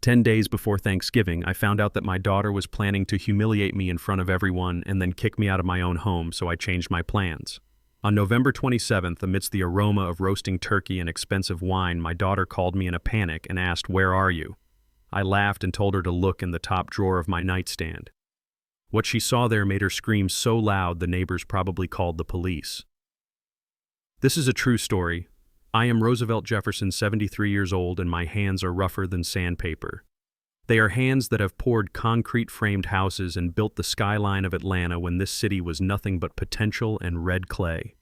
10 days before Thanksgiving, I found out that my daughter was planning to humiliate me in front of everyone and then kick me out of my own home, so I changed my plans. On November 27th, amidst the aroma of roasting turkey and expensive wine, my daughter called me in a panic and asked, "Where are you?" I laughed and told her to look in the top drawer of my nightstand. What she saw there made her scream so loud the neighbors probably called the police. This is a true story. I am Roosevelt Jefferson, 73 years old, and my hands are rougher than sandpaper. They are hands that have poured concrete-framed houses and built the skyline of Atlanta when this city was nothing but potential and red clay.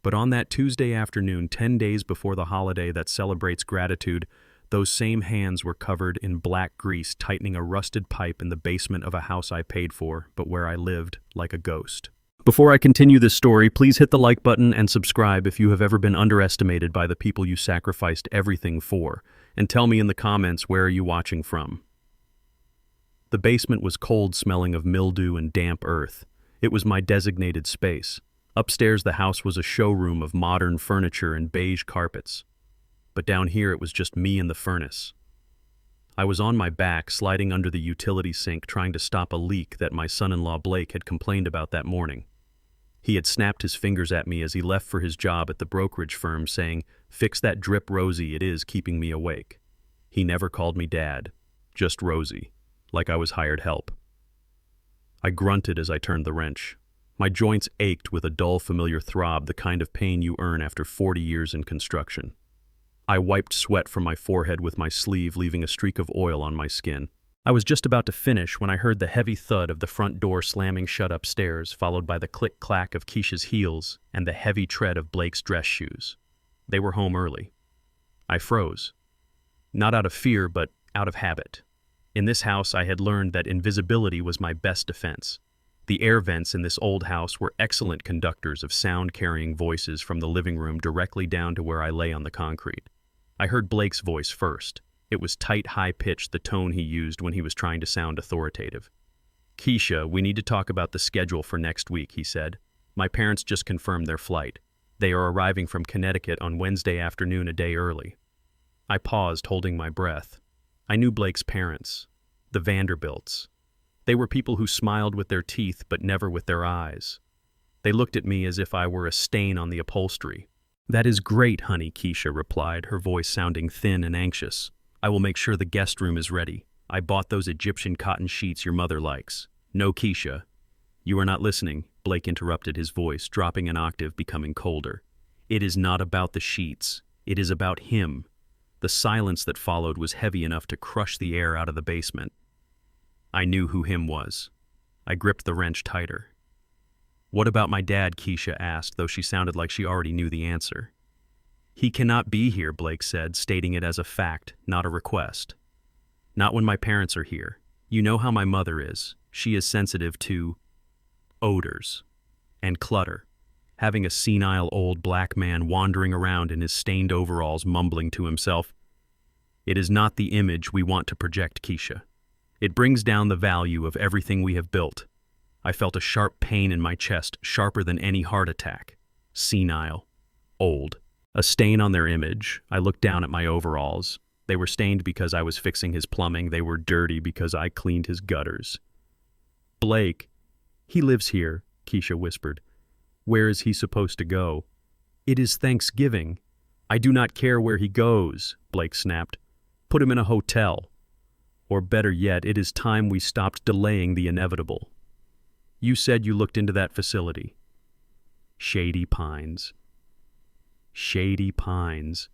But on that Tuesday afternoon, 10 days before the holiday that celebrates gratitude, those same hands were covered in black grease tightening a rusted pipe in the basement of a house I paid for, but where I lived like a ghost. Before I continue this story, please hit the like button and subscribe if you have ever been underestimated by the people you sacrificed everything for, and tell me in the comments where are you watching from. The basement was cold, smelling of mildew and damp earth. It was my designated space. Upstairs, the house was a showroom of modern furniture and beige carpets. But down here, it was just me and the furnace. I was on my back, sliding under the utility sink, trying to stop a leak that my son-in-law Blake had complained about that morning. He had snapped his fingers at me as he left for his job at the brokerage firm, saying, "Fix that drip, Rosie, it is keeping me awake." He never called me Dad, just Rosie, like I was hired help. I grunted as I turned the wrench. My joints ached with a dull, familiar throb, the kind of pain you earn after 40 years in construction. I wiped sweat from my forehead with my sleeve, leaving a streak of oil on my skin. I was just about to finish when I heard the heavy thud of the front door slamming shut upstairs, followed by the click-clack of Keisha's heels and the heavy tread of Blake's dress shoes. They were home early. I froze. Not out of fear, but out of habit. In this house, I had learned that invisibility was my best defense. The air vents in this old house were excellent conductors of sound-carrying voices from the living room directly down to where I lay on the concrete. I heard Blake's voice first. It was tight, high-pitched, the tone he used when he was trying to sound authoritative. "Keisha, we need to talk about the schedule for next week," he said. "My parents just confirmed their flight. They are arriving from Connecticut on Wednesday afternoon, a day early." I paused, holding my breath. I knew Blake's parents, the Vanderbilts. They were people who smiled with their teeth but never with their eyes. They looked at me as if I were a stain on the upholstery. "That is great, honey," Keisha replied, her voice sounding thin and anxious. "I will make sure the guest room is ready. I bought those Egyptian cotton sheets your mother likes." "No, Keisha." "You are not listening," Blake interrupted, his voice dropping an octave, becoming colder. "It is not about the sheets. It is about him." The silence that followed was heavy enough to crush the air out of the basement. I knew who him was. I gripped the wrench tighter. "What about my dad?" Keisha asked, though she sounded like she already knew the answer. "He cannot be here," Blake said, stating it as a fact, not a request. "Not when my parents are here. You know how my mother is. She is sensitive to odors and clutter. Having a senile old black man wandering around in his stained overalls mumbling to himself. It is not the image we want to project, Keisha. It brings down the value of everything we have built." I felt a sharp pain in my chest, sharper than any heart attack. Senile. Old. A stain on their image. I looked down at my overalls. They were stained because I was fixing his plumbing. They were dirty because I cleaned his gutters. "Blake, he lives here," Keisha whispered. "Where is he supposed to go?" "It is Thanksgiving." "I do not care where he goes," Blake snapped. "Put him in a hotel. Or better yet, it is time we stopped delaying the inevitable." "You said you looked into that facility." Shady Pines. Shady Pines.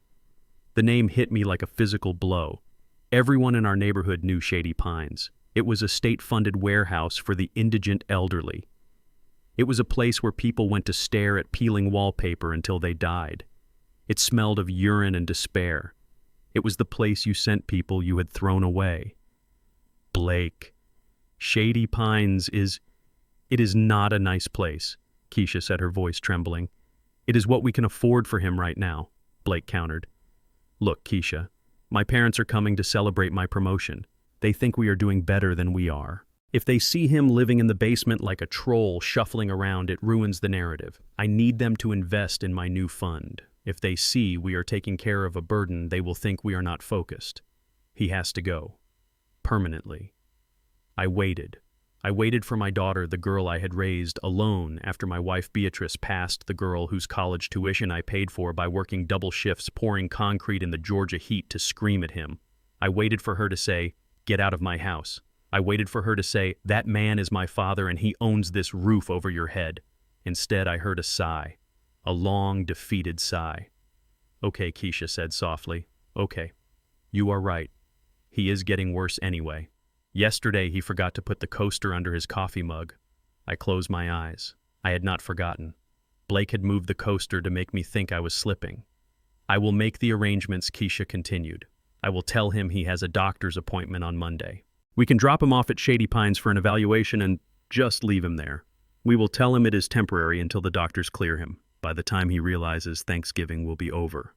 The name hit me like a physical blow. Everyone in our neighborhood knew Shady Pines. It was a state-funded warehouse for the indigent elderly. It was a place where people went to stare at peeling wallpaper until they died. It smelled of urine and despair. It was the place you sent people you had thrown away. Blake. Shady Pines is... "It is not a nice place," Keisha said, her voice trembling. "It is what we can afford for him right now," Blake countered. "Look, Keisha, my parents are coming to celebrate my promotion. They think we are doing better than we are. If they see him living in the basement like a troll shuffling around, it ruins the narrative. I need them to invest in my new fund. If they see we are taking care of a burden, they will think we are not focused. He has to go." permanently. I waited. I waited for my daughter, the girl I had raised, alone after my wife Beatrice passed, the girl whose college tuition I paid for by working double shifts pouring concrete in the Georgia heat to scream at him. I waited for her to say, "Get out of my house." I waited for her to say, "That man is my father and he owns this roof over your head." Instead, I heard a sigh, a long, defeated sigh. "Okay," Keisha said softly. "Okay. You are right. He is getting worse anyway. Yesterday, he forgot to put the coaster under his coffee mug." I closed my eyes. I had not forgotten. Blake had moved the coaster to make me think I was slipping. "I will make the arrangements," Keisha continued. "I will tell him he has a doctor's appointment on Monday. We can drop him off at Shady Pines for an evaluation and just leave him there. We will tell him it is temporary until the doctors clear him. By the time he realizes, Thanksgiving will be over."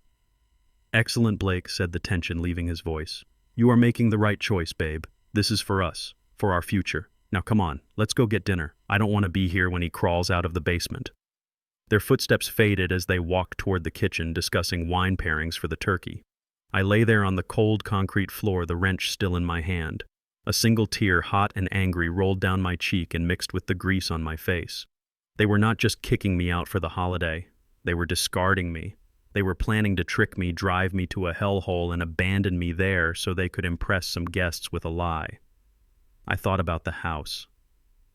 "Excellent, Blake," said the tension leaving his voice. "You are making the right choice, babe. This is for us, for our future. Now come on, let's go get dinner. I don't want to be here when he crawls out of the basement." Their footsteps faded as they walked toward the kitchen, discussing wine pairings for the turkey. I lay there on the cold concrete floor, the wrench still in my hand. A single tear, hot and angry, rolled down my cheek and mixed with the grease on my face. They were not just kicking me out for the holiday. They were discarding me. They were planning to trick me, drive me to a hellhole, and abandon me there so they could impress some guests with a lie. I thought about the house.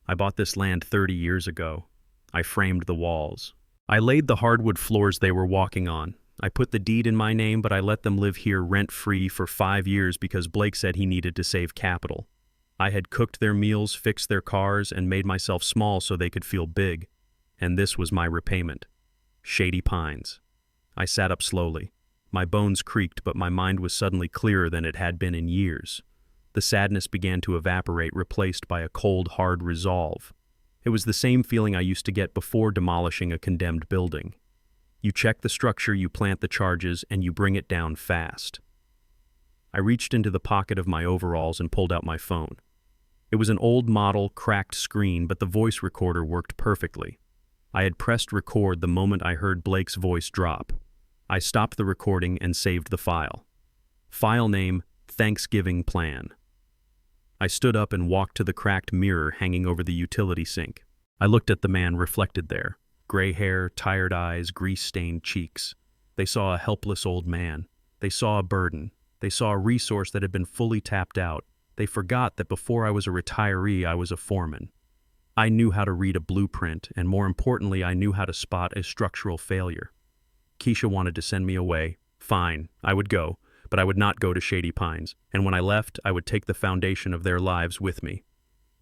I bought this land 30 years ago. I framed the walls. I laid the hardwood floors they were walking on. I put the deed in my name, but I let them live here rent-free for 5 years because Blake said he needed to save capital. I had cooked their meals, fixed their cars, and made myself small so they could feel big. And this was my repayment. Shady Pines. I sat up slowly. My bones creaked, but my mind was suddenly clearer than it had been in years. The sadness began to evaporate, replaced by a cold, hard resolve. It was the same feeling I used to get before demolishing a condemned building. You check the structure, you plant the charges, and you bring it down fast. I reached into the pocket of my overalls and pulled out my phone. It was an old model, cracked screen, but the voice recorder worked perfectly. I had pressed record the moment I heard Blake's voice drop. I stopped the recording and saved the file. File name, Thanksgiving Plan. I stood up and walked to the cracked mirror hanging over the utility sink. I looked at the man reflected there. Gray hair, tired eyes, grease-stained cheeks. They saw a helpless old man. They saw a burden. They saw a resource that had been fully tapped out. They forgot that before I was a retiree, I was a foreman. I knew how to read a blueprint, and more importantly, I knew how to spot a structural failure. Keisha wanted to send me away. Fine, I would go, but I would not go to Shady Pines, and when I left, I would take the foundation of their lives with me.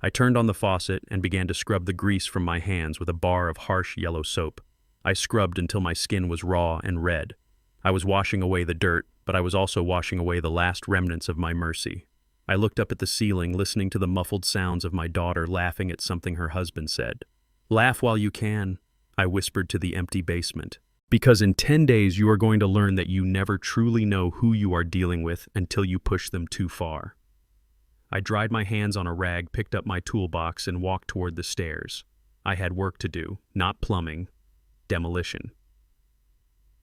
I turned on the faucet and began to scrub the grease from my hands with a bar of harsh yellow soap. I scrubbed until my skin was raw and red. I was washing away the dirt, but I was also washing away the last remnants of my mercy. I looked up at the ceiling, listening to the muffled sounds of my daughter laughing at something her husband said. "Laugh while you can," I whispered to the empty basement. "Because in 10 days you are going to learn that you never truly know who you are dealing with until you push them too far." I dried my hands on a rag, picked up my toolbox, and walked toward the stairs. I had work to do, not plumbing, demolition.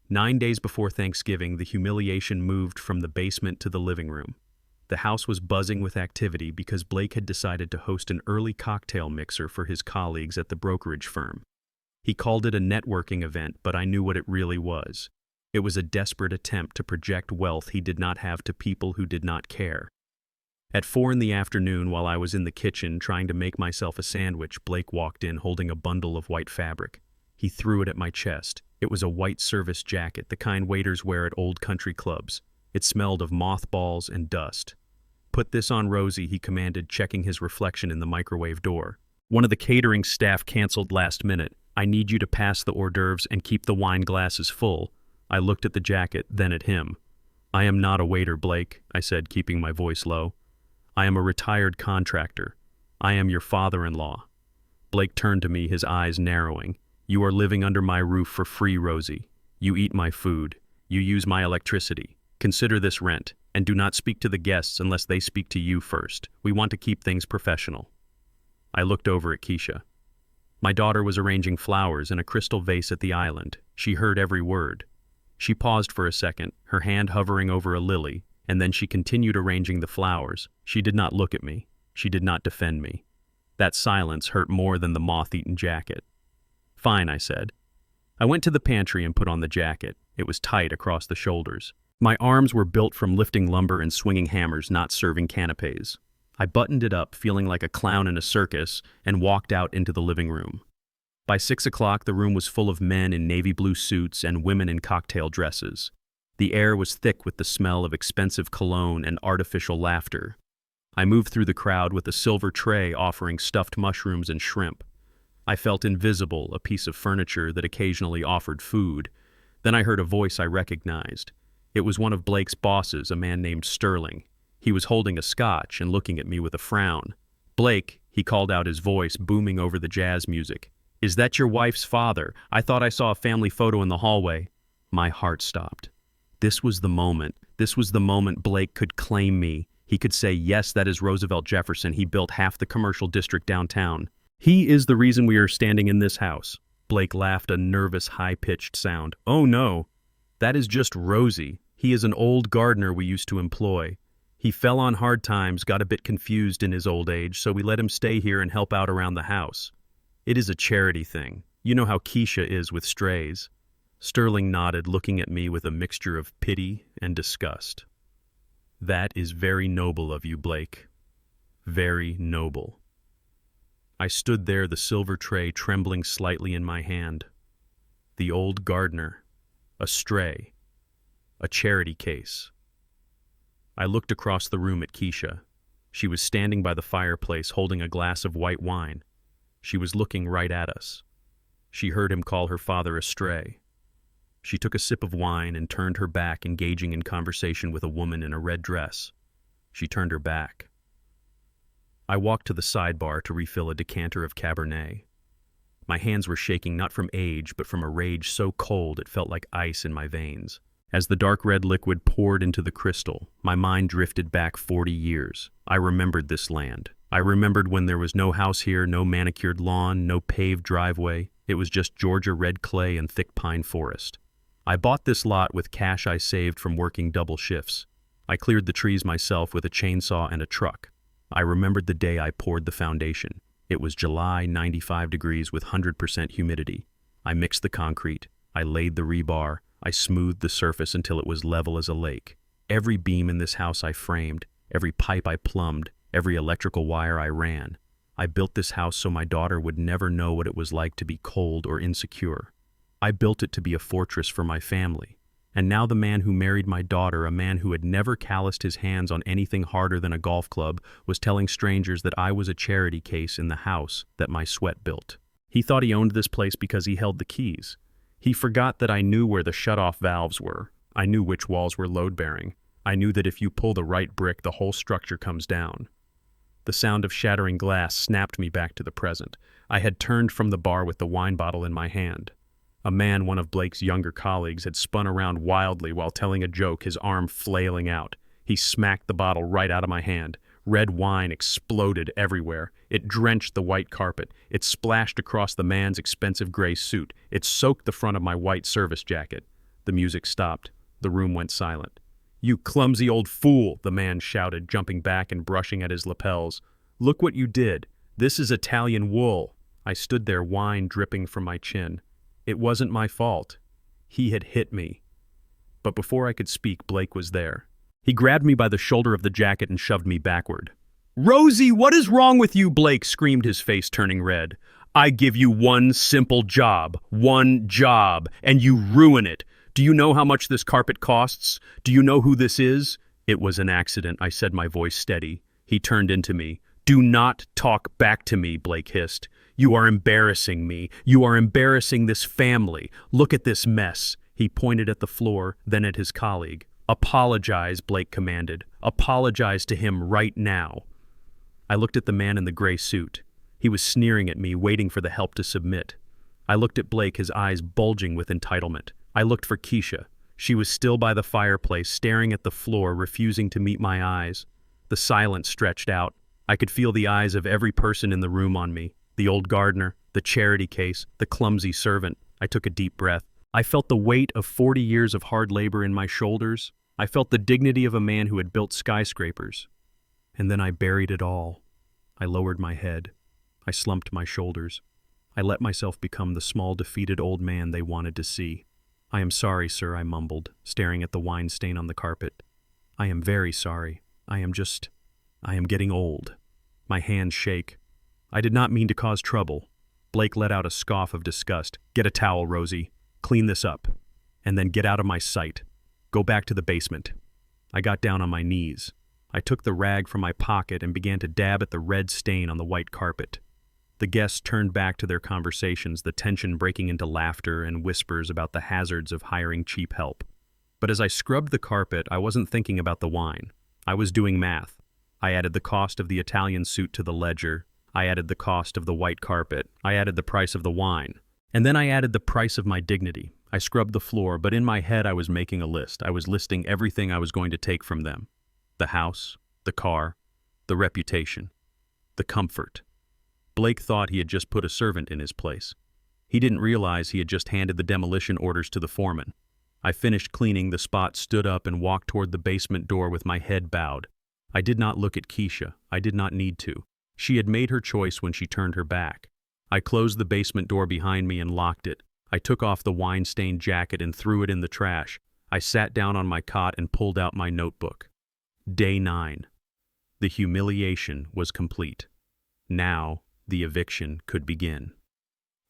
9 days before Thanksgiving, the humiliation moved from the basement to the living room. The house was buzzing with activity because Blake had decided to host an early cocktail mixer for his colleagues at the brokerage firm. He called it a networking event, but I knew what it really was. It was a desperate attempt to project wealth he did not have to people who did not care. At 4 in the afternoon, while I was in the kitchen trying to make myself a sandwich, Blake walked in holding a bundle of white fabric. He threw it at my chest. It was a white service jacket, the kind waiters wear at old country clubs. It smelled of mothballs and dust. "Put this on Rosie," he commanded, checking his reflection in the microwave door. "One of the catering staff canceled last minute. I need you to pass the hors d'oeuvres and keep the wine glasses full." I looked at the jacket, then at him. "I am not a waiter, Blake," I said, keeping my voice low. "I am a retired contractor. I am your father-in-law." Blake turned to me, his eyes narrowing. "You are living under my roof for free, Rosie. You eat my food. You use my electricity. Consider this rent, and do not speak to the guests unless they speak to you first. We want to keep things professional." I looked over at Keisha. My daughter was arranging flowers in a crystal vase at the island. She heard every word. She paused for a second, her hand hovering over a lily, And then she continued arranging the flowers. She did not look at me. She did not defend me. That silence hurt more than the moth-eaten jacket. "Fine," I said. I went to the pantry and put on the jacket. It was tight across the shoulders. My arms were built from lifting lumber and swinging hammers, not serving canapes. I buttoned it up, feeling like a clown in a circus, and walked out into the living room. By 6 o'clock, the room was full of men in navy blue suits and women in cocktail dresses. The air was thick with the smell of expensive cologne and artificial laughter. I moved through the crowd with a silver tray offering stuffed mushrooms and shrimp. I felt invisible, a piece of furniture that occasionally offered food. Then I heard a voice I recognized. It was one of Blake's bosses, a man named Sterling. He was holding a scotch and looking at me with a frown. "Blake," he called out, his voice booming over the jazz music. "Is that your wife's father? I thought I saw a family photo in the hallway." My heart stopped. This was the moment. This was the moment Blake could claim me. He could say, "Yes, that is Roosevelt Jefferson. He built half the commercial district downtown. He is the reason we are standing in this house." Blake laughed, a nervous, high-pitched sound. "Oh no, that is just Rosie. He is an old gardener we used to employ. He fell on hard times, got a bit confused in his old age, so we let him stay here and help out around the house. It is a charity thing. You know how Keisha is with strays." Sterling nodded, looking at me with a mixture of pity and disgust. "That is very noble of you, Blake. Very noble." I stood there, the silver tray trembling slightly in my hand. The old gardener, a stray, a charity case. I looked across the room at Keisha. She was standing by the fireplace holding a glass of white wine. She was looking right at us. She heard him call her father a stray. She took a sip of wine and turned her back, engaging in conversation with a woman in a red dress. She turned her back. I walked to the sidebar to refill a decanter of Cabernet. My hands were shaking not from age, but from a rage so cold it felt like ice in my veins. As the dark red liquid poured into the crystal, my mind drifted back 40 years. I remembered this land. I remembered when there was no house here, no manicured lawn, no paved driveway. It was just Georgia red clay and thick pine forest. I bought this lot with cash I saved from working double shifts. I cleared the trees myself with a chainsaw and a truck. I remembered the day I poured the foundation. It was July, 95 degrees with 100% humidity. I mixed the concrete. I laid the rebar. I smoothed the surface until it was level as a lake. Every beam in this house I framed, every pipe I plumbed, every electrical wire I ran. I built this house so my daughter would never know what it was like to be cold or insecure. I built it to be a fortress for my family. And now the man who married my daughter, a man who had never calloused his hands on anything harder than a golf club, was telling strangers that I was a charity case in the house that my sweat built. He thought he owned this place because he held the keys. He forgot that I knew where the shut-off valves were. I knew which walls were load-bearing. I knew that if you pull the right brick, the whole structure comes down. The sound of shattering glass snapped me back to the present. I had turned from the bar with the wine bottle in my hand. A man, one of Blake's younger colleagues, had spun around wildly while telling a joke, his arm flailing out. He smacked the bottle right out of my hand. Red wine exploded everywhere. It drenched the white carpet. It splashed across the man's expensive gray suit. It soaked the front of my white service jacket. The music stopped. The room went silent. "You clumsy old fool," the man shouted, jumping back and brushing at his lapels. "Look what you did. This is Italian wool." I stood there, wine dripping from my chin. It wasn't my fault. He had hit me. But before I could speak, Blake was there. He grabbed me by the shoulder of the jacket and shoved me backward. "Rosie, what is wrong with you?" Blake screamed, his face turning red. "I give you one simple job, and you ruin it. Do you know how much this carpet costs? Do you know who this is?" "It was an accident," I said, my voice steady. He turned into me. "Do not talk back to me," Blake hissed. "You are embarrassing me. You are embarrassing this family. Look at this mess." He pointed at the floor, then at his colleague. "Apologize," Blake commanded. "Apologize to him right now." I looked at the man in the gray suit. He was sneering at me, waiting for the help to submit. I looked at Blake, his eyes bulging with entitlement. I looked for Keisha. She was still by the fireplace, staring at the floor, refusing to meet my eyes. The silence stretched out. I could feel the eyes of every person in the room on me. The old gardener, the charity case, the clumsy servant. I took a deep breath. I felt the weight of 40 years of hard labor in my shoulders. I felt the dignity of a man who had built skyscrapers. And then I buried it all. I lowered my head. I slumped my shoulders. I let myself become the small, defeated old man they wanted to see. "I am sorry, sir," I mumbled, staring at the wine stain on the carpet. "I am very sorry. I am getting old." My hands shake. "I did not mean to cause trouble." Blake let out a scoff of disgust. "Get a towel, Rosie. Clean this up. And then get out of my sight. Go back to the basement." I got down on my knees. I took the rag from my pocket and began to dab at the red stain on the white carpet. The guests turned back to their conversations, the tension breaking into laughter and whispers about the hazards of hiring cheap help. But as I scrubbed the carpet, I wasn't thinking about the wine. I was doing math. I added the cost of the Italian suit to the ledger. I added the cost of the white carpet. I added the price of the wine. And then I added the price of my dignity. I scrubbed the floor, but in my head I was making a list. I was listing everything I was going to take from them. The house, the car, the reputation, the comfort. Blake thought he had just put a servant in his place. He didn't realize he had just handed the demolition orders to the foreman. I finished cleaning the spot, stood up, and walked toward the basement door with my head bowed. I did not look at Keisha. I did not need to. She had made her choice when she turned her back. I closed the basement door behind me and locked it. I took off the wine-stained jacket and threw it in the trash. I sat down on my cot and pulled out my notebook. Day 9. The humiliation was complete. Now, the eviction could begin.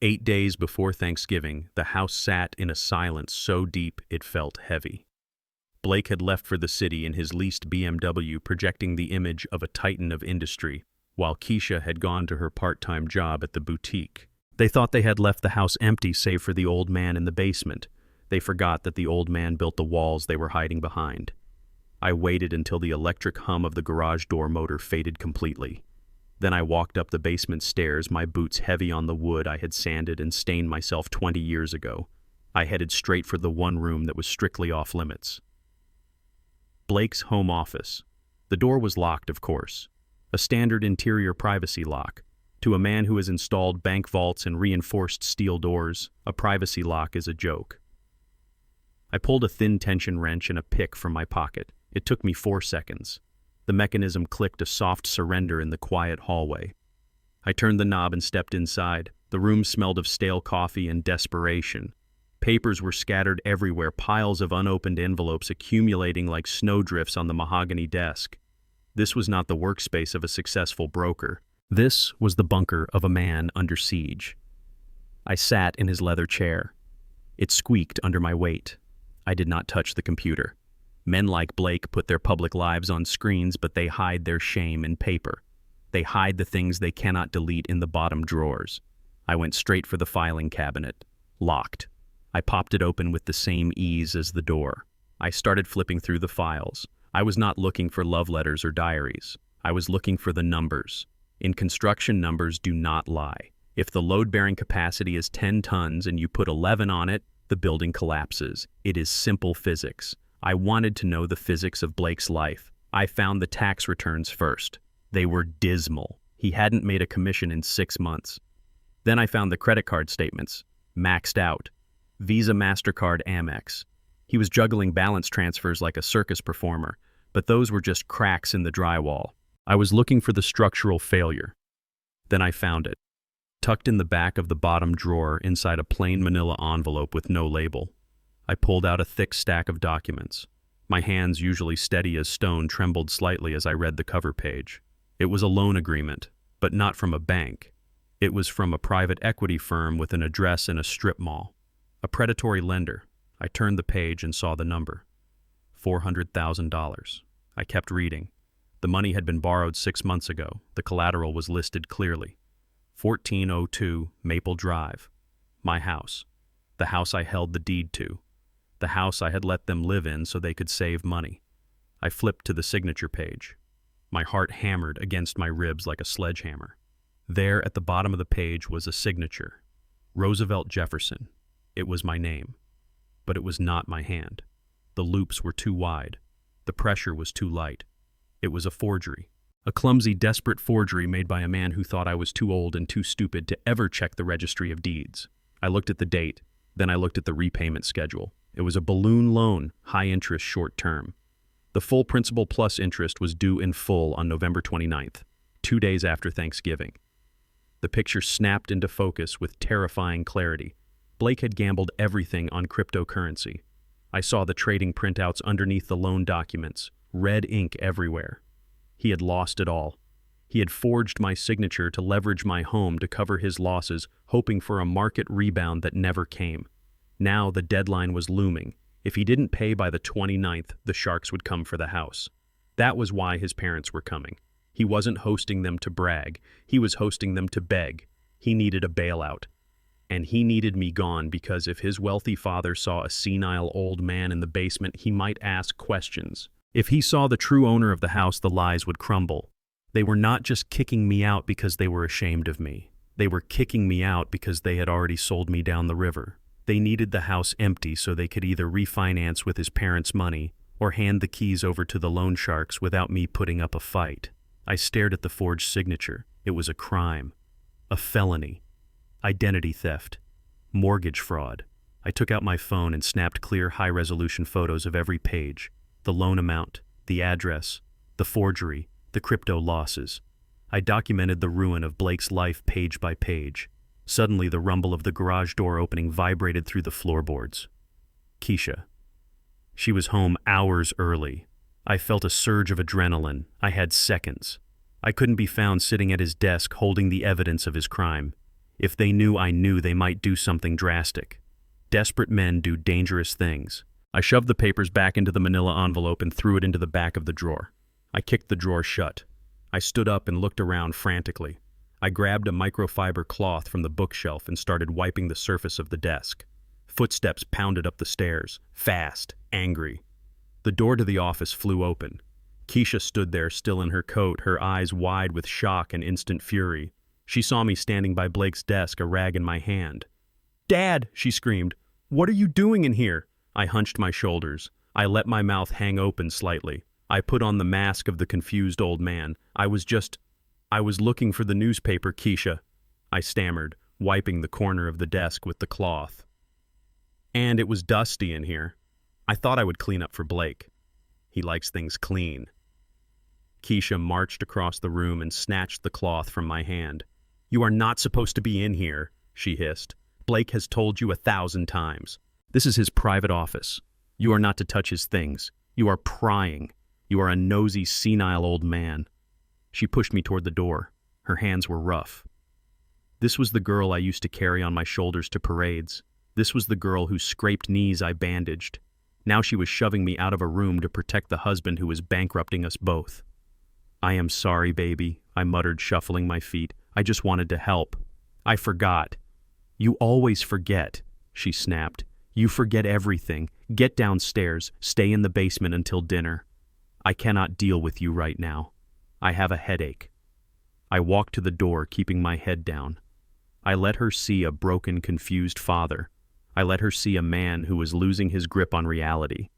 8 days before Thanksgiving, the house sat in a silence so deep it felt heavy. Blake had left for the city in his leased BMW, projecting the image of a titan of industry, while Keisha had gone to her part-time job at the boutique. They thought they had left the house empty save for the old man in the basement. They forgot that the old man built the walls they were hiding behind. I waited until the electric hum of the garage door motor faded completely. Then I walked up the basement stairs, my boots heavy on the wood I had sanded and stained myself 20 years ago. I headed straight for the one room that was strictly off limits. Blake's home office. The door was locked, of course. A standard interior privacy lock. To a man who has installed bank vaults and reinforced steel doors, a privacy lock is a joke. I pulled a thin tension wrench and a pick from my pocket. It took me 4 seconds. The mechanism clicked a soft surrender in the quiet hallway. I turned the knob and stepped inside. The room smelled of stale coffee and desperation. Papers were scattered everywhere, piles of unopened envelopes accumulating like snowdrifts on the mahogany desk. This was not the workspace of a successful broker. This was the bunker of a man under siege. I sat in his leather chair. It squeaked under my weight. I did not touch the computer. Men like Blake put their public lives on screens, but they hide their shame in paper. They hide the things they cannot delete in the bottom drawers. I went straight for the filing cabinet. Locked. I popped it open with the same ease as the door. I started flipping through the files. I was not looking for love letters or diaries. I was looking for the numbers. In construction, numbers do not lie. If the load-bearing capacity is 10 tons and you put 11 on it, the building collapses. It is simple physics. I wanted to know the physics of Blake's life. I found the tax returns first. They were dismal. He hadn't made a commission in 6 months. Then I found the credit card statements. Maxed out. Visa, MasterCard, Amex. He was juggling balance transfers like a circus performer, but those were just cracks in the drywall. I was looking for the structural failure. Then I found it. Tucked in the back of the bottom drawer inside a plain manila envelope with no label. I pulled out a thick stack of documents. My hands, usually steady as stone, trembled slightly as I read the cover page. It was a loan agreement, but not from a bank. It was from a private equity firm with an address in a strip mall. A predatory lender. I turned the page and saw the number. $400,000. I kept reading. The money had been borrowed 6 months ago. The collateral was listed clearly. 1402 Maple Drive. My house. The house I held the deed to. The house I had let them live in so they could save money. I flipped to the signature page. My heart hammered against my ribs like a sledgehammer. There at the bottom of the page was a signature. Roosevelt Jefferson. It was my name. But it was not my hand. The loops were too wide. The pressure was too light. It was a forgery. A clumsy, desperate forgery made by a man who thought I was too old and too stupid to ever check the registry of deeds. I looked at the date. Then I looked at the repayment schedule. It was a balloon loan, high interest short term. The full principal plus interest was due in full on November 29th, 2 days after Thanksgiving. The picture snapped into focus with terrifying clarity. Blake had gambled everything on cryptocurrency. I saw the trading printouts underneath the loan documents, red ink everywhere. He had lost it all. He had forged my signature to leverage my home to cover his losses, hoping for a market rebound that never came. Now the deadline was looming. If he didn't pay by the 29th, the sharks would come for the house. That was why his parents were coming. He wasn't hosting them to brag. He was hosting them to beg. He needed a bailout. And he needed me gone because if his wealthy father saw a senile old man in the basement, he might ask questions. If he saw the true owner of the house, the lies would crumble. They were not just kicking me out because they were ashamed of me. They were kicking me out because they had already sold me down the river. They needed the house empty so they could either refinance with his parents' money or hand the keys over to the loan sharks without me putting up a fight. I stared at the forged signature. It was a crime, a felony, identity theft, mortgage fraud. I took out my phone and snapped clear, high-resolution photos of every page, the loan amount, the address, the forgery, the crypto losses. I documented the ruin of Blake's life page by page. Suddenly, the rumble of the garage door opening vibrated through the floorboards. Keisha. She was home hours early. I felt a surge of adrenaline. I had seconds. I couldn't be found sitting at his desk holding the evidence of his crime. If they knew I knew, they might do something drastic. Desperate men do dangerous things. I shoved the papers back into the manila envelope and threw it into the back of the drawer. I kicked the drawer shut. I stood up and looked around frantically. I grabbed a microfiber cloth from the bookshelf and started wiping the surface of the desk. Footsteps pounded up the stairs, fast, angry. The door to the office flew open. Keisha stood there, still in her coat, her eyes wide with shock and instant fury. She saw me standing by Blake's desk, a rag in my hand. "Dad!" she screamed. "What are you doing in here?" I hunched my shoulders. I let my mouth hang open slightly. I put on the mask of the confused old man. I was looking for the newspaper, Keisha, I stammered, wiping the corner of the desk with the cloth. And it was dusty in here. I thought I would clean up for Blake. He likes things clean. Keisha marched across the room and snatched the cloth from my hand. "You are not supposed to be in here," she hissed. "Blake has told you 1,000 times. This is his private office. You are not to touch his things. You are prying. You are a nosy, senile old man." She pushed me toward the door. Her hands were rough. This was the girl I used to carry on my shoulders to parades. This was the girl whose scraped knees I bandaged. Now she was shoving me out of a room to protect the husband who was bankrupting us both. "I am sorry, baby," I muttered, shuffling my feet. "I just wanted to help. I forgot." "You always forget," she snapped. "You forget everything. Get downstairs. Stay in the basement until dinner. I cannot deal with you right now. I have a headache." I walked to the door, keeping my head down. I let her see a broken, confused father. I let her see a man who was losing his grip on reality.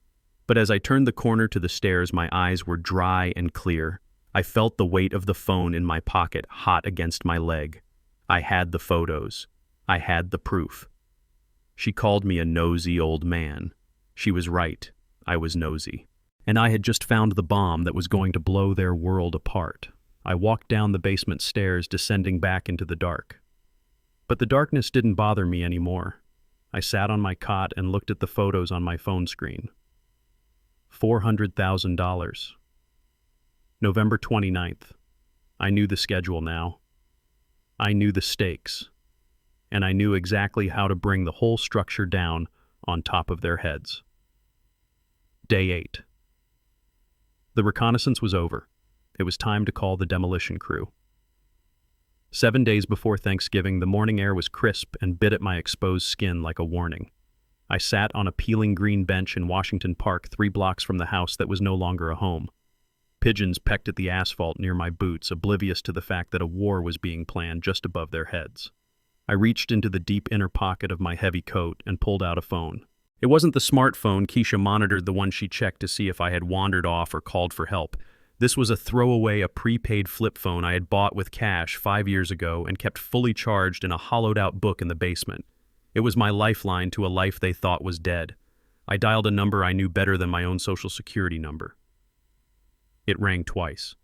But as I turned the corner to the stairs, my eyes were dry and clear. I felt the weight of the phone in my pocket, hot against my leg. I had the photos. I had the proof. She called me a nosy old man. She was right. I was nosy. And I had just found the bomb that was going to blow their world apart. I walked down the basement stairs, descending back into the dark. But the darkness didn't bother me anymore. I sat on my cot and looked at the photos on my phone screen. $400,000. November 29th. I knew the schedule now. I knew the stakes. And I knew exactly how to bring the whole structure down on top of their heads. Day 8. The reconnaissance was over. It was time to call the demolition crew. 7 days before Thanksgiving, the morning air was crisp and bit at my exposed skin like a warning. I sat on a peeling green bench in Washington Park, 3 blocks from the house that was no longer a home. Pigeons pecked at the asphalt near my boots, oblivious to the fact that a war was being planned just above their heads. I reached into the deep inner pocket of my heavy coat and pulled out a phone. It wasn't the smartphone. Keisha monitored the one she checked to see if I had wandered off or called for help. This was a prepaid flip phone I had bought with cash 5 years ago and kept fully charged in a hollowed-out book in the basement. It was my lifeline to a life they thought was dead. I dialed a number I knew better than my own social security number. It rang twice.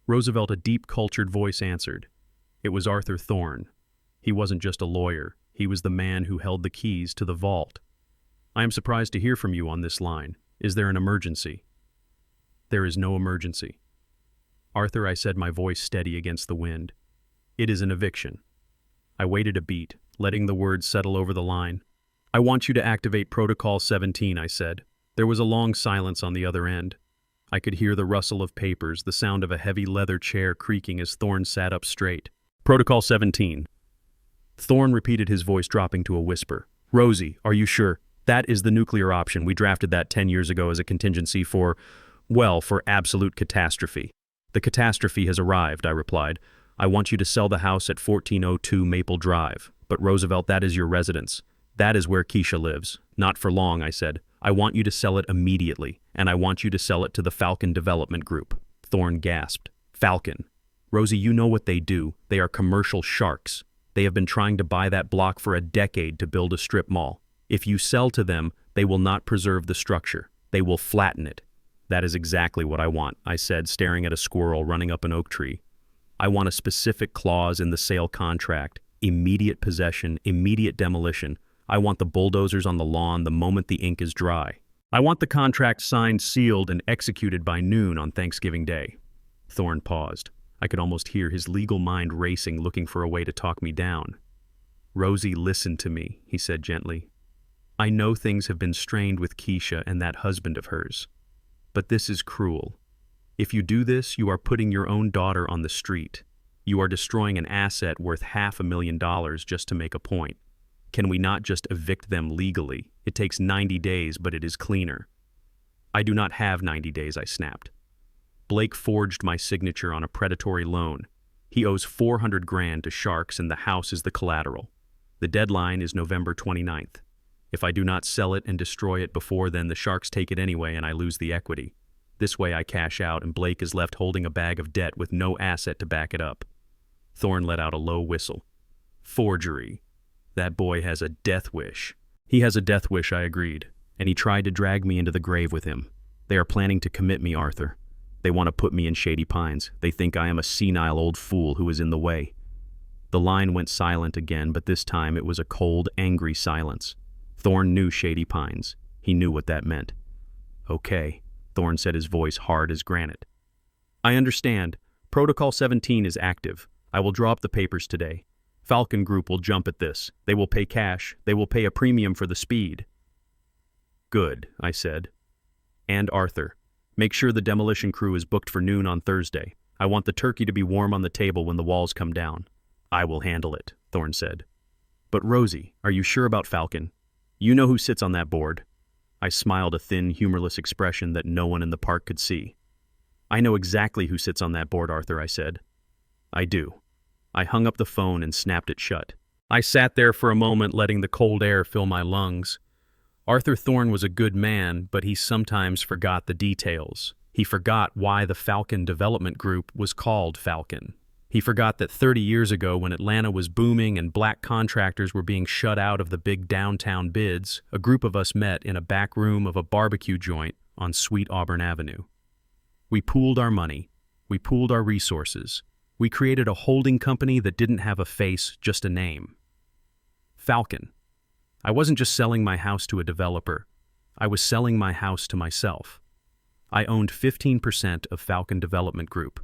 Roosevelt, a deep, cultured voice answered. It was Arthur Thorne. He wasn't just a lawyer. He was the man who held the keys to the vault. I am surprised to hear from you on this line. Is there an emergency? There is no emergency. Arthur, I said, my voice steady against the wind. It is an eviction. I waited a beat, letting the words settle over the line. I want you to activate Protocol 17, I said. There was a long silence on the other end. I could hear the rustle of papers, the sound of a heavy leather chair creaking as Thorne sat up straight. Protocol 17. Thorne repeated, his voice dropping to a whisper. Rosie, are you sure? That is the nuclear option. We drafted that 10 years ago as a contingency for absolute catastrophe. The catastrophe has arrived, I replied. I want you to sell the house at 1402 Maple Drive. But Roosevelt, that is your residence. That is where Keisha lives. Not for long, I said. I want you to sell it immediately, and I want you to sell it to the Falcon Development Group. Thorne gasped. Falcon. Rosie, you know what they do. They are commercial sharks. They have been trying to buy that block for a decade to build a strip mall. If you sell to them, they will not preserve the structure. They will flatten it. That is exactly what I want, I said, staring at a squirrel running up an oak tree. I want a specific clause in the sale contract, immediate possession, immediate demolition. I want the bulldozers on the lawn the moment the ink is dry. I want the contract signed, sealed, and executed by noon on Thanksgiving Day. Thorne paused. I could almost hear his legal mind racing, looking for a way to talk me down. Rosie, listen to me, he said gently. I know things have been strained with Keisha and that husband of hers. But this is cruel. If you do this, you are putting your own daughter on the street. You are destroying an asset worth $500,000 just to make a point. Can we not just evict them legally? It takes 90 days, but it is cleaner. I do not have 90 days, I snapped. Blake forged my signature on a predatory loan. He owes $400,000 to sharks and the house is the collateral. The deadline is November 29th. If I do not sell it and destroy it before then, the sharks take it anyway and I lose the equity. This way I cash out and Blake is left holding a bag of debt with no asset to back it up. Thorne let out a low whistle. Forgery. That boy has a death wish. He has a death wish, I agreed, and he tried to drag me into the grave with him. They are planning to commit me, Arthur. They want to put me in Shady Pines. They think I am a senile old fool who is in the way. The line went silent again, but this time it was a cold, angry silence. Thorne knew Shady Pines. He knew what that meant. Okay, Thorne said, his voice hard as granite. I understand. Protocol 17 is active. I will draw up the papers today. Falcon Group will jump at this. They will pay cash. They will pay a premium for the speed. Good, I said. And Arthur, make sure the demolition crew is booked for noon on Thursday. I want the turkey to be warm on the table when the walls come down. I will handle it, Thorne said. But Rosie, are you sure about Falcon? You know who sits on that board. I smiled, a thin, humorless expression that no one in the park could see. I know exactly who sits on that board, Arthur, I said. I do. I hung up the phone and snapped it shut. I sat there for a moment, letting the cold air fill my lungs. Arthur Thorne was a good man, but he sometimes forgot the details. He forgot why the Falcon Development Group was called Falcon. He forgot that 30 years ago, when Atlanta was booming and black contractors were being shut out of the big downtown bids, a group of us met in a back room of a barbecue joint on Sweet Auburn Avenue. We pooled our money. We pooled our resources. We created a holding company that didn't have a face, just a name. Falcon. I wasn't just selling my house to a developer. I was selling my house to myself. I owned 15% of Falcon Development Group.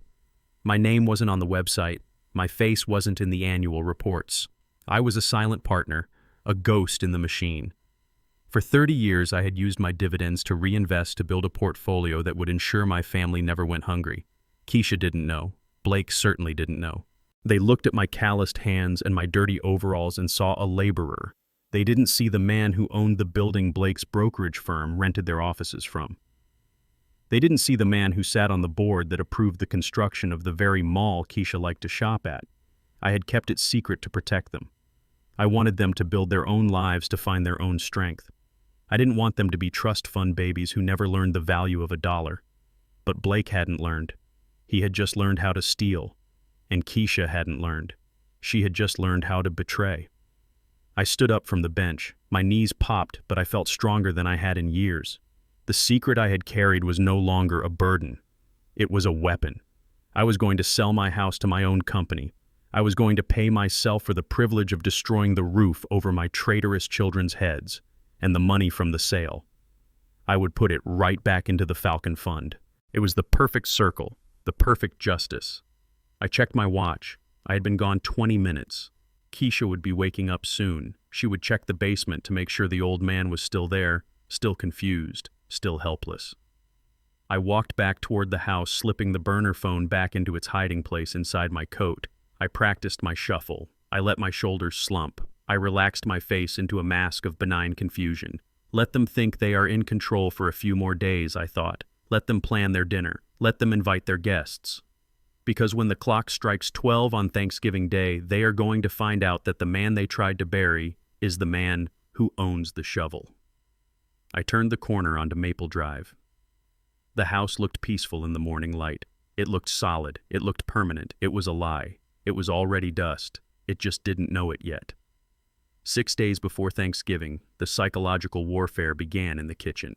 My name wasn't on the website. My face wasn't in the annual reports. I was a silent partner, a ghost in the machine. For 30 years, I had used my dividends to reinvest to build a portfolio that would ensure my family never went hungry. Keisha didn't know. Blake certainly didn't know. They looked at my calloused hands and my dirty overalls and saw a laborer. They didn't see the man who owned the building Blake's brokerage firm rented their offices from. They didn't see the man who sat on the board that approved the construction of the very mall Keisha liked to shop at. I had kept it secret to protect them. I wanted them to build their own lives, to find their own strength. I didn't want them to be trust fund babies who never learned the value of a dollar. But Blake hadn't learned. He had just learned how to steal. And Keisha hadn't learned. She had just learned how to betray. I stood up from the bench. My knees popped, but I felt stronger than I had in years. The secret I had carried was no longer a burden. It was a weapon. I was going to sell my house to my own company. I was going to pay myself for the privilege of destroying the roof over my traitorous children's heads and the money from the sale. I would put it right back into the Falcon Fund. It was the perfect circle, the perfect justice. I checked my watch. I had been gone 20 minutes. Keisha would be waking up soon. She would check the basement to make sure the old man was still there, still confused, still helpless. I walked back toward the house, slipping the burner phone back into its hiding place inside my coat. I practiced my shuffle. I let my shoulders slump. I relaxed my face into a mask of benign confusion. Let them think they are in control for a few more days, I thought. Let them plan their dinner. Let them invite their guests. Because when the clock strikes 12 on Thanksgiving Day, they are going to find out that the man they tried to bury is the man who owns the shovel. I turned the corner onto Maple Drive. The house looked peaceful in the morning light. It looked solid. It looked permanent. It was a lie. It was already dust. It just didn't know it yet. 6 days before Thanksgiving, the psychological warfare began in the kitchen.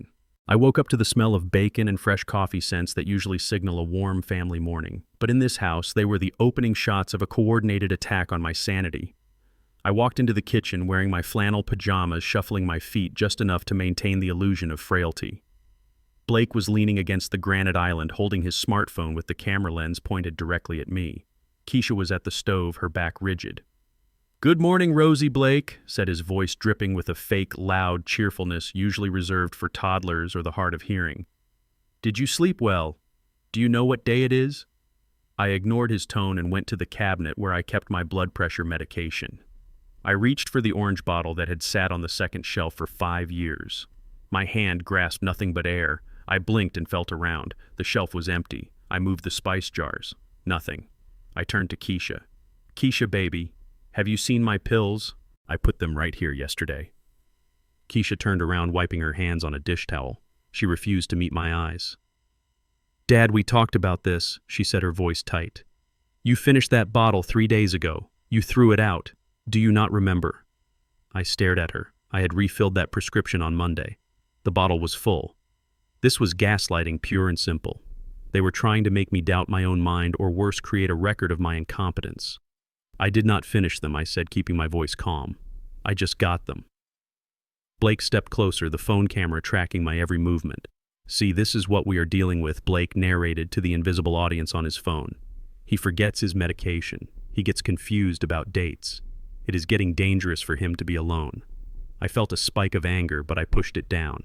I woke up to the smell of bacon and fresh coffee scents that usually signal a warm family morning. But in this house, they were the opening shots of a coordinated attack on my sanity. I walked into the kitchen wearing my flannel pajamas, shuffling my feet just enough to maintain the illusion of frailty. Blake was leaning against the granite island, holding his smartphone with the camera lens pointed directly at me. Keisha was at the stove, her back rigid. "Good morning, Rosie," Blake said, his voice dripping with a fake, loud cheerfulness usually reserved for toddlers or the hard of hearing. "Did you sleep well? Do you know what day it is?" I ignored his tone and went to the cabinet where I kept my blood pressure medication. I reached for the orange bottle that had sat on the second shelf for 5 years. My hand grasped nothing but air. I blinked and felt around. The shelf was empty. I moved the spice jars. Nothing. I turned to Keisha. "Keisha, baby, have you seen my pills? I put them right here yesterday." Keisha turned around, wiping her hands on a dish towel. She refused to meet my eyes. "Dad, we talked about this," she said, her voice tight. "You finished that bottle 3 days ago. You threw it out. Do you not remember?" I stared at her. I had refilled that prescription on Monday. The bottle was full. This was gaslighting, pure and simple. They were trying to make me doubt my own mind, or worse, create a record of my incompetence. "I did not finish them," I said, keeping my voice calm. "I just got them." Blake stepped closer, the phone camera tracking my every movement. "See, this is what we are dealing with," Blake narrated to the invisible audience on his phone. "He forgets his medication. He gets confused about dates. It is getting dangerous for him to be alone." I felt a spike of anger, but I pushed it down.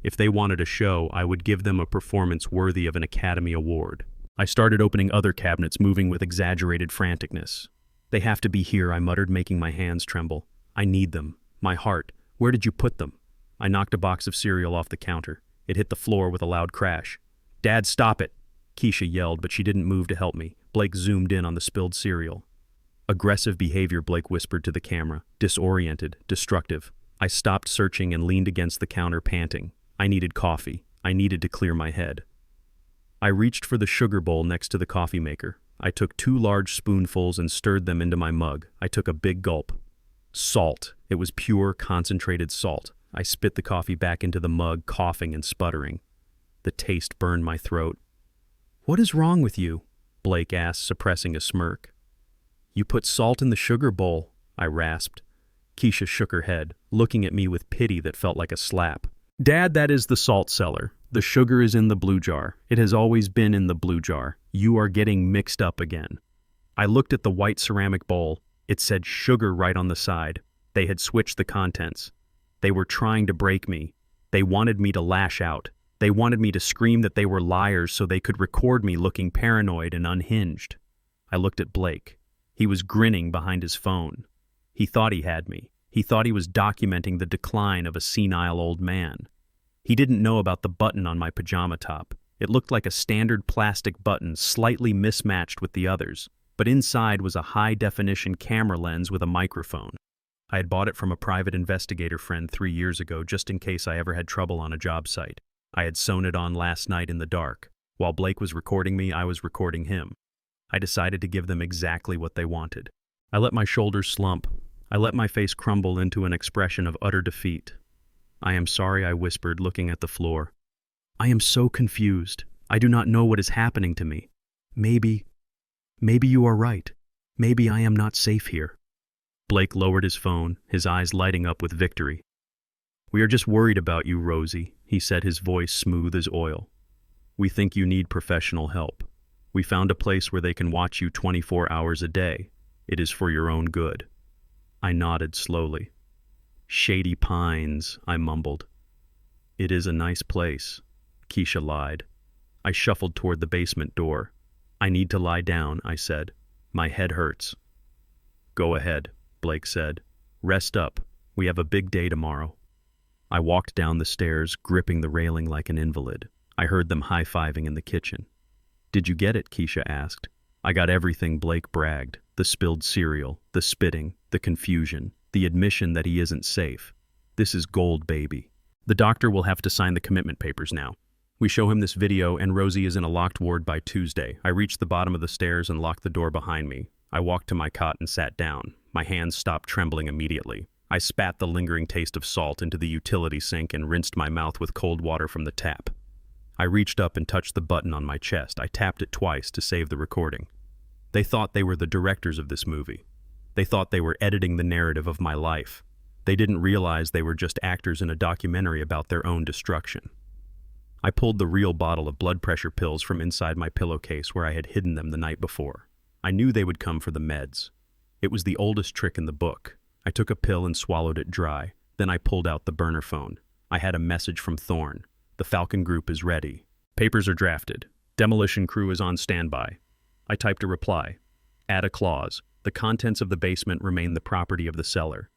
If they wanted a show, I would give them a performance worthy of an Academy Award. I started opening other cabinets, moving with exaggerated franticness. "They have to be here," I muttered, making my hands tremble. "I need them. My heart. Where did you put them?" I knocked a box of cereal off the counter. It hit the floor with a loud crash. "Dad, stop it!" Keisha yelled, but she didn't move to help me. Blake zoomed in on the spilled cereal. "Aggressive behavior," Blake whispered to the camera. "Disoriented, destructive." I stopped searching and leaned against the counter, panting. I needed coffee. I needed to clear my head. I reached for the sugar bowl next to the coffee maker. I took 2 large spoonfuls and stirred them into my mug. I took a big gulp. Salt. It was pure, concentrated salt. I spit the coffee back into the mug, coughing and sputtering. The taste burned my throat. "What is wrong with you?" Blake asked, suppressing a smirk. "You put salt in the sugar bowl," I rasped. Keisha shook her head, looking at me with pity that felt like a slap. "Dad, that is the salt cellar. The sugar is in the blue jar. It has always been in the blue jar. You are getting mixed up again." I looked at the white ceramic bowl. It said sugar right on the side. They had switched the contents. They were trying to break me. They wanted me to lash out. They wanted me to scream that they were liars so they could record me looking paranoid and unhinged. I looked at Blake. He was grinning behind his phone. He thought he had me. He thought he was documenting the decline of a senile old man. He didn't know about the button on my pajama top. It looked like a standard plastic button, slightly mismatched with the others, but inside was a high-definition camera lens with a microphone. I had bought it from a private investigator friend 3 years ago just in case I ever had trouble on a job site. I had sewn it on last night in the dark. While Blake was recording me, I was recording him. I decided to give them exactly what they wanted. I let my shoulders slump. I let my face crumble into an expression of utter defeat. "I am sorry," I whispered, looking at the floor. "I am so confused. I do not know what is happening to me. Maybe you are right. Maybe I am not safe here." Blake lowered his phone, his eyes lighting up with victory. "We are just worried about you, Rosie," he said, his voice smooth as oil. "We think you need professional help. We found a place where they can watch you 24 hours a day. It is for your own good." I nodded slowly. "Shady Pines," I mumbled. "It is a nice place," Keisha lied. I shuffled toward the basement door. "I need to lie down," I said. "My head hurts." "Go ahead," Blake said. "Rest up. We have a big day tomorrow." I walked down the stairs, gripping the railing like an invalid. I heard them high-fiving in the kitchen. "Did you get it?" Keisha asked. "I got everything," Blake bragged. The spilled cereal, the spitting, the confusion, the admission that he isn't safe. This is gold, baby. The doctor will have to sign the commitment papers now. We show him this video, and Rosie is in a locked ward by Tuesday. I reached the bottom of the stairs and locked the door behind me. I walked to my cot and sat down. My hands stopped trembling immediately. I spat the lingering taste of salt into the utility sink and rinsed my mouth with cold water from the tap. I reached up and touched the button on my chest. I tapped it twice to save the recording. They thought they were the directors of this movie. They thought they were editing the narrative of my life. They didn't realize they were just actors in a documentary about their own destruction. I pulled the real bottle of blood pressure pills from inside my pillowcase where I had hidden them the night before. I knew they would come for the meds. It was the oldest trick in the book. I took a pill and swallowed it dry. Then I pulled out the burner phone. I had a message from Thorne. "The Falcon Group is ready. Papers are drafted. Demolition crew is on standby." I typed a reply. "Add a clause. The contents of the basement remain the property of the seller."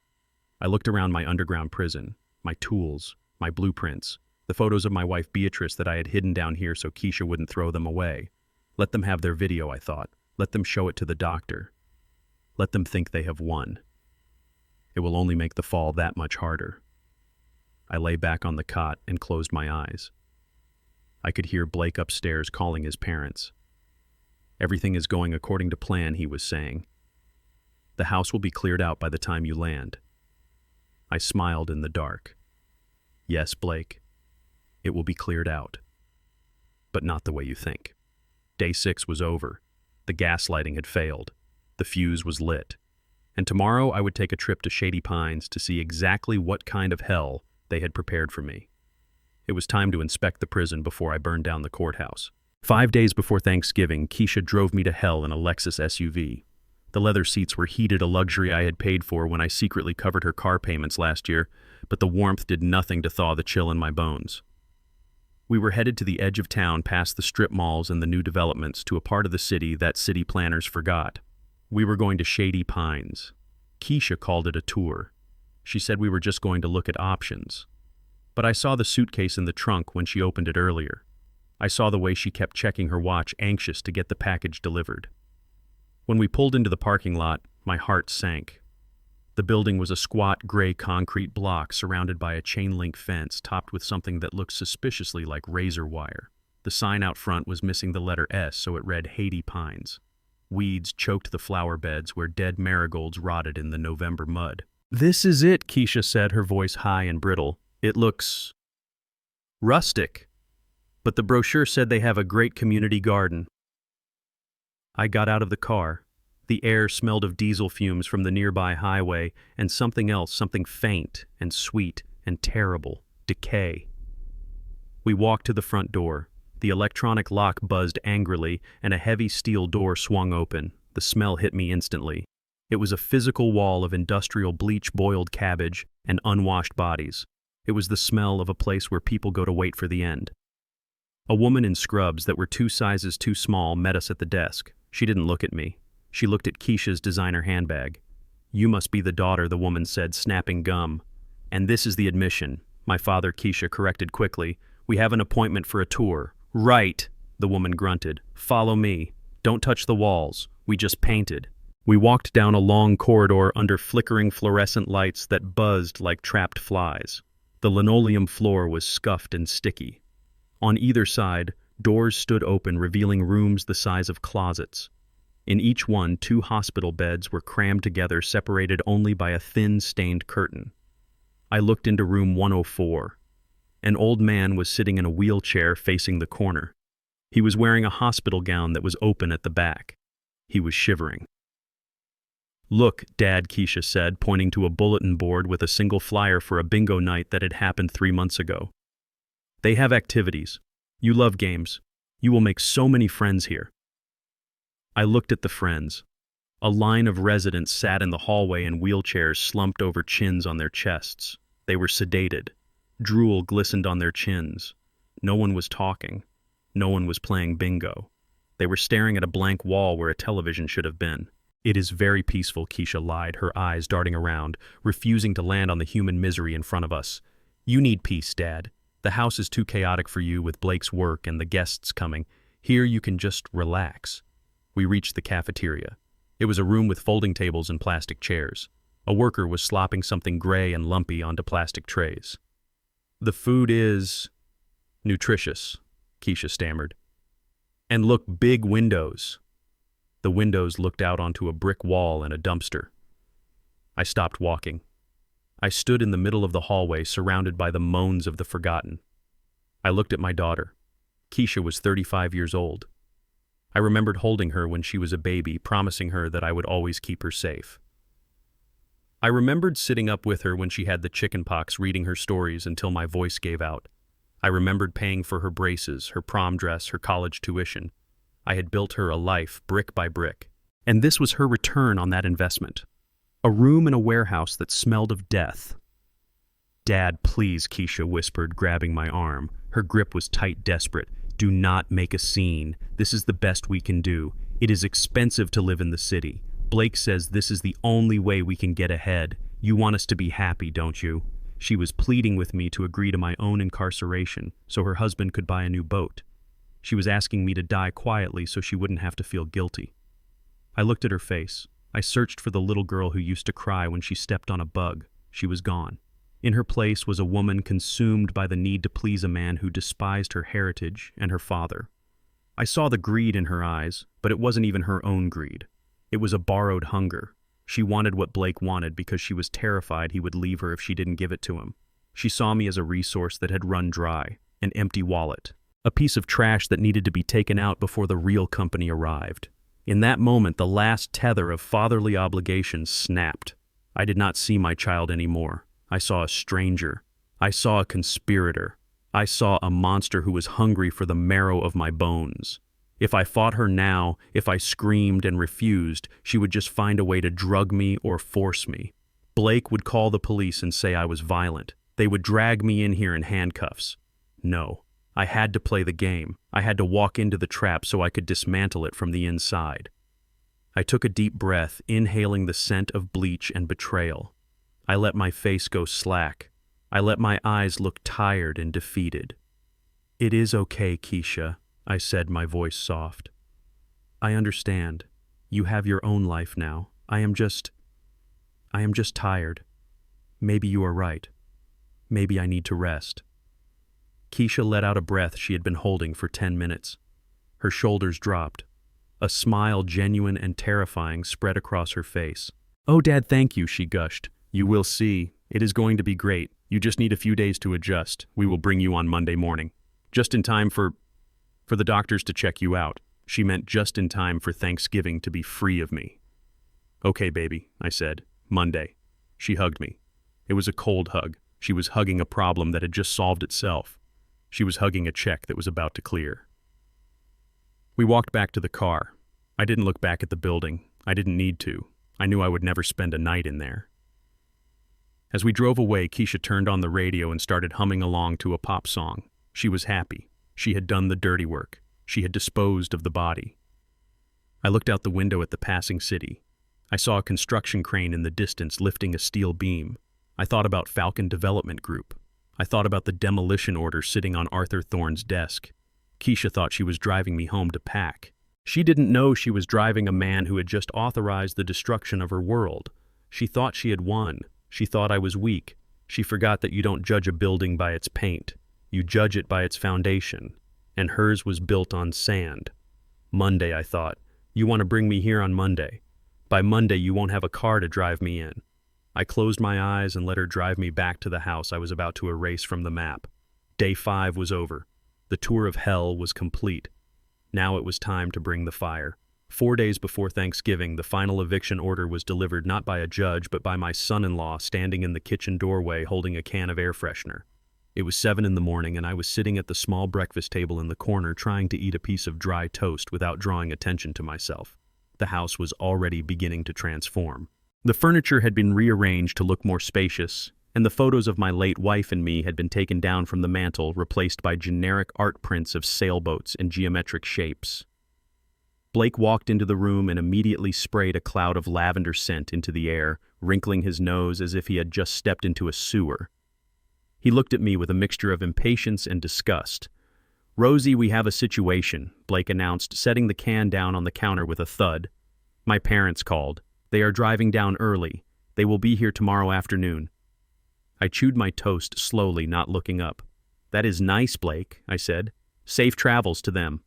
I looked around my underground prison, my tools, my blueprints, the photos of my wife Beatrice that I had hidden down here so Keisha wouldn't throw them away. Let them have their video, I thought. Let them show it to the doctor. Let them think they have won. It will only make the fall that much harder. I lay back on the cot and closed my eyes. I could hear Blake upstairs calling his parents. "Everything is going according to plan," he was saying. "The house will be cleared out by the time you land." I smiled in the dark. "Yes, Blake, it will be cleared out. But not the way you think." Day 6 was over. The gaslighting had failed. The fuse was lit. And tomorrow I would take a trip to Shady Pines to see exactly what kind of hell they had prepared for me. It was time to inspect the prison before I burned down the courthouse. 5 days before Thanksgiving, Keisha drove me to hell in a Lexus SUV. The leather seats were heated, a luxury I had paid for when I secretly covered her car payments last year, but the warmth did nothing to thaw the chill in my bones. We were headed to the edge of town past the strip malls and the new developments to a part of the city that city planners forgot. We were going to Shady Pines. Keisha called it a tour. She said we were just going to look at options. But I saw the suitcase in the trunk when she opened it earlier. I saw the way she kept checking her watch, anxious to get the package delivered. When we pulled into the parking lot, my heart sank. The building was a squat gray concrete block surrounded by a chain-link fence topped with something that looked suspiciously like razor wire. The sign out front was missing the letter S, so it read Shady Pines. Weeds choked the flower beds where dead marigolds rotted in the November mud. "This is it," Keisha said, her voice high and brittle. "It looks rustic, but the brochure said they have a great community garden." I got out of the car. The air smelled of diesel fumes from the nearby highway and something else, something faint and sweet and terrible, decay. We walked to the front door. The electronic lock buzzed angrily and a heavy steel door swung open. The smell hit me instantly. It was a physical wall of industrial bleach, boiled cabbage, and unwashed bodies. It was the smell of a place where people go to wait for the end. A woman in scrubs that were 2 sizes too small met us at the desk. She didn't look at me. She looked at Keisha's designer handbag. "You must be the daughter," the woman said, snapping gum. "And this is the admission." "My father," Keisha corrected quickly. "We have an appointment for a tour." "Right," the woman grunted. "Follow me. Don't touch the walls. We just painted." We walked down a long corridor under flickering fluorescent lights that buzzed like trapped flies. The linoleum floor was scuffed and sticky. On either side, doors stood open, revealing rooms the size of closets. In each one, 2 hospital beds were crammed together, separated only by a thin, stained curtain. I looked into room 104. An old man was sitting in a wheelchair facing the corner. He was wearing a hospital gown that was open at the back. He was shivering. "Look, Dad," Keisha said, pointing to a bulletin board with a single flyer for a bingo night that had happened 3 months ago. "They have activities. You love games. You will make so many friends here." I looked at the friends. A line of residents sat in the hallway in wheelchairs, slumped over, chins on their chests. They were sedated. Drool glistened on their chins. No one was talking. No one was playing bingo. They were staring at a blank wall where a television should have been. "It is very peaceful," Keisha lied, her eyes darting around, refusing to land on the human misery in front of us. "You need peace, Dad. The house is too chaotic for you with Blake's work and the guests coming. Here you can just relax." We reached the cafeteria. It was a room with folding tables and plastic chairs. A worker was slopping something gray and lumpy onto plastic trays. "The food is nutritious," Keisha stammered. "And look, big windows." The windows looked out onto a brick wall and a dumpster. I stopped walking. I stood in the middle of the hallway, surrounded by the moans of the forgotten. I looked at my daughter. Keisha was 35 years old. I remembered holding her when she was a baby, promising her that I would always keep her safe. I remembered sitting up with her when she had the chickenpox, reading her stories until my voice gave out. I remembered paying for her braces, her prom dress, her college tuition. I had built her a life, brick by brick. And this was her return on that investment. A room in a warehouse that smelled of death. "Dad, please," Keisha whispered, grabbing my arm. Her grip was tight, desperate. "Do not make a scene. This is the best we can do. It is expensive to live in the city. Blake says this is the only way we can get ahead. You want us to be happy, don't you?" She was pleading with me to agree to my own incarceration so her husband could buy a new boat. She was asking me to die quietly so she wouldn't have to feel guilty. I looked at her face. I searched for the little girl who used to cry when she stepped on a bug. She was gone. In her place was a woman consumed by the need to please a man who despised her heritage and her father. I saw the greed in her eyes, but it wasn't even her own greed. It was a borrowed hunger. She wanted what Blake wanted because she was terrified he would leave her if she didn't give it to him. She saw me as a resource that had run dry, an empty wallet, a piece of trash that needed to be taken out before the real company arrived. In that moment, the last tether of fatherly obligations snapped. I did not see my child anymore. I saw a stranger. I saw a conspirator. I saw a monster who was hungry for the marrow of my bones. If I fought her now, if I screamed and refused, she would just find a way to drug me or force me. Blake would call the police and say I was violent. They would drag me in here in handcuffs. No, I had to play the game. I had to walk into the trap so I could dismantle it from the inside. I took a deep breath, inhaling the scent of bleach and betrayal. I let my face go slack. I let my eyes look tired and defeated. "It is okay, Keisha," I said, my voice soft. "I understand. You have your own life now. I am just tired. Maybe you are right. Maybe I need to rest." Keisha let out a breath she had been holding for 10 minutes. Her shoulders dropped. A smile, genuine and terrifying, spread across her face. "Oh, Dad, thank you," she gushed. "You will see. It is going to be great. You just need a few days to adjust. We will bring you on Monday morning. Just in time for the doctors to check you out." She meant just in time for Thanksgiving to be free of me. "Okay, baby," I said. "Monday." She hugged me. It was a cold hug. She was hugging a problem that had just solved itself. She was hugging a check that was about to clear. We walked back to the car. I didn't look back at the building. I didn't need to. I knew I would never spend a night in there. As we drove away, Keisha turned on the radio and started humming along to a pop song. She was happy. She had done the dirty work. She had disposed of the body. I looked out the window at the passing city. I saw a construction crane in the distance lifting a steel beam. I thought about Falcon Development Group. I thought about the demolition order sitting on Arthur Thorne's desk. Keisha thought she was driving me home to pack. She didn't know she was driving a man who had just authorized the destruction of her world. She thought she had won. She thought I was weak. She forgot that you don't judge a building by its paint. You judge it by its foundation. And hers was built on sand. Monday, I thought, You want to bring me here on Monday. By Monday, you won't have a car to drive me in. I closed my eyes and let her drive me back to the house I was about to erase from the map. Day 5 was over. The tour of hell was complete. Now it was time to bring the fire. 4 days before Thanksgiving, the final eviction order was delivered not by a judge but by my son-in-law standing in the kitchen doorway holding a can of air freshener. It was 7 in the morning and I was sitting at the small breakfast table in the corner trying to eat a piece of dry toast without drawing attention to myself. The house was already beginning to transform. The furniture had been rearranged to look more spacious, and the photos of my late wife and me had been taken down from the mantel, replaced by generic art prints of sailboats and geometric shapes. Blake walked into the room and immediately sprayed a cloud of lavender scent into the air, wrinkling his nose as if he had just stepped into a sewer. He looked at me with a mixture of impatience and disgust. "Rosie, we have a situation," Blake announced, setting the can down on the counter with a thud. "My parents called. They are driving down early. They will be here tomorrow afternoon." I chewed my toast slowly, not looking up. "That is nice, Blake," I said. "Safe travels to them."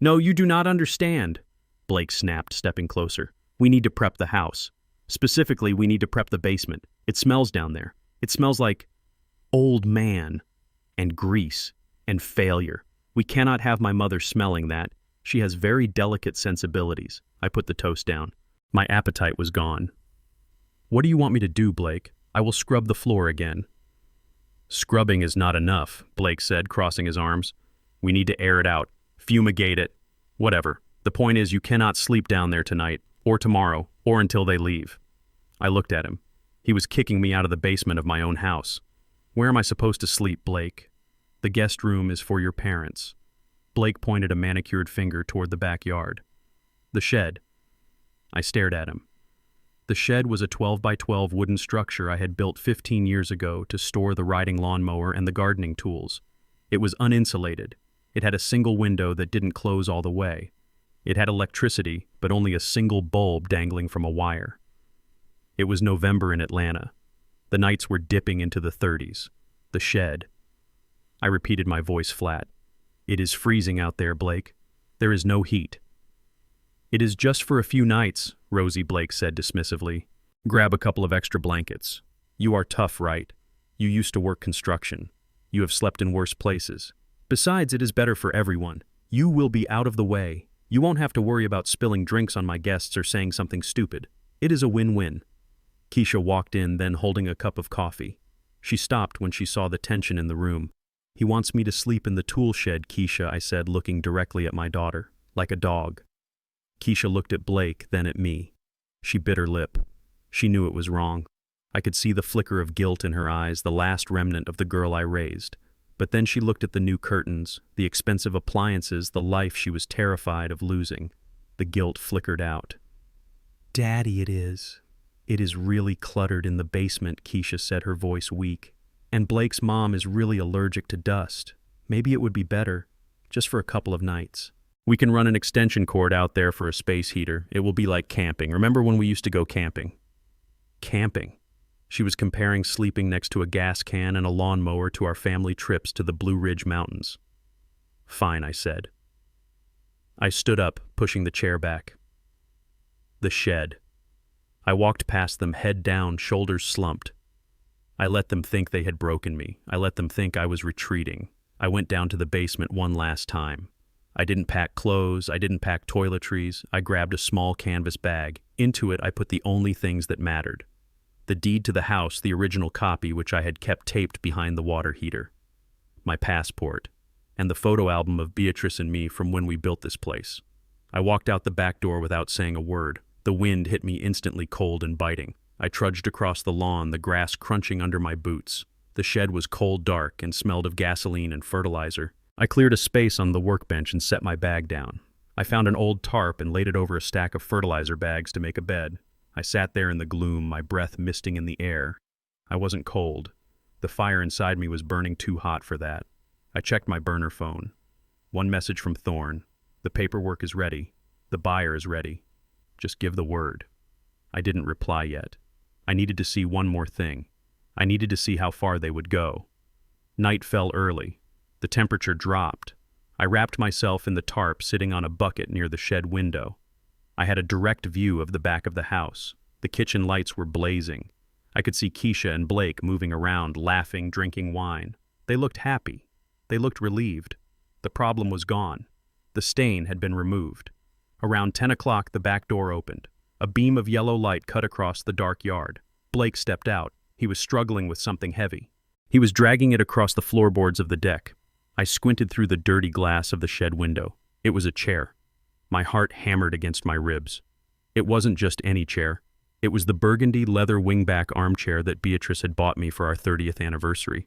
"No, you do not understand," Blake snapped, stepping closer. "We need to prep the house. Specifically, we need to prep the basement. It smells down there. It smells like old man and grease and failure. We cannot have my mother smelling that. She has very delicate sensibilities." I put the toast down. My appetite was gone. "What do you want me to do, Blake? I will scrub the floor again." "Scrubbing is not enough," Blake said, crossing his arms. "We need to air it out, fumigate it, whatever. The point is you cannot sleep down there tonight, or tomorrow, or until they leave." I looked at him. He was kicking me out of the basement of my own house. "Where am I supposed to sleep, Blake?" "The guest room is for your parents." Blake pointed a manicured finger toward the backyard. "The shed." I stared at him. The shed was a 12 by 12 wooden structure I had built 15 years ago to store the riding lawnmower and the gardening tools. It was uninsulated. It had a single window that didn't close all the way. It had electricity, but only a single bulb dangling from a wire. It was November in Atlanta. The nights were dipping into the 30s. The shed. I repeated, my voice flat. "It is freezing out there, Blake. There is no heat." "It is just for a few nights," Rosie, Blake said dismissively. "Grab a couple of extra blankets. You are tough, right? You used to work construction. You have slept in worse places. Besides, it is better for everyone. You will be out of the way. You won't have to worry about spilling drinks on my guests or saying something stupid. It is a win-win." Keisha walked in, then holding a cup of coffee. She stopped when she saw the tension in the room. "He wants me to sleep in the tool shed, Keisha," I said, looking directly at my daughter, like a dog. Keisha looked at Blake, then at me. She bit her lip. She knew it was wrong. I could see the flicker of guilt in her eyes, the last remnant of the girl I raised. But then she looked at the new curtains, the expensive appliances, the life she was terrified of losing. The guilt flickered out. "Daddy, it is. It is really cluttered in the basement," Keisha said, her voice weak. "And Blake's mom is really allergic to dust. Maybe it would be better, just for a couple of nights. We can run an extension cord out there for a space heater. It will be like camping. Remember when we used to go camping?" Camping. She was comparing sleeping next to a gas can and a lawnmower to our family trips to the Blue Ridge Mountains. "Fine," I said. I stood up, pushing the chair back. The shed. I walked past them, head down, shoulders slumped. I let them think they had broken me. I let them think I was retreating. I went down to the basement one last time. I didn't pack clothes. I didn't pack toiletries. I grabbed a small canvas bag. Into it, I put the only things that mattered. The deed to the house, the original copy which I had kept taped behind the water heater. My passport. And the photo album of Beatrice and me from when we built this place. I walked out the back door without saying a word. The wind hit me instantly cold and biting. I trudged across the lawn, the grass crunching under my boots. The shed was cold dark and smelled of gasoline and fertilizer. I cleared a space on the workbench and set my bag down. I found an old tarp and laid it over a stack of fertilizer bags to make a bed. I sat there in the gloom, my breath misting in the air. I wasn't cold. The fire inside me was burning too hot for that. I checked my burner phone. One message from Thorne. "The paperwork is ready. The buyer is ready. Just give the word." I didn't reply yet. I needed to see one more thing. I needed to see how far they would go. Night fell early. The temperature dropped. I wrapped myself in the tarp, sitting on a bucket near the shed window. I had a direct view of the back of the house. The kitchen lights were blazing. I could see Keisha and Blake moving around, laughing, drinking wine. They looked happy. They looked relieved. The problem was gone. The stain had been removed. Around 10 o'clock, the back door opened. A beam of yellow light cut across the dark yard. Blake stepped out. He was struggling with something heavy. He was dragging it across the floorboards of the deck. I squinted through the dirty glass of the shed window. It was a chair. My heart hammered against my ribs. It wasn't just any chair. It was the burgundy leather wingback armchair that Beatrice had bought me for our 30th anniversary.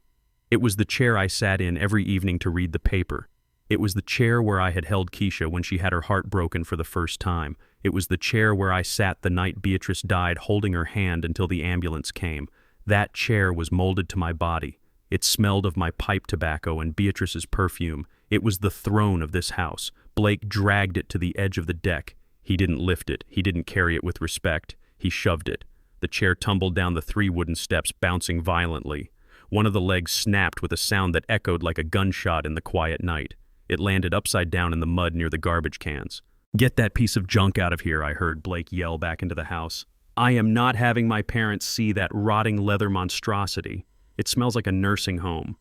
It was the chair I sat in every evening to read the paper. It was the chair where I had held Keisha when she had her heart broken for the first time. It was the chair where I sat the night Beatrice died, holding her hand until the ambulance came. That chair was molded to my body. It smelled of my pipe tobacco and Beatrice's perfume. It was the throne of this house. Blake dragged it to the edge of the deck. He didn't lift it. He didn't carry it with respect. He shoved it. The chair tumbled down the 3 wooden steps, bouncing violently. One of the legs snapped with a sound that echoed like a gunshot in the quiet night. It landed upside down in the mud near the garbage cans. "Get that piece of junk out of here," I heard Blake yell back into the house. "I am not having my parents see that rotting leather monstrosity. It smells like a nursing home."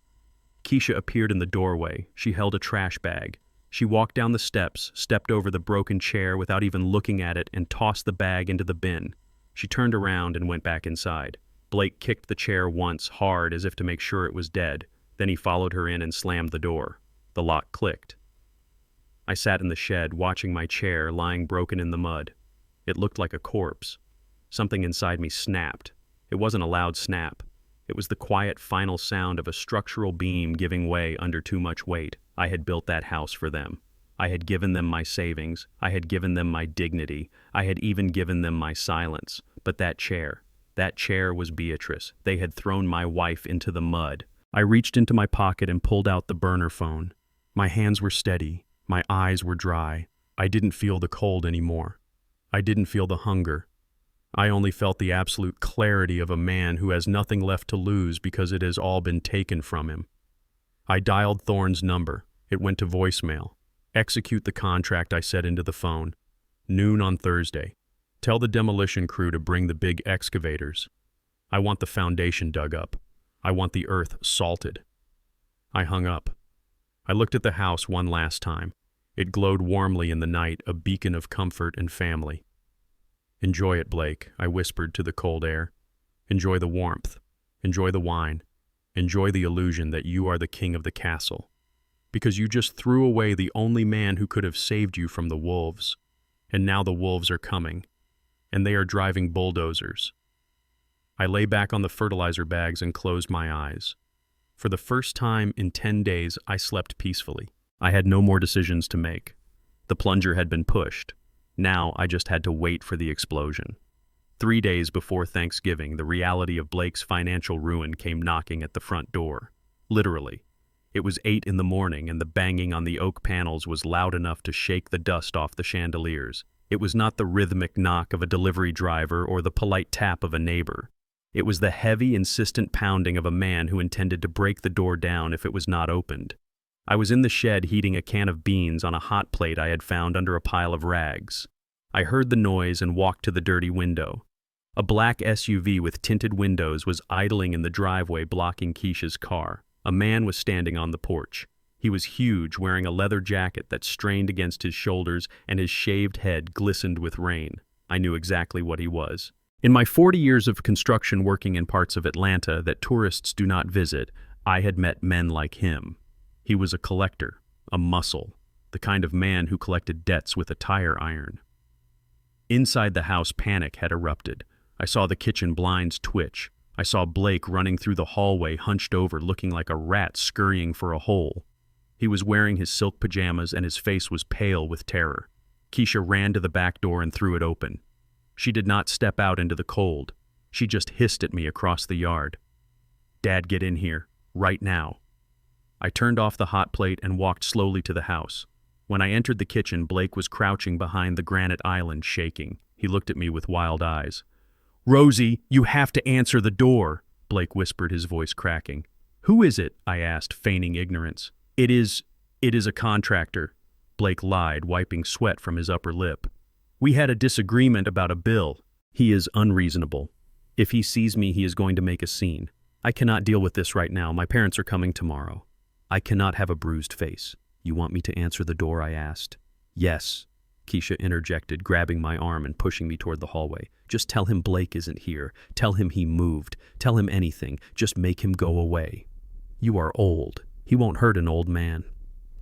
Keisha appeared in the doorway. She held a trash bag. She walked down the steps, stepped over the broken chair without even looking at it, and tossed the bag into the bin. She turned around and went back inside. Blake kicked the chair once, hard, as if to make sure it was dead. Then he followed her in and slammed the door. The lock clicked. I sat in the shed, watching my chair lying broken in the mud. It looked like a corpse. Something inside me snapped. It wasn't a loud snap. It was the quiet final sound of a structural beam giving way under too much weight. I had built that house for them. I had given them my savings. I had given them my dignity. I had even given them my silence. But that chair was Beatrice. They had thrown my wife into the mud. I reached into my pocket and pulled out the burner phone. My hands were steady. My eyes were dry. I didn't feel the cold anymore. I didn't feel the hunger. I only felt the absolute clarity of a man who has nothing left to lose because it has all been taken from him. I dialed Thorne's number. It went to voicemail. "Execute the contract," I said into the phone. "Noon on Thursday. Tell the demolition crew to bring the big excavators. I want the foundation dug up. I want the earth salted." I hung up. I looked at the house one last time. It glowed warmly in the night, a beacon of comfort and family. "Enjoy it, Blake," I whispered to the cold air. "Enjoy the warmth. Enjoy the wine. Enjoy the illusion that you are the king of the castle. Because you just threw away the only man who could have saved you from the wolves. And now the wolves are coming. And they are driving bulldozers." I lay back on the fertilizer bags and closed my eyes. For the first time in 10 days, I slept peacefully. I had no more decisions to make. The plunger had been pushed. Now I just had to wait for the explosion. 3 days before Thanksgiving, the reality of Blake's financial ruin came knocking at the front door. Literally. It was 8 in the morning, and the banging on the oak panels was loud enough to shake the dust off the chandeliers. It was not the rhythmic knock of a delivery driver or the polite tap of a neighbor. It was the heavy, insistent pounding of a man who intended to break the door down if it was not opened. I was in the shed heating a can of beans on a hot plate I had found under a pile of rags. I heard the noise and walked to the dirty window. A black SUV with tinted windows was idling in the driveway blocking Keisha's car. A man was standing on the porch. He was huge, wearing a leather jacket that strained against his shoulders, and his shaved head glistened with rain. I knew exactly what he was. In my 40 years of construction working in parts of Atlanta that tourists do not visit, I had met men like him. He was a collector, a muscle, the kind of man who collected debts with a tire iron. Inside the house, panic had erupted. I saw the kitchen blinds twitch. I saw Blake running through the hallway hunched over, looking like a rat scurrying for a hole. He was wearing his silk pajamas and his face was pale with terror. Keisha ran to the back door and threw it open. She did not step out into the cold. She just hissed at me across the yard. "Dad, get in here, right now." I turned off the hot plate and walked slowly to the house. When I entered the kitchen, Blake was crouching behind the granite island, shaking. He looked at me with wild eyes. "Rosie, you have to answer the door," Blake whispered, his voice cracking. "Who is it?" I asked, feigning ignorance. It is a contractor," Blake lied, wiping sweat from his upper lip. We had a disagreement about a bill. He is unreasonable. If he sees me, he is going to make a scene. I cannot deal with this right now. My parents are coming tomorrow. I cannot have a bruised face. You want me to answer the door? I asked. Yes, Keisha interjected, grabbing my arm and pushing me toward the hallway. Just tell him Blake isn't here. Tell him he moved. Tell him anything. Just make him go away. You are old. He won't hurt an old man.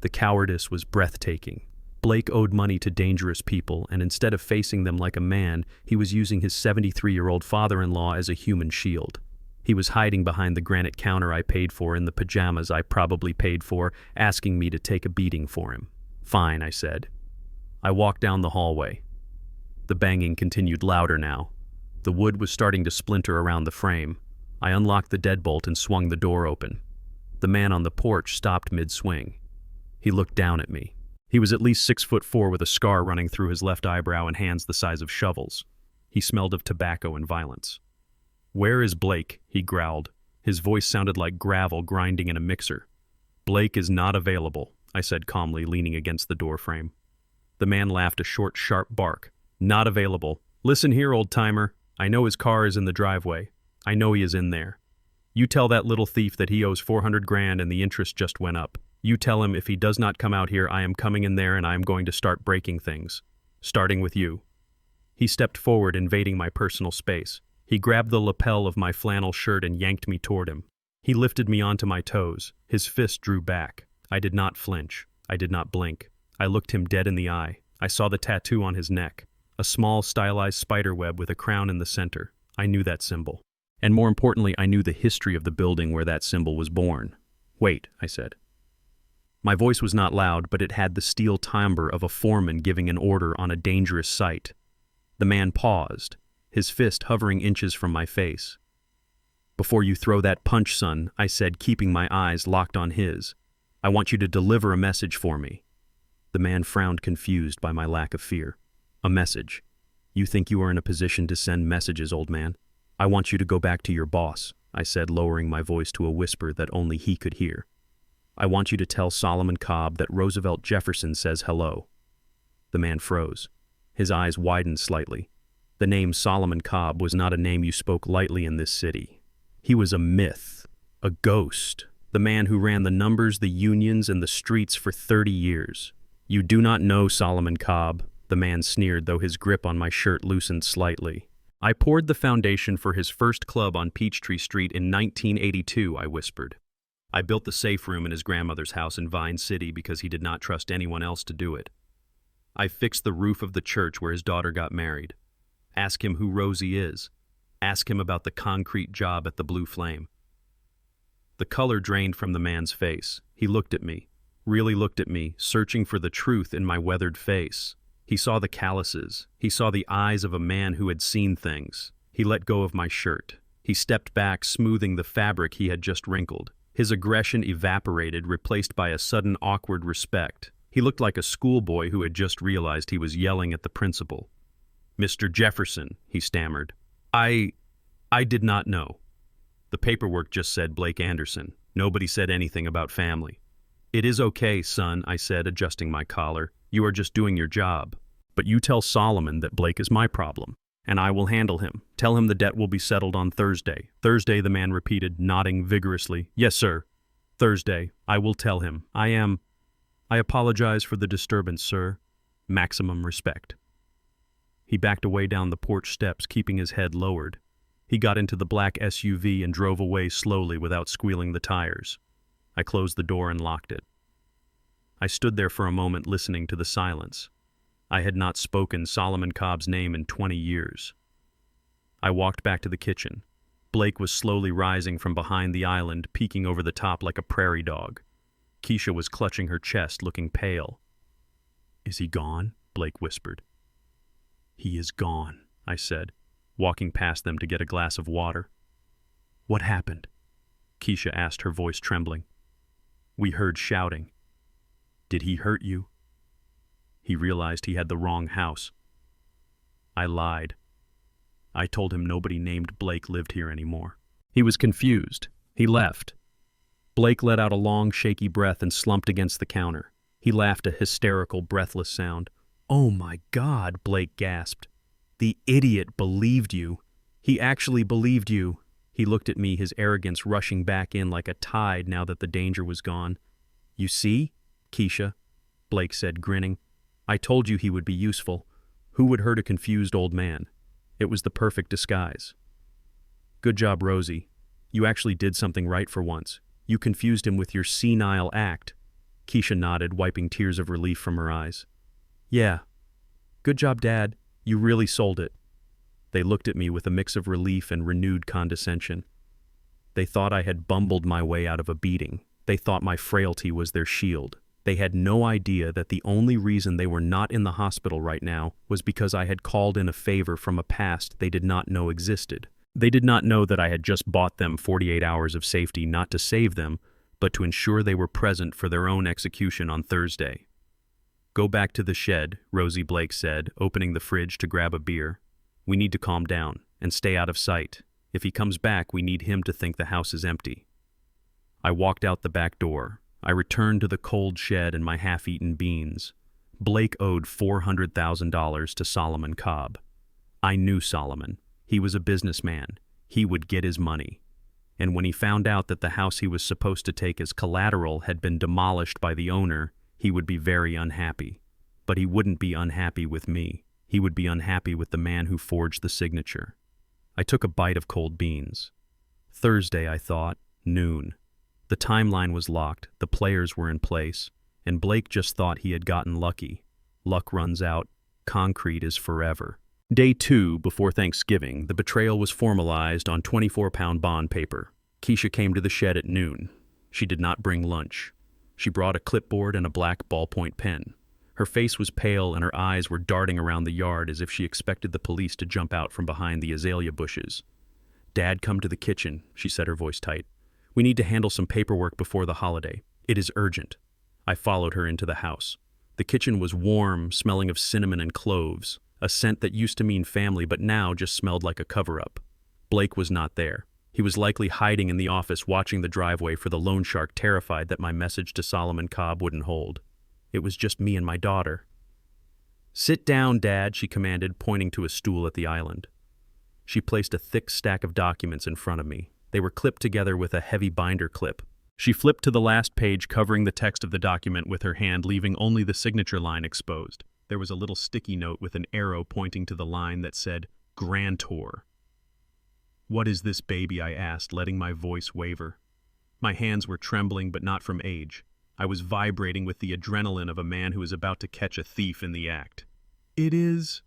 The cowardice was breathtaking. Blake owed money to dangerous people, and instead of facing them like a man, he was using his 73-year-old father-in-law as a human shield. He was hiding behind the granite counter I paid for in the pajamas I probably paid for, asking me to take a beating for him. Fine, I said. I walked down the hallway. The banging continued louder now. The wood was starting to splinter around the frame. I unlocked the deadbolt and swung the door open. The man on the porch stopped mid-swing. He looked down at me. He was at least 6'4" with a scar running through his left eyebrow and hands the size of shovels. He smelled of tobacco and violence. Where is Blake? He growled. His voice sounded like gravel grinding in a mixer. Blake is not available, I said calmly, leaning against the door frame. The man laughed a short, sharp bark. Not available. Listen here, old-timer. I know his car is in the driveway. I know he is in there. You tell that little thief that he owes 400 grand and the interest just went up. You tell him if he does not come out here, I am coming in there and I am going to start breaking things. Starting with you. He stepped forward, invading my personal space. He grabbed the lapel of my flannel shirt and yanked me toward him. He lifted me onto my toes. His fist drew back. I did not flinch. I did not blink. I looked him dead in the eye. I saw the tattoo on his neck. A small, stylized spider web with a crown in the center. I knew that symbol. And more importantly, I knew the history of the building where that symbol was born. Wait, I said. My voice was not loud, but it had the steel timbre of a foreman giving an order on a dangerous site. The man paused, his fist hovering inches from my face. Before you throw that punch, son, I said, keeping my eyes locked on his. I want you to deliver a message for me. The man frowned, confused by my lack of fear. A message. You think you are in a position to send messages, old man? I want you to go back to your boss, I said, lowering my voice to a whisper that only he could hear. I want you to tell Solomon Cobb that Roosevelt Jefferson says hello. The man froze. His eyes widened slightly. The name Solomon Cobb was not a name you spoke lightly in this city. He was a myth, a ghost, the man who ran the numbers, the unions, and the streets for 30 years. You do not know Solomon Cobb, the man sneered, though his grip on my shirt loosened slightly. I poured the foundation for his first club on Peachtree Street in 1982, I whispered. I built the safe room in his grandmother's house in Vine City because he did not trust anyone else to do it. I fixed the roof of the church where his daughter got married. Ask him who Rosie is. Ask him about the concrete job at the Blue Flame. The color drained from the man's face. He looked at me, really looked at me, searching for the truth in my weathered face. He saw the calluses. He saw the eyes of a man who had seen things. He let go of my shirt. He stepped back, smoothing the fabric he had just wrinkled. His aggression evaporated, replaced by a sudden awkward respect. He looked like a schoolboy who had just realized he was yelling at the principal. Mr. Jefferson, he stammered. I did not know. The paperwork just said Blake Anderson. Nobody said anything about family. It is okay, son, I said, adjusting my collar. You are just doing your job. But you tell Solomon that Blake is my problem, and I will handle him. Tell him the debt will be settled on Thursday. Thursday, the man repeated, nodding vigorously. Yes, sir. Thursday. I will tell him. I apologize for the disturbance, sir. Maximum respect. He backed away down the porch steps, keeping his head lowered. He got into the black SUV and drove away slowly without squealing the tires. I closed the door and locked it. I stood there for a moment listening to the silence. I had not spoken Solomon Cobb's name in 20 years. I walked back to the kitchen. Blake was slowly rising from behind the island, peeking over the top like a prairie dog. Keisha was clutching her chest, looking pale. Is he gone? Blake whispered. He is gone, I said, walking past them to get a glass of water. What happened? Keisha asked, her voice trembling. We heard shouting. Did he hurt you? He realized he had the wrong house. I lied. I told him nobody named Blake lived here anymore. He was confused. He left. Blake let out a long, shaky breath and slumped against the counter. He laughed a hysterical, breathless sound. "Oh my God," Blake gasped. "The idiot believed you. He actually believed you." He looked at me, his arrogance rushing back in like a tide now that the danger was gone. "You see, Keisha," Blake said, grinning. "I told you he would be useful. Who would hurt a confused old man? It was the perfect disguise." "Good job, Rosie. You actually did something right for once. You confused him with your senile act." Keisha nodded, wiping tears of relief from her eyes. "Yeah. Good job, Dad. You really sold it." They looked at me with a mix of relief and renewed condescension. They thought I had bumbled my way out of a beating. They thought my frailty was their shield. They had no idea that the only reason they were not in the hospital right now was because I had called in a favor from a past they did not know existed. They did not know that I had just bought them 48 hours of safety not to save them, but to ensure they were present for their own execution on Thursday. "Go back to the shed," Rosie Blake said, opening the fridge to grab a beer. "We need to calm down and stay out of sight. If he comes back, we need him to think the house is empty." I walked out the back door. I returned to the cold shed and my half-eaten beans. Blake owed $400,000 to Solomon Cobb. I knew Solomon. He was a businessman. He would get his money. And when he found out that the house he was supposed to take as collateral had been demolished by the owner, he would be very unhappy. But he wouldn't be unhappy with me. He would be unhappy with the man who forged the signature. I took a bite of cold beans. Thursday, I thought, noon. The timeline was locked, the players were in place, and Blake just thought he had gotten lucky. Luck runs out. Concrete is forever. Day 2, before Thanksgiving, the betrayal was formalized on 24-pound bond paper. Keisha came to the shed at noon. She did not bring lunch. She brought a clipboard and a black ballpoint pen. Her face was pale and her eyes were darting around the yard as if she expected the police to jump out from behind the azalea bushes. "Dad, come to the kitchen," she said, her voice tight. "We need to handle some paperwork before the holiday. It is urgent." I followed her into the house. The kitchen was warm, smelling of cinnamon and cloves, a scent that used to mean family but now just smelled like a cover-up. Blake was not there. He was likely hiding in the office watching the driveway for the loan shark, terrified that my message to Solomon Cobb wouldn't hold. It was just me and my daughter. "Sit down, Dad," she commanded, pointing to a stool at the island. She placed a thick stack of documents in front of me. They were clipped together with a heavy binder clip. She flipped to the last page, covering the text of the document with her hand, leaving only the signature line exposed. There was a little sticky note with an arrow pointing to the line that said, "Grantor." "What is this, baby?" I asked, letting my voice waver. My hands were trembling, but not from age. I was vibrating with the adrenaline of a man who is about to catch a thief in the act. It is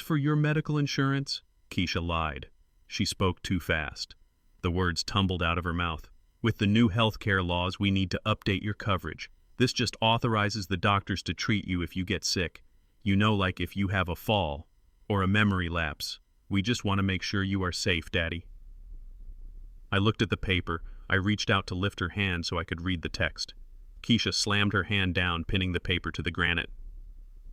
for your medical insurance," Keisha lied. She spoke too fast. The words tumbled out of her mouth. "With the new healthcare laws, we need to update your coverage. This just authorizes the doctors to treat you if you get sick. You know, like if you have a fall or a memory lapse. We just want to make sure you are safe, Daddy." I looked at the paper. I reached out to lift her hand so I could read the text. Keisha slammed her hand down, pinning the paper to the granite.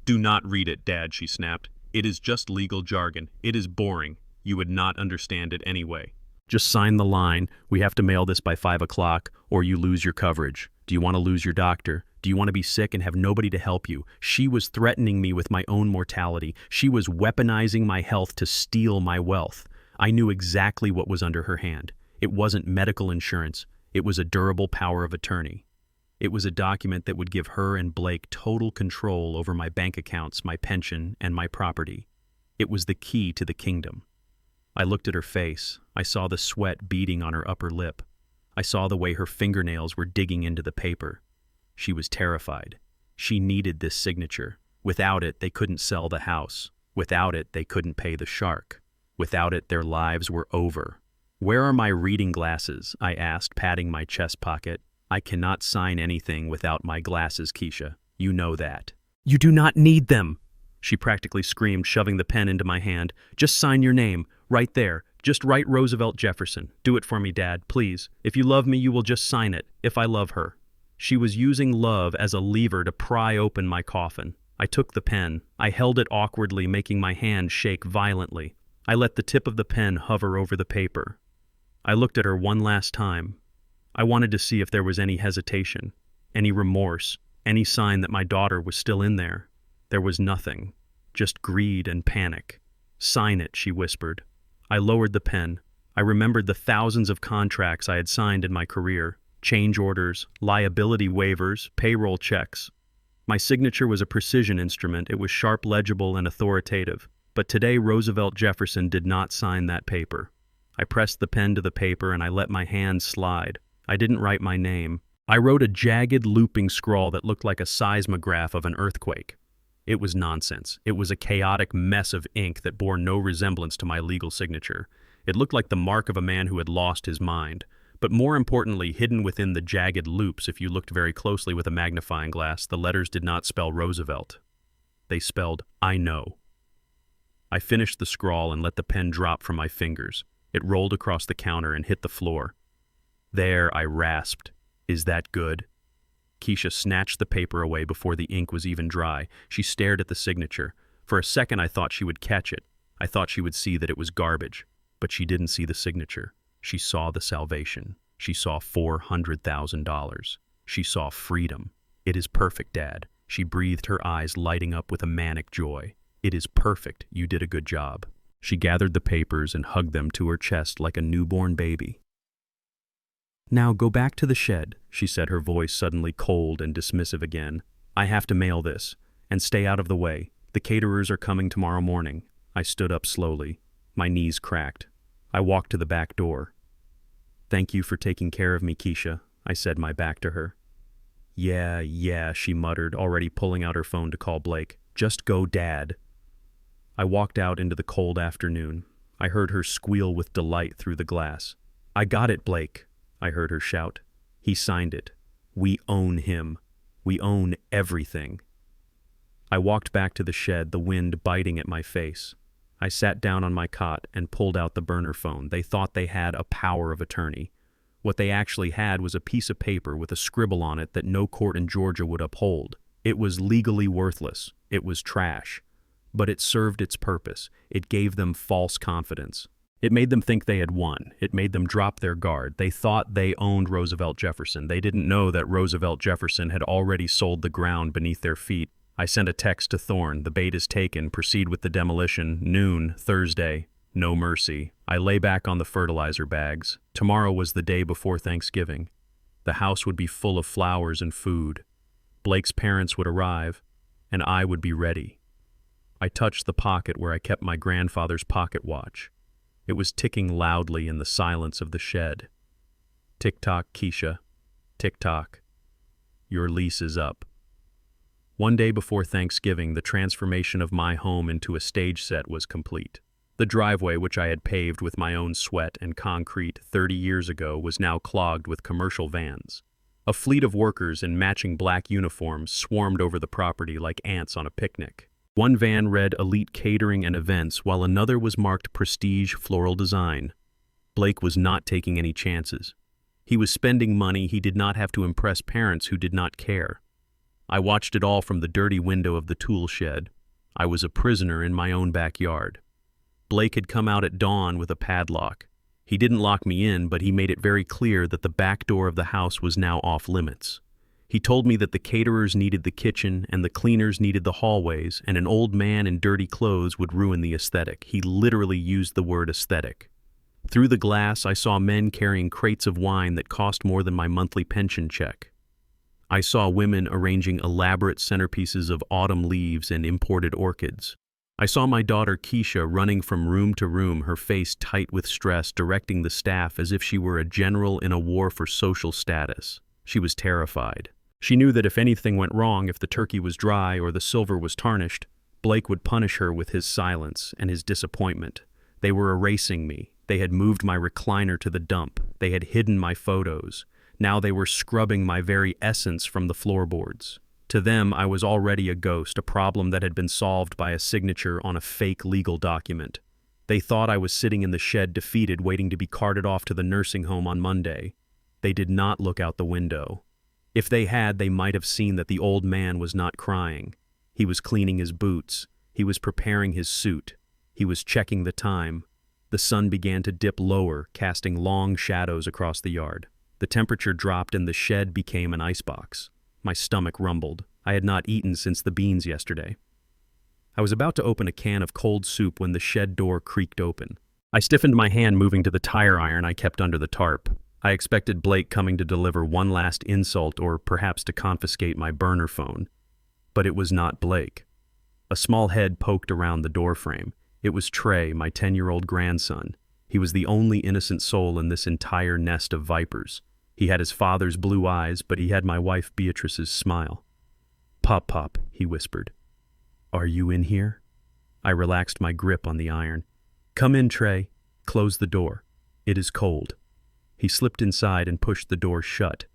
"Do not read it, Dad," she snapped. "It is just legal jargon. It is boring. You would not understand it anyway. Just sign the line. We have to mail this by 5 o'clock, or you lose your coverage. Do you want to lose your doctor? Do you want to be sick and have nobody to help you?" She was threatening me with my own mortality. She was weaponizing my health to steal my wealth. I knew exactly what was under her hand. It wasn't medical insurance. It was a durable power of attorney. It was a document that would give her and Blake total control over my bank accounts, my pension, and my property. It was the key to the kingdom. I looked at her face. I saw the sweat beading on her upper lip. I saw the way her fingernails were digging into the paper. She was terrified. She needed this signature. Without it, they couldn't sell the house. Without it, they couldn't pay the shark. Without it, their lives were over. "Where are my reading glasses?" I asked, patting my chest pocket. "I cannot sign anything without my glasses, Keisha. You know that." "You do not need them," she practically screamed, shoving the pen into my hand. "Just sign your name, right there. Just write Roosevelt Jefferson. Do it for me, Dad, please. If you love me, you will just sign it, if I love her." She was using love as a lever to pry open my coffin. I took the pen. I held it awkwardly, making my hand shake violently. I let the tip of the pen hover over the paper. I looked at her one last time. I wanted to see if there was any hesitation, any remorse, any sign that my daughter was still in there. There was nothing, just greed and panic. "Sign it," she whispered. I lowered the pen. I remembered the thousands of contracts I had signed in my career, change orders, liability waivers, payroll checks. My signature was a precision instrument. It was sharp, legible, and authoritative. But today Roosevelt Jefferson did not sign that paper. I pressed the pen to the paper and I let my hand slide. I didn't write my name. I wrote a jagged, looping scrawl that looked like a seismograph of an earthquake. It was nonsense. It was a chaotic mess of ink that bore no resemblance to my legal signature. It looked like the mark of a man who had lost his mind. But more importantly, hidden within the jagged loops, if you looked very closely with a magnifying glass, the letters did not spell Roosevelt. They spelled, "I know." I finished the scrawl and let the pen drop from my fingers. It rolled across the counter and hit the floor. "There," I rasped. "Is that good?" Keisha snatched the paper away before the ink was even dry. She stared at the signature. For a second I thought she would catch it. I thought she would see that it was garbage. But she didn't see the signature. She saw the salvation. She saw $400,000. She saw freedom. "It is perfect, Dad." She breathed, her eyes lighting up with a manic joy. "It is perfect. You did a good job." She gathered the papers and hugged them to her chest like a newborn baby. "Now go back to the shed," she said, her voice suddenly cold and dismissive again. "I have to mail this. And stay out of the way. The caterers are coming tomorrow morning." I stood up slowly. My knees cracked. I walked to the back door. "Thank you for taking care of me, Keisha," I said, my back to her. Yeah, she muttered, already pulling out her phone to call Blake. "Just go, Dad." I walked out into the cold afternoon. I heard her squeal with delight through the glass. "I got it, Blake," I heard her shout. "He signed it. We own him. We own everything." I walked back to the shed, the wind biting at my face. I sat down on my cot and pulled out the burner phone. They thought they had a power of attorney. What they actually had was a piece of paper with a scribble on it that no court in Georgia would uphold. It was legally worthless. It was trash. But it served its purpose. It gave them false confidence. It made them think they had won. It made them drop their guard. They thought they owned Roosevelt Jefferson. They didn't know that Roosevelt Jefferson had already sold the ground beneath their feet. I sent a text to Thorne. "The bait is taken. Proceed with the demolition. Noon, Thursday. No mercy." I lay back on the fertilizer bags. Tomorrow was the day before Thanksgiving. The house would be full of flowers and food. Blake's parents would arrive, and I would be ready. I touched the pocket where I kept my grandfather's pocket watch. It was ticking loudly in the silence of the shed. "Tick-tock, Keisha. Tick-tock. Your lease is up." One day before Thanksgiving, the transformation of my home into a stage set was complete. The driveway, which I had paved with my own sweat and concrete 30 years ago, was now clogged with commercial vans. A fleet of workers in matching black uniforms swarmed over the property like ants on a picnic. One van read Elite Catering and Events, while another was marked Prestige Floral Design. Blake was not taking any chances. He was spending money he did not have to impress parents who did not care. I watched it all from the dirty window of the tool shed. I was a prisoner in my own backyard. Blake had come out at dawn with a padlock. He didn't lock me in, but he made it very clear that the back door of the house was now off limits. He told me that the caterers needed the kitchen and the cleaners needed the hallways, and an old man in dirty clothes would ruin the aesthetic. He literally used the word aesthetic. Through the glass, I saw men carrying crates of wine that cost more than my monthly pension check. I saw women arranging elaborate centerpieces of autumn leaves and imported orchids. I saw my daughter Keisha running from room to room, her face tight with stress, directing the staff as if she were a general in a war for social status. She was terrified. She knew that if anything went wrong, if the turkey was dry or the silver was tarnished, Blake would punish her with his silence and his disappointment. They were erasing me. They had moved my recliner to the dump. They had hidden my photos. Now they were scrubbing my very essence from the floorboards. To them, I was already a ghost, a problem that had been solved by a signature on a fake legal document. They thought I was sitting in the shed defeated, waiting to be carted off to the nursing home on Monday. They did not look out the window. If they had, they might have seen that the old man was not crying. He was cleaning his boots. He was preparing his suit. He was checking the time. The sun began to dip lower, casting long shadows across the yard. The temperature dropped and the shed became an icebox. My stomach rumbled. I had not eaten since the beans yesterday. I was about to open a can of cold soup when the shed door creaked open. I stiffened my hand moving to the tire iron I kept under the tarp. I expected Blake coming to deliver one last insult or perhaps to confiscate my burner phone. But it was not Blake. A small head poked around the doorframe. It was Trey, my 10-year-old grandson. He was the only innocent soul in this entire nest of vipers. He had his father's blue eyes, but he had my wife Beatrice's smile. "Pop, Pop," he whispered. "Are you in here?" I relaxed my grip on the iron. "Come in, Trey. Close the door. It is cold." He slipped inside and pushed the door shut.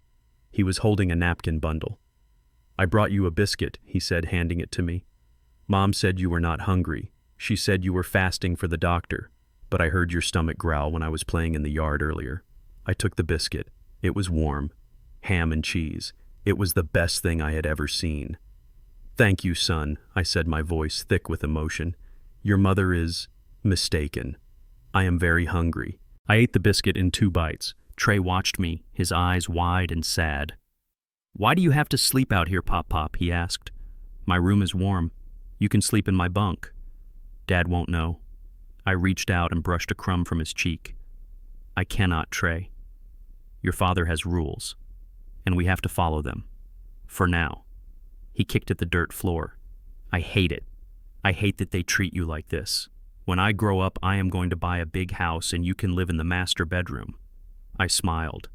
He was holding a napkin bundle. "I brought you a biscuit," he said, handing it to me. "Mom said you were not hungry. She said you were fasting for the doctor, but I heard your stomach growl when I was playing in the yard earlier." I took the biscuit. It was warm. Ham and cheese. It was the best thing I had ever seen. "Thank you, son," I said, my voice thick with emotion. "Your mother is mistaken. I am very hungry." I ate the biscuit in 2 bites. Trey watched me, his eyes wide and sad. "Why do you have to sleep out here, Pop Pop?" he asked. "My room is warm. You can sleep in my bunk." "Dad won't know." I reached out and brushed a crumb from his cheek. "I cannot, Trey. Your father has rules, and we have to follow them. For now." He kicked at the dirt floor. "I hate it. I hate that they treat you like this. When I grow up, I am going to buy a big house and you can live in the master bedroom." I smiled.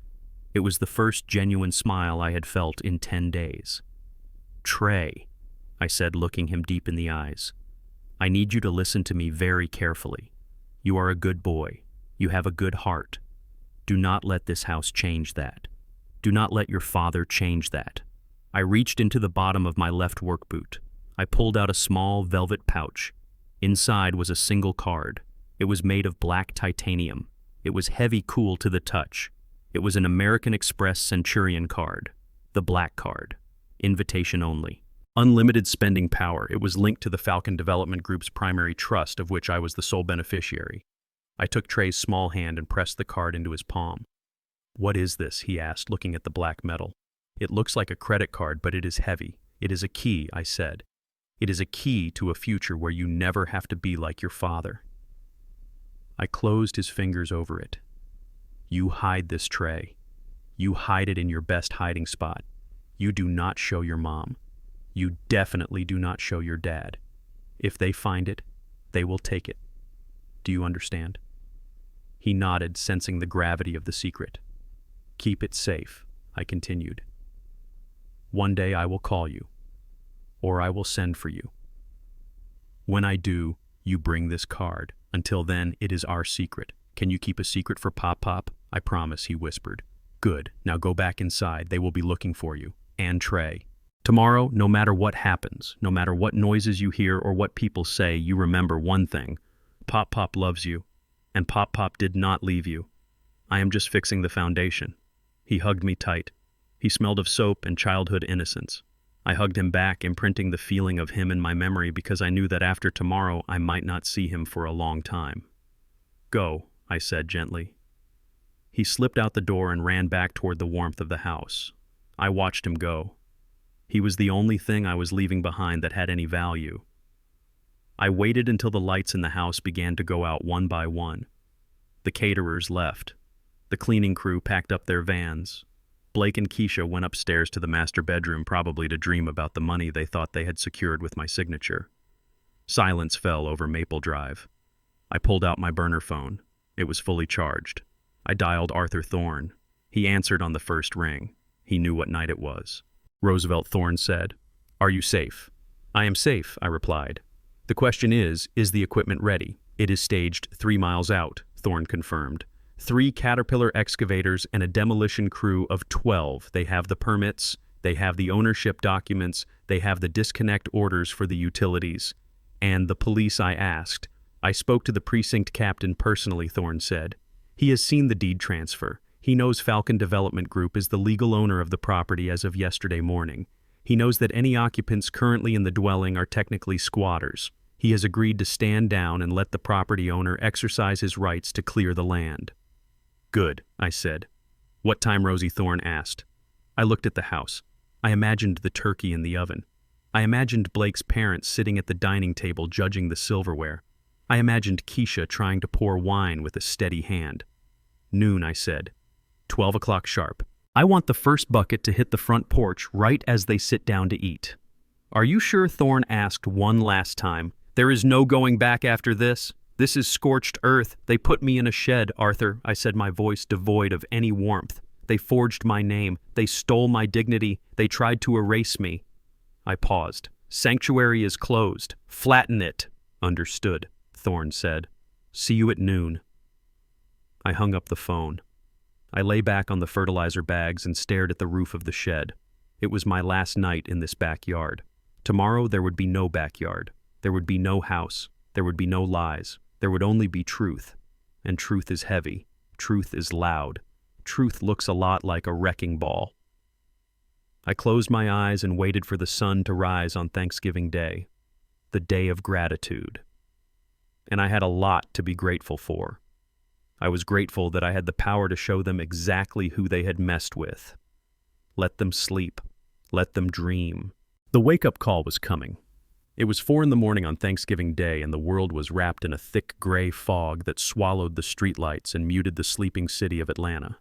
It was the first genuine smile I had felt in 10 days. "Trey," I said, looking him deep in the eyes, "I need you to listen to me very carefully. You are a good boy. You have a good heart. Do not let this house change that. Do not let your father change that." I reached into the bottom of my left work boot. I pulled out a small velvet pouch. Inside was a single card. It was made of black titanium. It was heavy cool to the touch. It was an American Express Centurion card. The black card. Invitation only. Unlimited spending power. It was linked to the Falcon Development Group's primary trust, of which I was the sole beneficiary. I took Trey's small hand and pressed the card into his palm. "What is this?" he asked, looking at the black metal. "It looks like a credit card, but it is heavy. It is a key," I said. "It is a key to a future where you never have to be like your father." I closed his fingers over it. "You hide this, Trey. You hide it in your best hiding spot. You do not show your mom. You definitely do not show your dad. If they find it, they will take it. Do you understand?" He nodded, sensing the gravity of the secret. "Keep it safe," I continued. "One day I will call you, or I will send for you. When I do, you bring this card. Until then, it is our secret. Can you keep a secret for Pop Pop?" "I promise," he whispered. "Good. Now go back inside. They will be looking for you. And Trey. Tomorrow, no matter what happens, no matter what noises you hear or what people say, you remember one thing. Pop Pop loves you, and Pop Pop did not leave you. I am just fixing the foundation." He hugged me tight. He smelled of soap and childhood innocence. I hugged him back, imprinting the feeling of him in my memory because I knew that after tomorrow I might not see him for a long time. "Go," I said gently. He slipped out the door and ran back toward the warmth of the house. I watched him go. He was the only thing I was leaving behind that had any value. I waited until the lights in the house began to go out one by one. The caterers left. The cleaning crew packed up their vans. Blake and Keisha went upstairs to the master bedroom, probably to dream about the money they thought they had secured with my signature. Silence fell over Maple Drive. I pulled out my burner phone. It was fully charged. I dialed Arthur Thorne. He answered on the first ring. He knew what night it was. Roosevelt Thorne said, "Are you safe?" "I am safe," I replied. "The question is the equipment ready?" "It is staged 3 miles out," Thorne confirmed. 3 Caterpillar excavators and a demolition crew of 12. They have the permits, they have the ownership documents, they have the disconnect orders for the utilities. And the police, I asked. "I spoke to the precinct captain personally," Thorne said. "He has seen the deed transfer. He knows Falcon Development Group is the legal owner of the property as of yesterday morning. He knows that any occupants currently in the dwelling are technically squatters. He has agreed to stand down and let the property owner exercise his rights to clear the land." "Good," I said. "What time?" Rosie Thorne asked. I looked at the house. I imagined the turkey in the oven. I imagined Blake's parents sitting at the dining table judging the silverware. I imagined Keisha trying to pour wine with a steady hand. Noon, I said. 12 o'clock sharp. I want the first bucket to hit the front porch right as they sit down to eat. Are you sure? Thorne asked one last time. There is no going back after this. This is scorched earth. They put me in a shed, Arthur, I said, my voice devoid of any warmth. They forged my name. They stole my dignity. They tried to erase me. I paused. Sanctuary is closed. Flatten it. Understood, Thorne said. See you at noon. I hung up the phone. I lay back on the fertilizer bags and stared at the roof of the shed. It was my last night in this backyard. Tomorrow there would be no backyard. There would be no house. There would be no lies. There would only be truth. And truth is heavy. Truth is loud. Truth looks a lot like a wrecking ball. I closed my eyes and waited for the sun to rise on Thanksgiving Day, the day of gratitude. And I had a lot to be grateful for. I was grateful that I had the power to show them exactly who they had messed with. Let them sleep. Let them dream. The wake-up call was coming. It was 4 in the morning on Thanksgiving Day, and the world was wrapped in a thick gray fog that swallowed the streetlights and muted the sleeping city of Atlanta.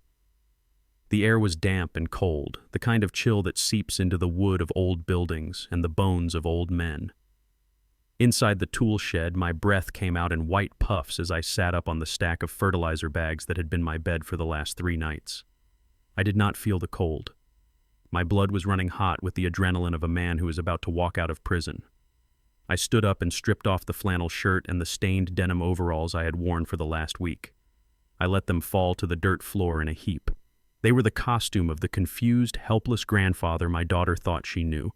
The air was damp and cold, the kind of chill that seeps into the wood of old buildings and the bones of old men. Inside the tool shed, my breath came out in white puffs as I sat up on the stack of fertilizer bags that had been my bed for the last 3 nights. I did not feel the cold. My blood was running hot with the adrenaline of a man who is about to walk out of prison. I stood up and stripped off the flannel shirt and the stained denim overalls I had worn for the last week. I let them fall to the dirt floor in a heap. They were the costume of the confused, helpless grandfather my daughter thought she knew.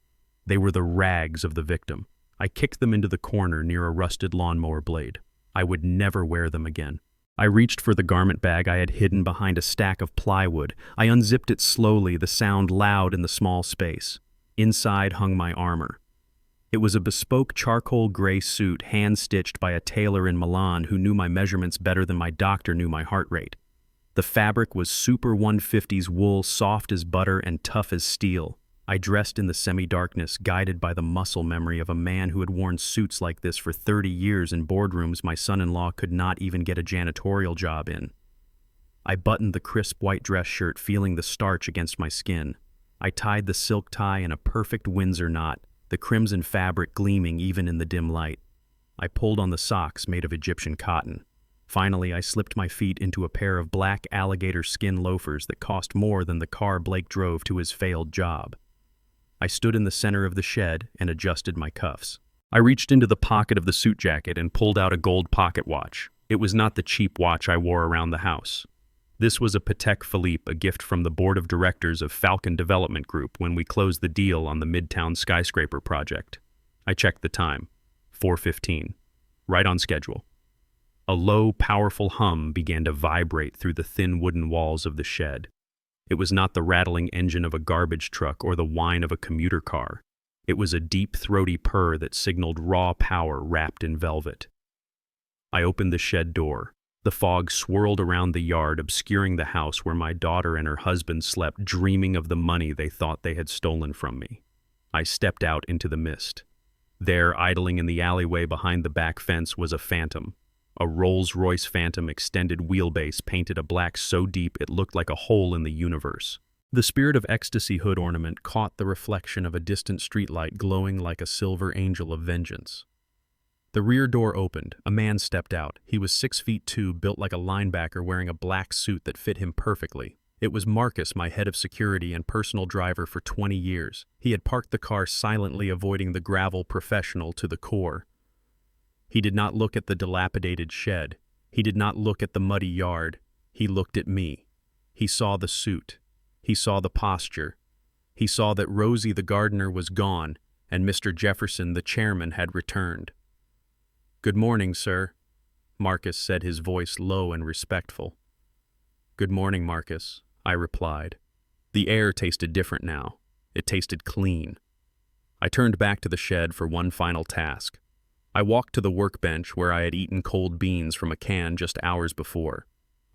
They were the rags of the victim. I kicked them into the corner near a rusted lawnmower blade. I would never wear them again. I reached for the garment bag I had hidden behind a stack of plywood. I unzipped it slowly, the sound loud in the small space. Inside hung my armor. It was a bespoke charcoal gray suit hand-stitched by a tailor in Milan who knew my measurements better than my doctor knew my heart rate. The fabric was Super 150s wool, soft as butter and tough as steel. I dressed in the semi-darkness, guided by the muscle memory of a man who had worn suits like this for 30 years in boardrooms my son-in-law could not even get a janitorial job in. I buttoned the crisp white dress shirt, feeling the starch against my skin. I tied the silk tie in a perfect Windsor knot, the crimson fabric gleaming even in the dim light. I pulled on the socks made of Egyptian cotton. Finally, I slipped my feet into a pair of black alligator skin loafers that cost more than the car Blake drove to his failed job. I stood in the center of the shed and adjusted my cuffs. I reached into the pocket of the suit jacket and pulled out a gold pocket watch. It was not the cheap watch I wore around the house. This was a Patek Philippe, a gift from the board of directors of Falcon Development Group when we closed the deal on the Midtown skyscraper project. I checked the time. 4:15. Right on schedule. A low, powerful hum began to vibrate through the thin wooden walls of the shed. It was not the rattling engine of a garbage truck or the whine of a commuter car. It was a deep, throaty purr that signaled raw power wrapped in velvet. I opened the shed door. The fog swirled around the yard, obscuring the house where my daughter and her husband slept, dreaming of the money they thought they had stolen from me. I stepped out into the mist. There, idling in the alleyway behind the back fence, was a Phantom. A Rolls-Royce Phantom extended wheelbase painted a black so deep it looked like a hole in the universe. The Spirit of Ecstasy hood ornament caught the reflection of a distant streetlight glowing like a silver angel of vengeance. The rear door opened. A man stepped out. He was 6'2", built like a linebacker, wearing a black suit that fit him perfectly. It was Marcus, my head of security and personal driver for 20 years. He had parked the car silently, avoiding the gravel, professional to the core. He did not look at the dilapidated shed. He did not look at the muddy yard. He looked at me. He saw the suit. He saw the posture. He saw that Rosie the gardener was gone, and Mr. Jefferson, the chairman, had returned. "Good morning, sir," Marcus said, his voice low and respectful. "Good morning, Marcus," I replied. The air tasted different now. It tasted clean. I turned back to the shed for one final task. I walked to the workbench where I had eaten cold beans from a can just hours before.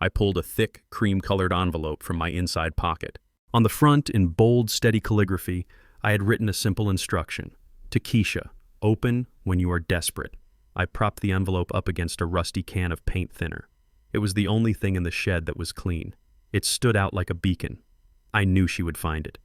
I pulled a thick, cream-colored envelope from my inside pocket. On the front, in bold, steady calligraphy, I had written a simple instruction: To Keisha, open when you are desperate. I propped the envelope up against a rusty can of paint thinner. It was the only thing in the shed that was clean. It stood out like a beacon. I knew she would find it.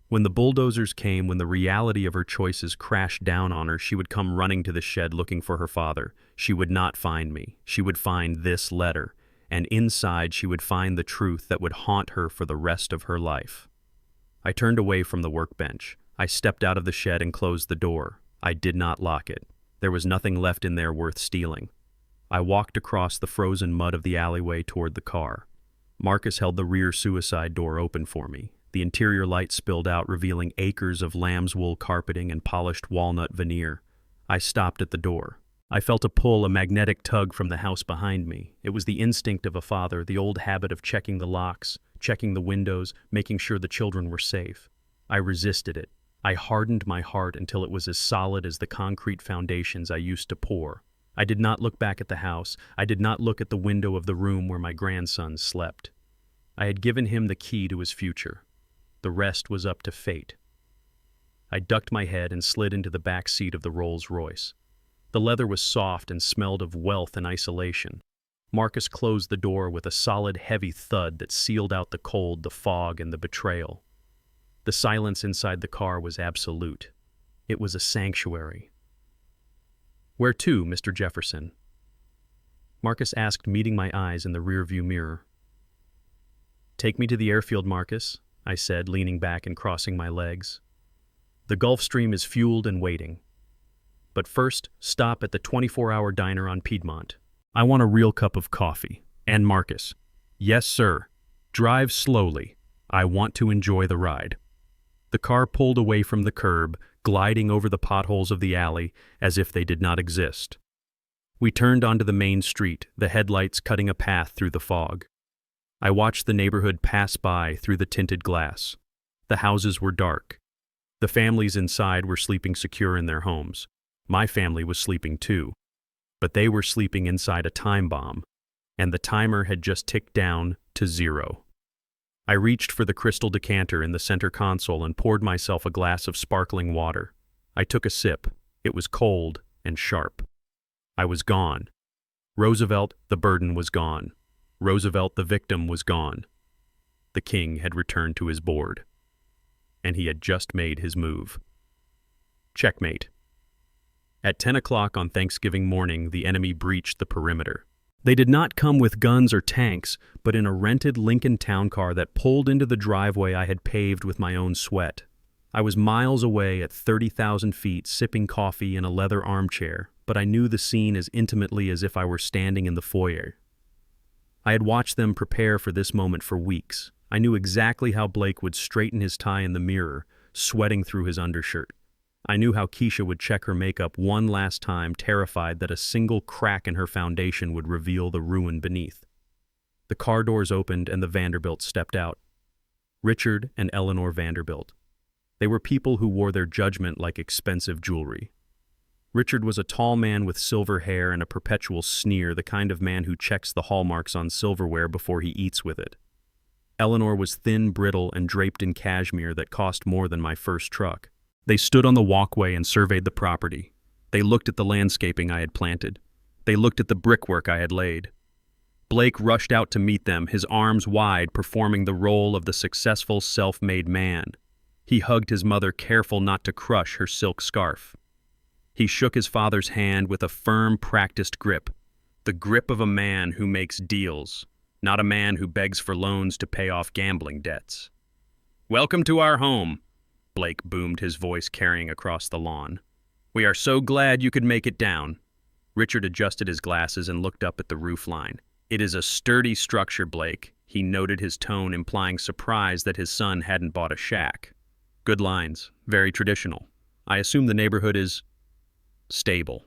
When the bulldozers came, when the reality of her choices crashed down on her, she would come running to the shed looking for her father. She would not find me. She would find this letter, and inside she would find the truth that would haunt her for the rest of her life. I turned away from the workbench. I stepped out of the shed and closed the door. I did not lock it. There was nothing left in there worth stealing. I walked across the frozen mud of the alleyway toward the car. Marcus held the rear suicide door open for me. The interior light spilled out, revealing acres of lamb's wool carpeting and polished walnut veneer. I stopped at the door. I felt a pull, a magnetic tug from the house behind me. It was the instinct of a father, the old habit of checking the locks, checking the windows, making sure the children were safe. I resisted it. I hardened my heart until it was as solid as the concrete foundations I used to pour. I did not look back at the house. I did not look at the window of the room where my grandson slept. I had given him the key to his future. The rest was up to fate. I ducked my head and slid into the back seat of the Rolls-Royce. The leather was soft and smelled of wealth and isolation. Marcus closed the door with a solid, heavy thud that sealed out the cold, the fog, and the betrayal. The silence inside the car was absolute. It was a sanctuary. "Where to, Mr. Jefferson?" Marcus asked, meeting my eyes in the rearview mirror. "Take me to the airfield, Marcus," I said, leaning back and crossing my legs. "The Gulf Stream is fueled and waiting. But first, stop at the 24-hour diner on Piedmont. I want a real cup of coffee." And Marcus, "Yes, sir. Drive slowly. I want to enjoy the ride." The car pulled away from the curb, gliding over the potholes of the alley as if they did not exist. We turned onto the main street, the headlights cutting a path through the fog. I watched the neighborhood pass by through the tinted glass. The houses were dark. The families inside were sleeping secure in their homes. My family was sleeping too. But they were sleeping inside a time bomb, and the timer had just ticked down to 0. I reached for the crystal decanter in the center console and poured myself a glass of sparkling water. I took a sip. It was cold and sharp. I was gone. Roosevelt, the burden was gone. Roosevelt, the victim, was gone. The king had returned to his board. And he had just made his move. Checkmate. At 10 o'clock on Thanksgiving morning, the enemy breached the perimeter. They did not come with guns or tanks, but in a rented Lincoln town car that pulled into the driveway I had paved with my own sweat. I was miles away at 30,000 feet, sipping coffee in a leather armchair, but I knew the scene as intimately as if I were standing in the foyer. I had watched them prepare for this moment for weeks. I knew exactly how Blake would straighten his tie in the mirror, sweating through his undershirt. I knew how Keisha would check her makeup one last time, terrified that a single crack in her foundation would reveal the ruin beneath. The car doors opened and the Vanderbilts stepped out. Richard and Eleanor Vanderbilt. They were people who wore their judgment like expensive jewelry. Richard was a tall man with silver hair and a perpetual sneer, the kind of man who checks the hallmarks on silverware before he eats with it. Eleanor was thin, brittle, and draped in cashmere that cost more than my first truck. They stood on the walkway and surveyed the property. They looked at the landscaping I had planted. They looked at the brickwork I had laid. Blake rushed out to meet them, his arms wide, performing the role of the successful, self-made man. He hugged his mother, careful not to crush her silk scarf. He shook his father's hand with a firm, practiced grip, the grip of a man who makes deals, not a man who begs for loans to pay off gambling debts. "Welcome to our home," Blake boomed, his voice carrying across the lawn. "We are so glad you could make it down." Richard adjusted his glasses and looked up at the roof line. "It is a sturdy structure, Blake," he noted, his tone implying surprise that his son hadn't bought a shack. "Good lines, very traditional. I assume the neighborhood is stable.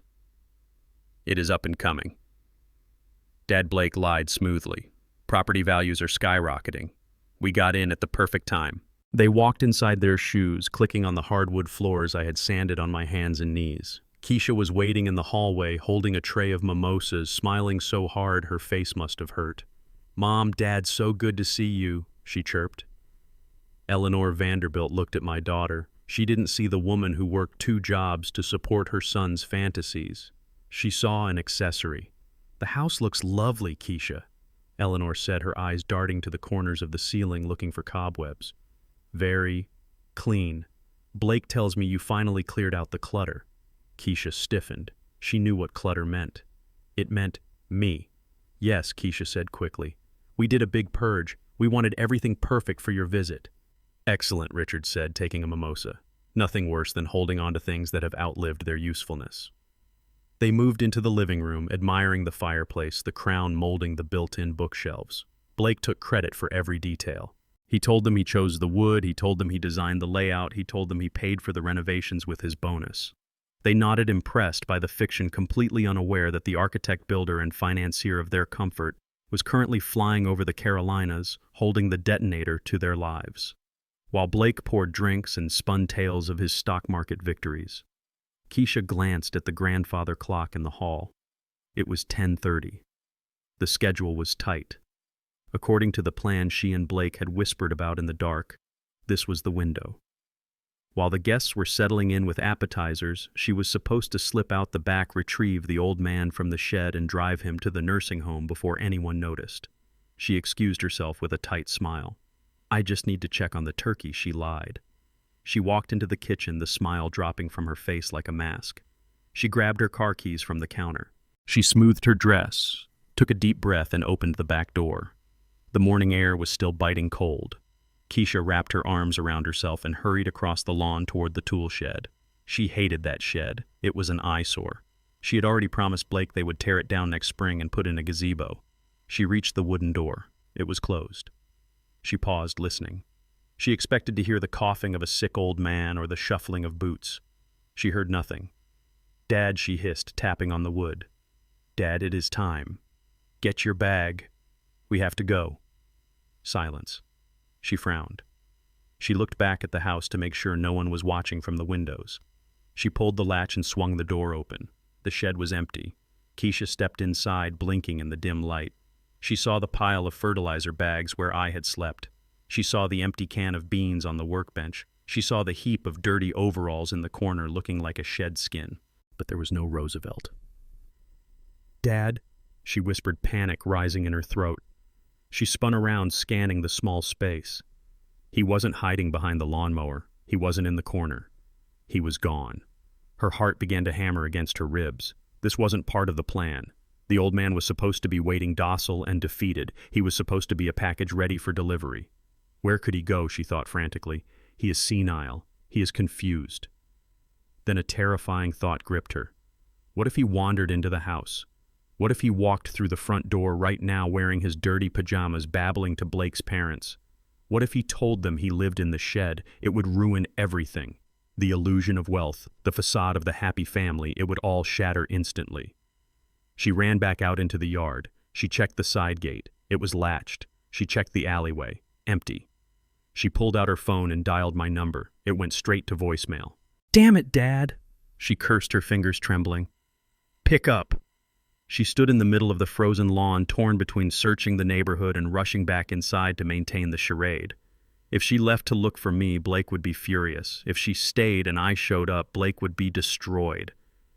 It is up and coming." Dad Blake lied smoothly. "Property values are skyrocketing. We got in at the perfect time." They walked inside their shoes, clicking on the hardwood floors I had sanded on my hands and knees. Keisha was waiting in the hallway, holding a tray of mimosas, smiling so hard her face must have hurt. "Mom, Dad, so good to see you," she chirped. Eleanor Vanderbilt looked at my daughter. She didn't see the woman who worked 2 jobs to support her son's fantasies. She saw an accessory. "The house looks lovely, Keisha," Eleanor said, her eyes darting to the corners of the ceiling looking for cobwebs. "Very clean. Blake tells me you finally cleared out the clutter." Keisha stiffened. She knew what clutter meant. It meant me. "Yes," Keisha said quickly. "We did a big purge. We wanted everything perfect for your visit." "Excellent," Richard said, taking a mimosa. "Nothing worse than holding on to things that have outlived their usefulness." They moved into the living room, admiring the fireplace, the crown molding the built-in bookshelves. Blake took credit for every detail. He told them he chose the wood, he told them he designed the layout, he told them he paid for the renovations with his bonus. They nodded, impressed by the fiction, completely unaware that the architect, builder, and financier of their comfort was currently flying over the Carolinas, holding the detonator to their lives. While Blake poured drinks and spun tales of his stock market victories, Keisha glanced at the grandfather clock in the hall. It was 10:30. The schedule was tight. According to the plan she and Blake had whispered about in the dark, this was the window. While the guests were settling in with appetizers, she was supposed to slip out the back, retrieve the old man from the shed, and drive him to the nursing home before anyone noticed. She excused herself with a tight smile. "I just need to check on the turkey," she lied. She walked into the kitchen, the smile dropping from her face like a mask. She grabbed her car keys from the counter. She smoothed her dress, took a deep breath, and opened the back door. The morning air was still biting cold. Keisha wrapped her arms around herself and hurried across the lawn toward the tool shed. She hated that shed. It was an eyesore. She had already promised Blake they would tear it down next spring and put in a gazebo. She reached the wooden door. It was closed. She paused, listening. She expected to hear the coughing of a sick old man or the shuffling of boots. She heard nothing. "Dad," she hissed, tapping on the wood. "Dad, it is time. Get your bag. We have to go." Silence. She frowned. She looked back at the house to make sure no one was watching from the windows. She pulled the latch and swung the door open. The shed was empty. Keisha stepped inside, blinking in the dim light. She saw the pile of fertilizer bags where I had slept. She saw the empty can of beans on the workbench. She saw the heap of dirty overalls in the corner looking like a shed skin. But there was no Roosevelt. "Dad," she whispered, panic rising in her throat. She spun around, scanning the small space. He wasn't hiding behind the lawnmower. He wasn't in the corner. He was gone. Her heart began to hammer against her ribs. This wasn't part of the plan. The old man was supposed to be waiting, docile and defeated. He was supposed to be a package ready for delivery. Where could he go, she thought frantically. He is senile. He is confused. Then a terrifying thought gripped her. What if he wandered into the house? What if he walked through the front door right now wearing his dirty pajamas, babbling to Blake's parents? What if he told them he lived in the shed? It would ruin everything. The illusion of wealth, the facade of the happy family, it would all shatter instantly. She ran back out into the yard. She checked the side gate. It was latched. She checked the alleyway. Empty. She pulled out her phone and dialed my number. It went straight to voicemail. "Damn it, Dad!" She cursed, her fingers trembling. "Pick up!" She stood in the middle of the frozen lawn, torn between searching the neighborhood and rushing back inside to maintain the charade. If she left to look for me, Blake would be furious. If she stayed and I showed up, Blake would be destroyed.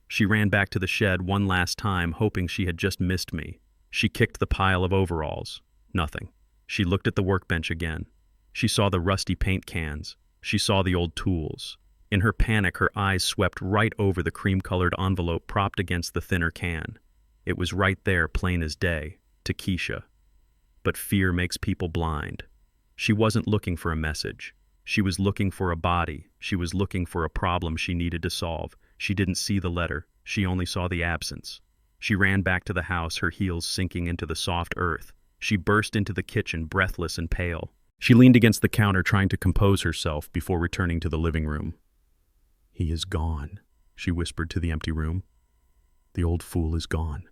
She ran back to the shed one last time, hoping she had just missed me. She kicked the pile of overalls. Nothing. She looked at the workbench again. She saw the rusty paint cans. She saw the old tools. In her panic, her eyes swept right over the cream-colored envelope propped against the thinner can. It was right there, plain as day, to Keisha. But fear makes people blind. She wasn't looking for a message. She was looking for a body. She was looking for a problem she needed to solve. She didn't see the letter. She only saw the absence. She ran back to the house, her heels sinking into the soft earth. She burst into the kitchen, breathless and pale. She leaned against the counter, trying to compose herself before returning to the living room. "He is gone," she whispered to the empty room. "The old fool is gone."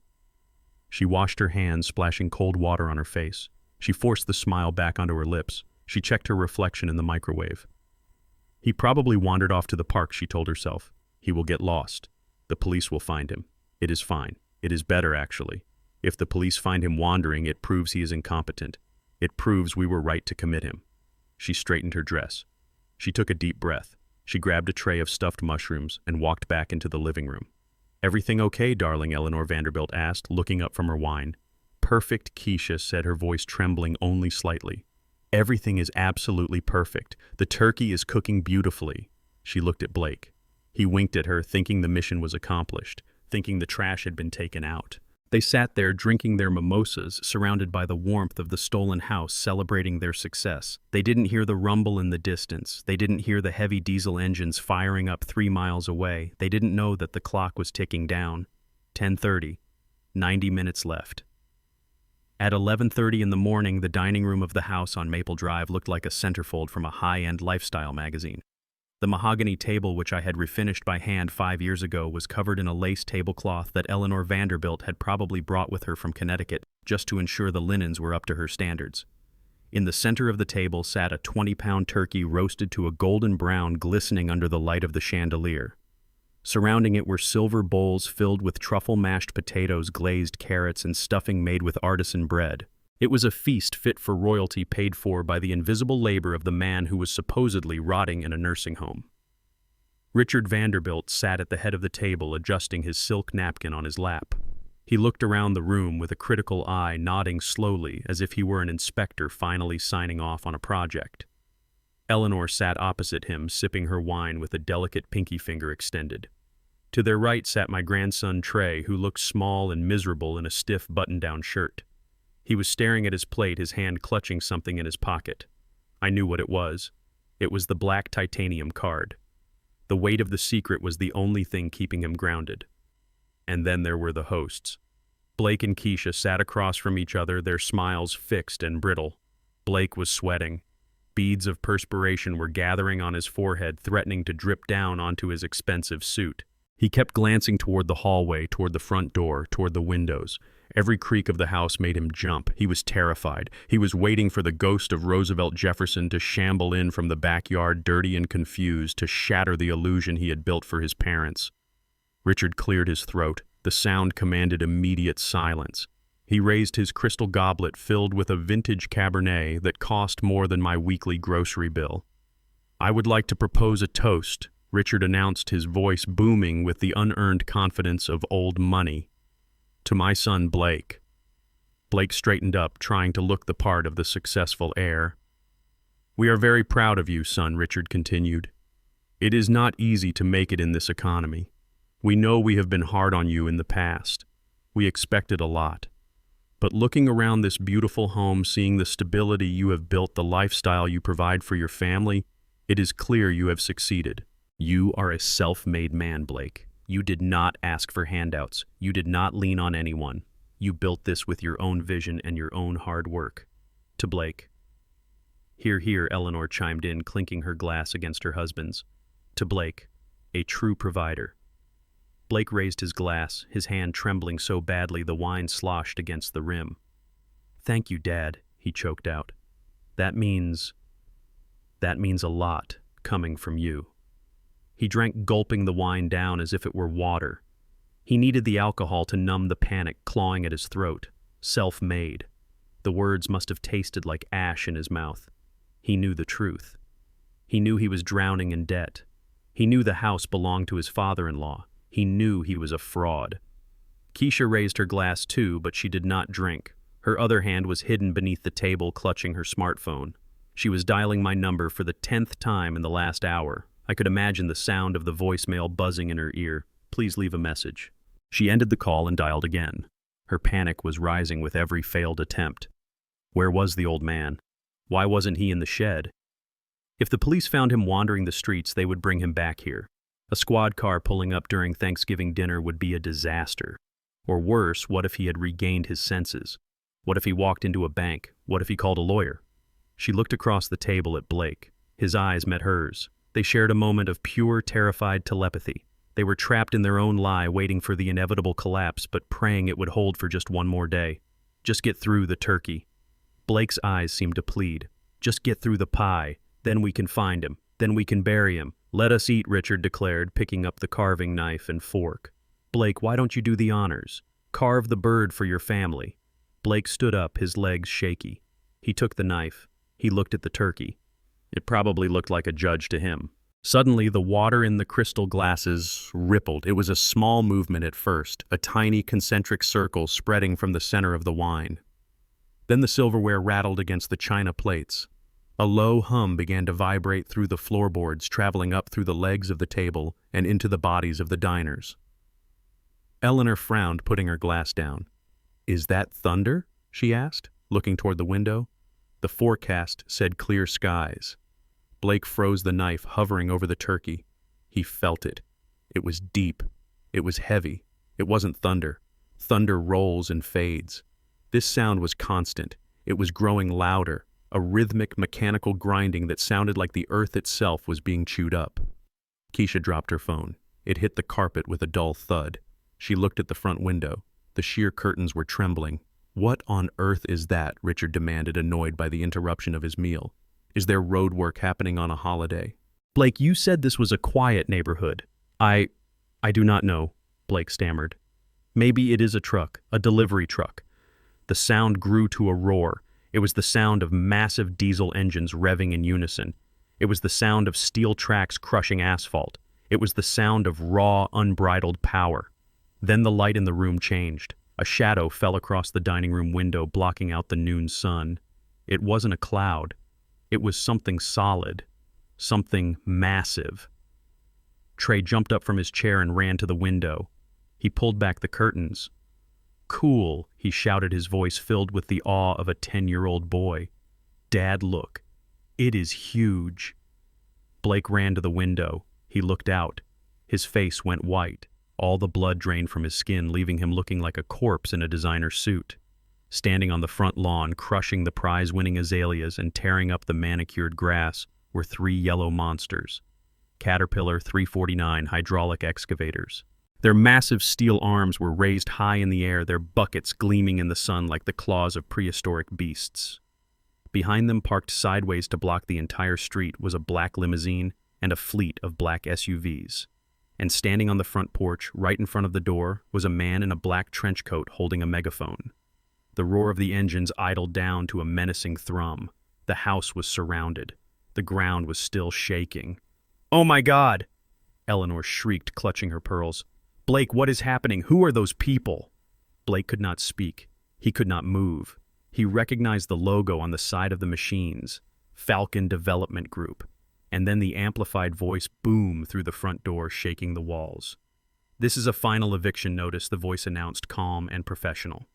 She washed her hands, splashing cold water on her face. She forced the smile back onto her lips. She checked her reflection in the microwave. "He probably wandered off to the park," she told herself. "He will get lost. The police will find him. It is fine. It is better, actually. If the police find him wandering, it proves he is incompetent. It proves we were right to commit him." She straightened her dress. She took a deep breath. She grabbed a tray of stuffed mushrooms and walked back into the living room. "Everything okay, darling?" Eleanor Vanderbilt asked, looking up from her wine. "Perfect," Keisha said, her voice trembling only slightly. "Everything is absolutely perfect. The turkey is cooking beautifully." She looked at Blake. He winked at her, thinking the mission was accomplished, thinking the trash had been taken out. They sat there drinking their mimosas, surrounded by the warmth of the stolen house, celebrating their success. They didn't hear the rumble in the distance. They didn't hear the heavy diesel engines firing up 3 miles away. They didn't know that the clock was ticking down. 10:30. 90 minutes left. At 11:30 in the morning, the dining room of the house on Maple Drive looked like a centerfold from a high-end lifestyle magazine. The mahogany table, which I had refinished by hand 5 years ago, was covered in a lace tablecloth that Eleanor Vanderbilt had probably brought with her from Connecticut just to ensure the linens were up to her standards. In the center of the table sat a 20-pound turkey roasted to a golden brown, glistening under the light of the chandelier. Surrounding it were silver bowls filled with truffle mashed potatoes, glazed carrots, and stuffing made with artisan bread. It was a feast fit for royalty, paid for by the invisible labor of the man who was supposedly rotting in a nursing home. Richard Vanderbilt sat at the head of the table, adjusting his silk napkin on his lap. He looked around the room with a critical eye, nodding slowly as if he were an inspector finally signing off on a project. Eleanor sat opposite him, sipping her wine with a delicate pinky finger extended. To their right sat my grandson Trey, who looked small and miserable in a stiff button-down shirt. He was staring at his plate, his hand clutching something in his pocket. I knew what it was. It was the black titanium card. The weight of the secret was the only thing keeping him grounded. And then there were the hosts. Blake and Keisha sat across from each other, their smiles fixed and brittle. Blake was sweating. Beads of perspiration were gathering on his forehead, threatening to drip down onto his expensive suit. He kept glancing toward the hallway, toward the front door, toward the windows. Every creak of the house made him jump. He was terrified. He was waiting for the ghost of Roosevelt Jefferson to shamble in from the backyard, dirty and confused, to shatter the illusion he had built for his parents. Richard cleared his throat. The sound commanded immediate silence. He raised his crystal goblet filled with a vintage Cabernet that cost more than my weekly grocery bill. "I would like to propose a toast," Richard announced, his voice booming with the unearned confidence of old money. "To my son Blake." Blake straightened up, trying to look the part of the successful heir. "We are very proud of you, son," Richard continued. "It is not easy to make it in this economy. We know we have been hard on you in the past. We expected a lot. But looking around this beautiful home, seeing the stability you have built, the lifestyle you provide for your family, it is clear you have succeeded. You are a self-made man, Blake. You did not ask for handouts. You did not lean on anyone. You built this with your own vision and your own hard work." To Blake. "Hear, hear," Eleanor chimed in, clinking her glass against her husband's. To Blake, a true provider. Blake raised his glass, his hand trembling so badly the wine sloshed against the rim. "Thank you, Dad," he choked out. That means a lot, coming from you." He drank, gulping the wine down as if it were water. He needed the alcohol to numb the panic clawing at his throat. Self-made. The words must have tasted like ash in his mouth. He knew the truth. He knew he was drowning in debt. He knew the house belonged to his father-in-law. He knew he was a fraud. Keisha raised her glass too, but she did not drink. Her other hand was hidden beneath the table, clutching her smartphone. She was dialing my number for the 10th time in the last hour. I could imagine the sound of the voicemail buzzing in her ear. "Please leave a message." She ended the call and dialed again. Her panic was rising with every failed attempt. Where was the old man? Why wasn't he in the shed? If the police found him wandering the streets, they would bring him back here. A squad car pulling up during Thanksgiving dinner would be a disaster. Or worse, what if he had regained his senses? What if he walked into a bank? What if he called a lawyer? She looked across the table at Blake. His eyes met hers. They shared a moment of pure, terrified telepathy. They were trapped in their own lie, waiting for the inevitable collapse, but praying it would hold for just one more day. Just get through the turkey. Blake's eyes seemed to plead. Just get through the pie. Then we can find him. Then we can bury him. "Let us eat," Richard declared, picking up the carving knife and fork. "Blake, why don't you do the honors? Carve the bird for your family." Blake stood up, his legs shaky. He took the knife. He looked at the turkey. It probably looked like a judge to him. Suddenly, the water in the crystal glasses rippled. It was a small movement at first, a tiny concentric circle spreading from the center of the wine. Then the silverware rattled against the china plates. A low hum began to vibrate through the floorboards, traveling up through the legs of the table and into the bodies of the diners. Eleanor frowned, putting her glass down. "Is that thunder?" she asked, looking toward the window. The forecast said clear skies. Blake froze the knife, hovering over the turkey. He felt it. It was deep. It was heavy. It wasn't thunder. Thunder rolls and fades. This sound was constant. It was growing louder, a rhythmic, mechanical grinding that sounded like the earth itself was being chewed up. Keisha dropped her phone. It hit the carpet with a dull thud. She looked at the front window. The sheer curtains were trembling. "What on earth is that?" Richard demanded, annoyed by the interruption of his meal. "Is there road work happening on a holiday?" "Blake, you said this was a quiet neighborhood." I do not know," Blake stammered. "Maybe it is a truck, a delivery truck." The sound grew to a roar. It was the sound of massive diesel engines revving in unison. It was the sound of steel tracks crushing asphalt. It was the sound of raw, unbridled power. Then the light in the room changed. A shadow fell across the dining room window, blocking out the noon sun. It wasn't a cloud. It was something solid. Something massive. Trey jumped up from his chair and ran to the window. He pulled back the curtains. "Cool," he shouted, his voice filled with the awe of a 10-year-old boy. "Dad, look. It is huge." Blake ran to the window. He looked out. His face went white. All the blood drained from his skin, leaving him looking like a corpse in a designer suit. Standing on the front lawn, crushing the prize-winning azaleas and tearing up the manicured grass, were 3 yellow monsters. Caterpillar 349 hydraulic excavators. Their massive steel arms were raised high in the air, their buckets gleaming in the sun like the claws of prehistoric beasts. Behind them, parked sideways to block the entire street, was a black limousine and a fleet of black SUVs. And standing on the front porch, right in front of the door, was a man in a black trench coat holding a megaphone. The roar of the engines idled down to a menacing thrum. The house was surrounded. The ground was still shaking. "Oh my God!" Eleanor shrieked, clutching her pearls. "Blake, what is happening? Who are those people?" Blake could not speak. He could not move. He recognized the logo on the side of the machines, Falcon Development Group, and then the amplified voice boomed through the front door, shaking the walls. "This is a final eviction notice," the voice announced, calm and professional.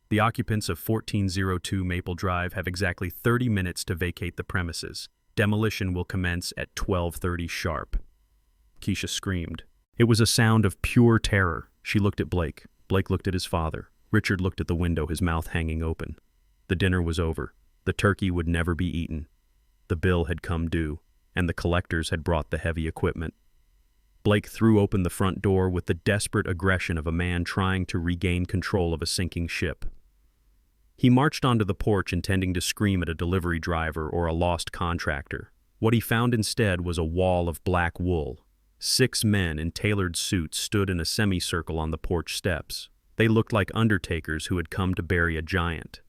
"The occupants of 1402 Maple Drive have exactly 30 minutes to vacate the premises. Demolition will commence at 12:30 sharp." Keisha screamed. It was a sound of pure terror. She looked at Blake. Blake looked at his father. Richard looked at the window, his mouth hanging open. The dinner was over. The turkey would never be eaten. The bill had come due, and the collectors had brought the heavy equipment. Blake threw open the front door with the desperate aggression of a man trying to regain control of a sinking ship. He marched onto the porch, intending to scream at a delivery driver or a lost contractor. What he found instead was a wall of black wool. 6 men in tailored suits stood in a semicircle on the porch steps. They looked like undertakers who had come to bury a giant.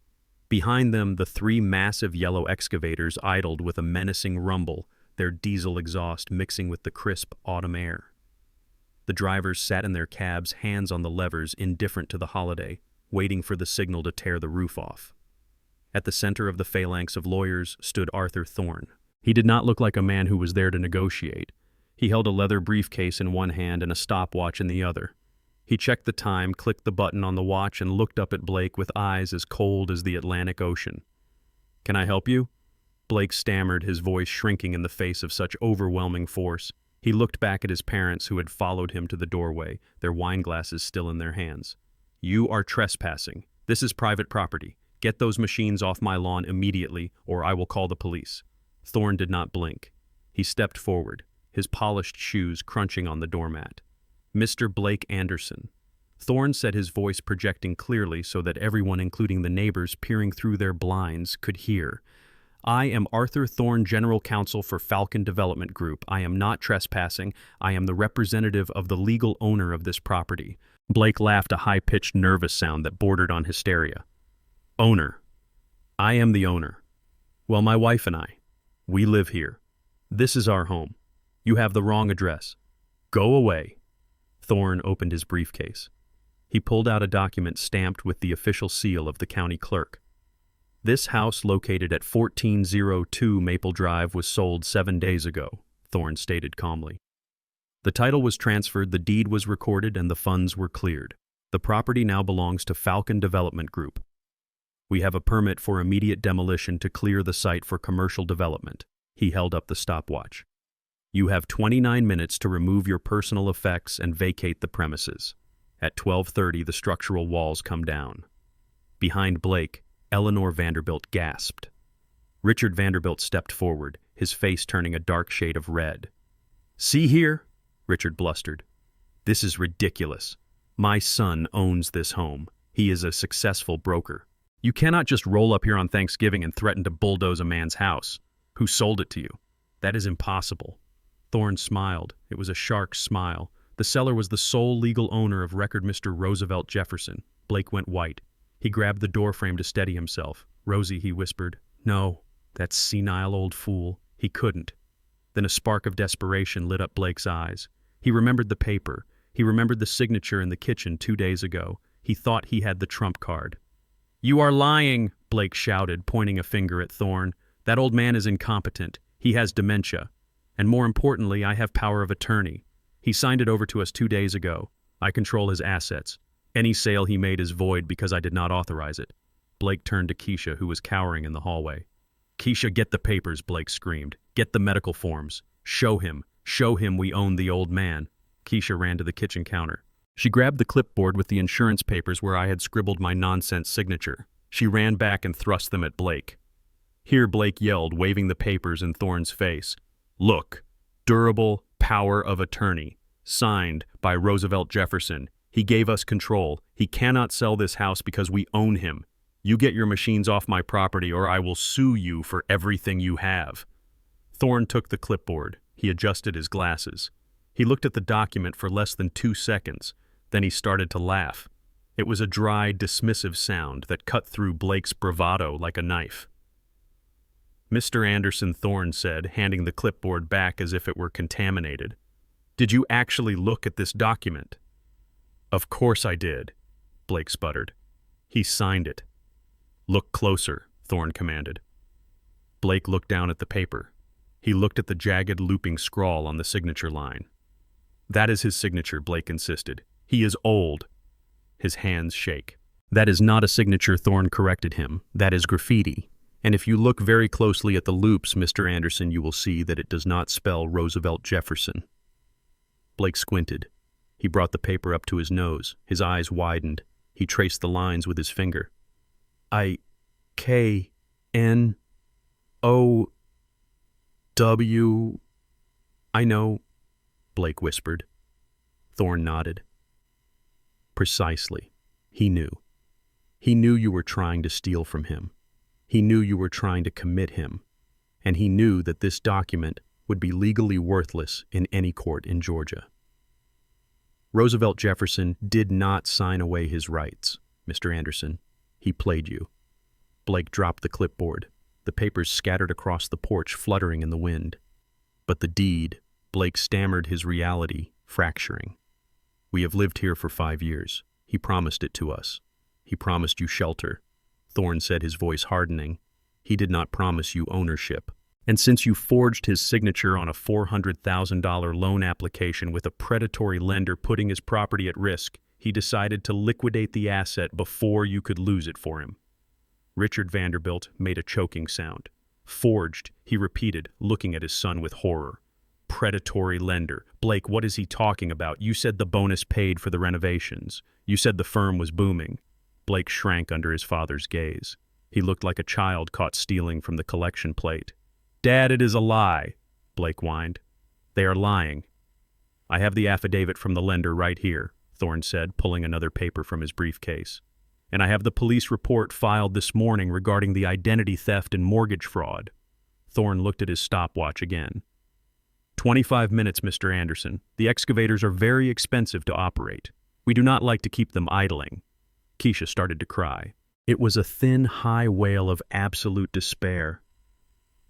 Behind them, the 3 massive yellow excavators idled with a menacing rumble, their diesel exhaust mixing with the crisp autumn air. The drivers sat in their cabs, hands on the levers, indifferent to the holiday, waiting for the signal to tear the roof off. At the center of the phalanx of lawyers stood Arthur Thorne. He did not look like a man who was there to negotiate. He held a leather briefcase in one hand and a stopwatch in the other. He checked the time, clicked the button on the watch, and looked up at Blake with eyes as cold as the Atlantic Ocean. "Can I help you?" Blake stammered, his voice shrinking in the face of such overwhelming force. He looked back at his parents, who had followed him to the doorway, their wine glasses still in their hands. "You are trespassing. This is private property. Get those machines off my lawn immediately, or I will call the police." Thorne did not blink. He stepped forward, his polished shoes crunching on the doormat. "Mr. Blake Anderson." Thorne said, his voice projecting clearly so that everyone, including the neighbors peering through their blinds, could hear. "I am Arthur Thorne, General Counsel for Falcon Development Group. I am not trespassing. I am the representative of the legal owner of this property." Blake laughed, a high-pitched, nervous sound that bordered on hysteria. "Owner. I am the owner. Well, my wife and I, we live here. This is our home. You have the wrong address. Go away. Thorne opened his briefcase. He pulled out a document stamped with the official seal of the county clerk. This house, located at 1402 Maple Drive, was sold 7 days ago, Thorne stated calmly. The title was transferred, the deed was recorded, and the funds were cleared. The property now belongs to Falcon Development Group. We have a permit for immediate demolition to clear the site for commercial development. He held up the stopwatch. You have 29 minutes to remove your personal effects and vacate the premises. At 12:30, the structural walls come down. Behind Blake, Eleanor Vanderbilt gasped. Richard Vanderbilt stepped forward, his face turning a dark shade of red. "See here," Richard blustered. "This is ridiculous. My son owns this home. He is a successful broker. You cannot just roll up here on Thanksgiving and threaten to bulldoze a man's house. Who sold it to you? That is impossible." Thorne smiled. It was a shark smile. The seller was the sole legal owner of record Mr. Roosevelt Jefferson. Blake went white. He grabbed the doorframe to steady himself. "Rosie," he whispered. "No, that senile old fool." He couldn't. Then a spark of desperation lit up Blake's eyes. He remembered the paper. He remembered the signature in the kitchen 2 days ago. He thought he had the trump card. "You are lying," Blake shouted, pointing a finger at Thorne. "That old man is incompetent. He has dementia. And more importantly, I have power of attorney. He signed it over to us 2 days ago. I control his assets. Any sale he made is void because I did not authorize it." Blake turned to Keisha, who was cowering in the hallway. "Keisha, get the papers," Blake screamed. "Get the medical forms. Show him we own the old man." Keisha ran to the kitchen counter. She grabbed the clipboard with the insurance papers where I had scribbled my nonsense signature. She ran back and thrust them at Blake. "Here," Blake yelled, waving the papers in Thorne's face. "Look, durable power of attorney, signed by Roosevelt Jefferson. He gave us control. He cannot sell this house because we own him. You get your machines off my property or I will sue you for everything you have." Thorne took the clipboard. He adjusted his glasses. He looked at the document for less than 2 seconds. Then he started to laugh. It was a dry, dismissive sound that cut through Blake's bravado like a knife. "Mr. Anderson," Thorne said, handing the clipboard back as if it were contaminated. "Did you actually look at this document?" "Of course I did," Blake sputtered. "He signed it." "Look closer," Thorne commanded. Blake looked down at the paper. He looked at the jagged, looping scrawl on the signature line. "That is his signature," Blake insisted. "He is old." His hands shake. "That is not a signature," Thorne corrected him. "That is graffiti. And if you look very closely at the loops, Mr. Anderson, you will see that it does not spell Roosevelt Jefferson." Blake squinted. He brought the paper up to his nose. His eyes widened. He traced the lines with his finger. "I-K-N-O-W... I know," Blake whispered. Thorne nodded. "Precisely. He knew. He knew you were trying to steal from him. He knew you were trying to commit him. And he knew that this document would be legally worthless in any court in Georgia. Roosevelt Jefferson did not sign away his rights, Mr. Anderson. He played you." Blake dropped the clipboard. The papers scattered across the porch, fluttering in the wind. "But the deed," Blake stammered, his reality fracturing. "We have lived here for 5 years. He promised it to us. He promised you shelter." Thorne said, his voice hardening. "He did not promise you ownership. And since you forged his signature on a $400,000 loan application with a predatory lender putting his property at risk, he decided to liquidate the asset before you could lose it for him." Richard Vanderbilt made a choking sound. "Forged," he repeated, looking at his son with horror. "Predatory lender. Blake, what is he talking about? You said the bonus paid for the renovations. You said the firm was booming." Blake shrank under his father's gaze. He looked like a child caught stealing from the collection plate. "Dad, it is a lie," Blake whined. "They are lying." "I have the affidavit from the lender right here," Thorne said, pulling another paper from his briefcase. "And I have the police report filed this morning regarding the identity theft and mortgage fraud." Thorne looked at his stopwatch again. 25 minutes, Mr. Anderson. The excavators are very expensive to operate. We do not like to keep them idling." Keisha started to cry. It was a thin, high wail of absolute despair.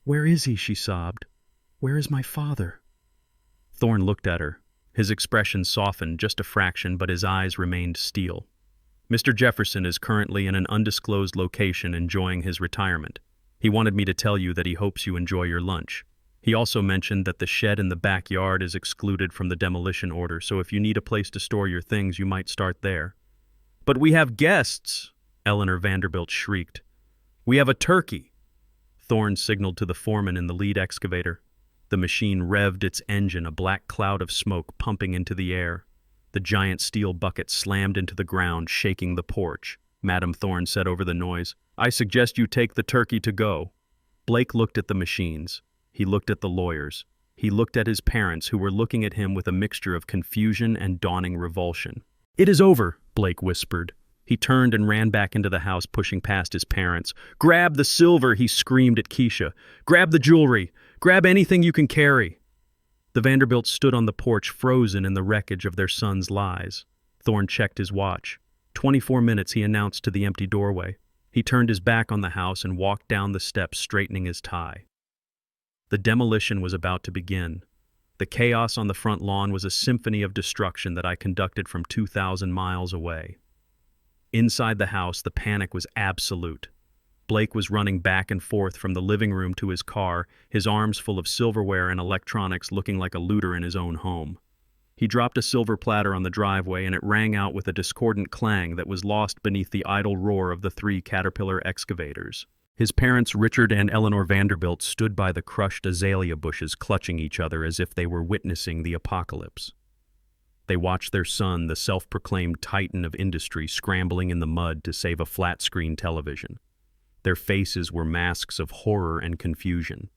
"Where is he?" she sobbed. "Where is my father?" Thorne looked at her. His expression softened just a fraction, but his eyes remained steel. Mr. Jefferson is currently in an undisclosed location enjoying his retirement. He wanted me to tell you that he hopes you enjoy your lunch. He also mentioned that the shed in the backyard is excluded from the demolition order, so if you need a place to store your things, you might start there. But we have guests, Eleanor Vanderbilt shrieked. We have a turkey. Thorne signaled to the foreman in the lead excavator. The machine revved its engine, a black cloud of smoke pumping into the air. The giant steel bucket slammed into the ground, shaking the porch. Madam Thorne said over the noise, I suggest you take the turkey to go. Blake looked at the machines. He looked at the lawyers. He looked at his parents, who were looking at him with a mixture of confusion and dawning revulsion. It is over, Blake whispered. He turned and ran back into the house, pushing past his parents. Grab the silver, he screamed at Keisha. Grab the jewelry. Grab anything you can carry. The Vanderbilts stood on the porch, frozen in the wreckage of their son's lies. Thorne checked his watch. 24 minutes, he announced to the empty doorway. He turned his back on the house and walked down the steps, straightening his tie. The demolition was about to begin. The chaos on the front lawn was a symphony of destruction that I conducted from 2,000 miles away. Inside the house, the panic was absolute. Blake was running back and forth from the living room to his car, his arms full of silverware and electronics, looking like a looter in his own home. He dropped a silver platter on the driveway, and it rang out with a discordant clang that was lost beneath the idle roar of the 3 Caterpillar excavators. His parents, Richard and Eleanor Vanderbilt, stood by the crushed azalea bushes, clutching each other as if they were witnessing the apocalypse. They watched their son, the self-proclaimed titan of industry, scrambling in the mud to save a flat-screen television. Their faces were masks of horror and confusion.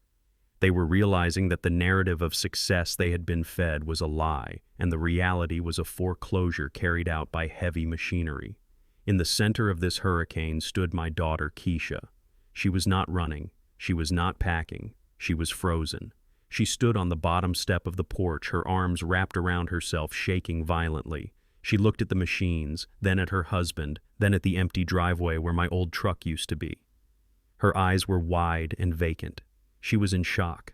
They were realizing that the narrative of success they had been fed was a lie, and the reality was a foreclosure carried out by heavy machinery. In the center of this hurricane stood my daughter, Keisha. She was not running. She was not packing. She was frozen. She stood on the bottom step of the porch, her arms wrapped around herself, shaking violently. She looked at the machines, then at her husband, then at the empty driveway where my old truck used to be. Her eyes were wide and vacant. She was in shock.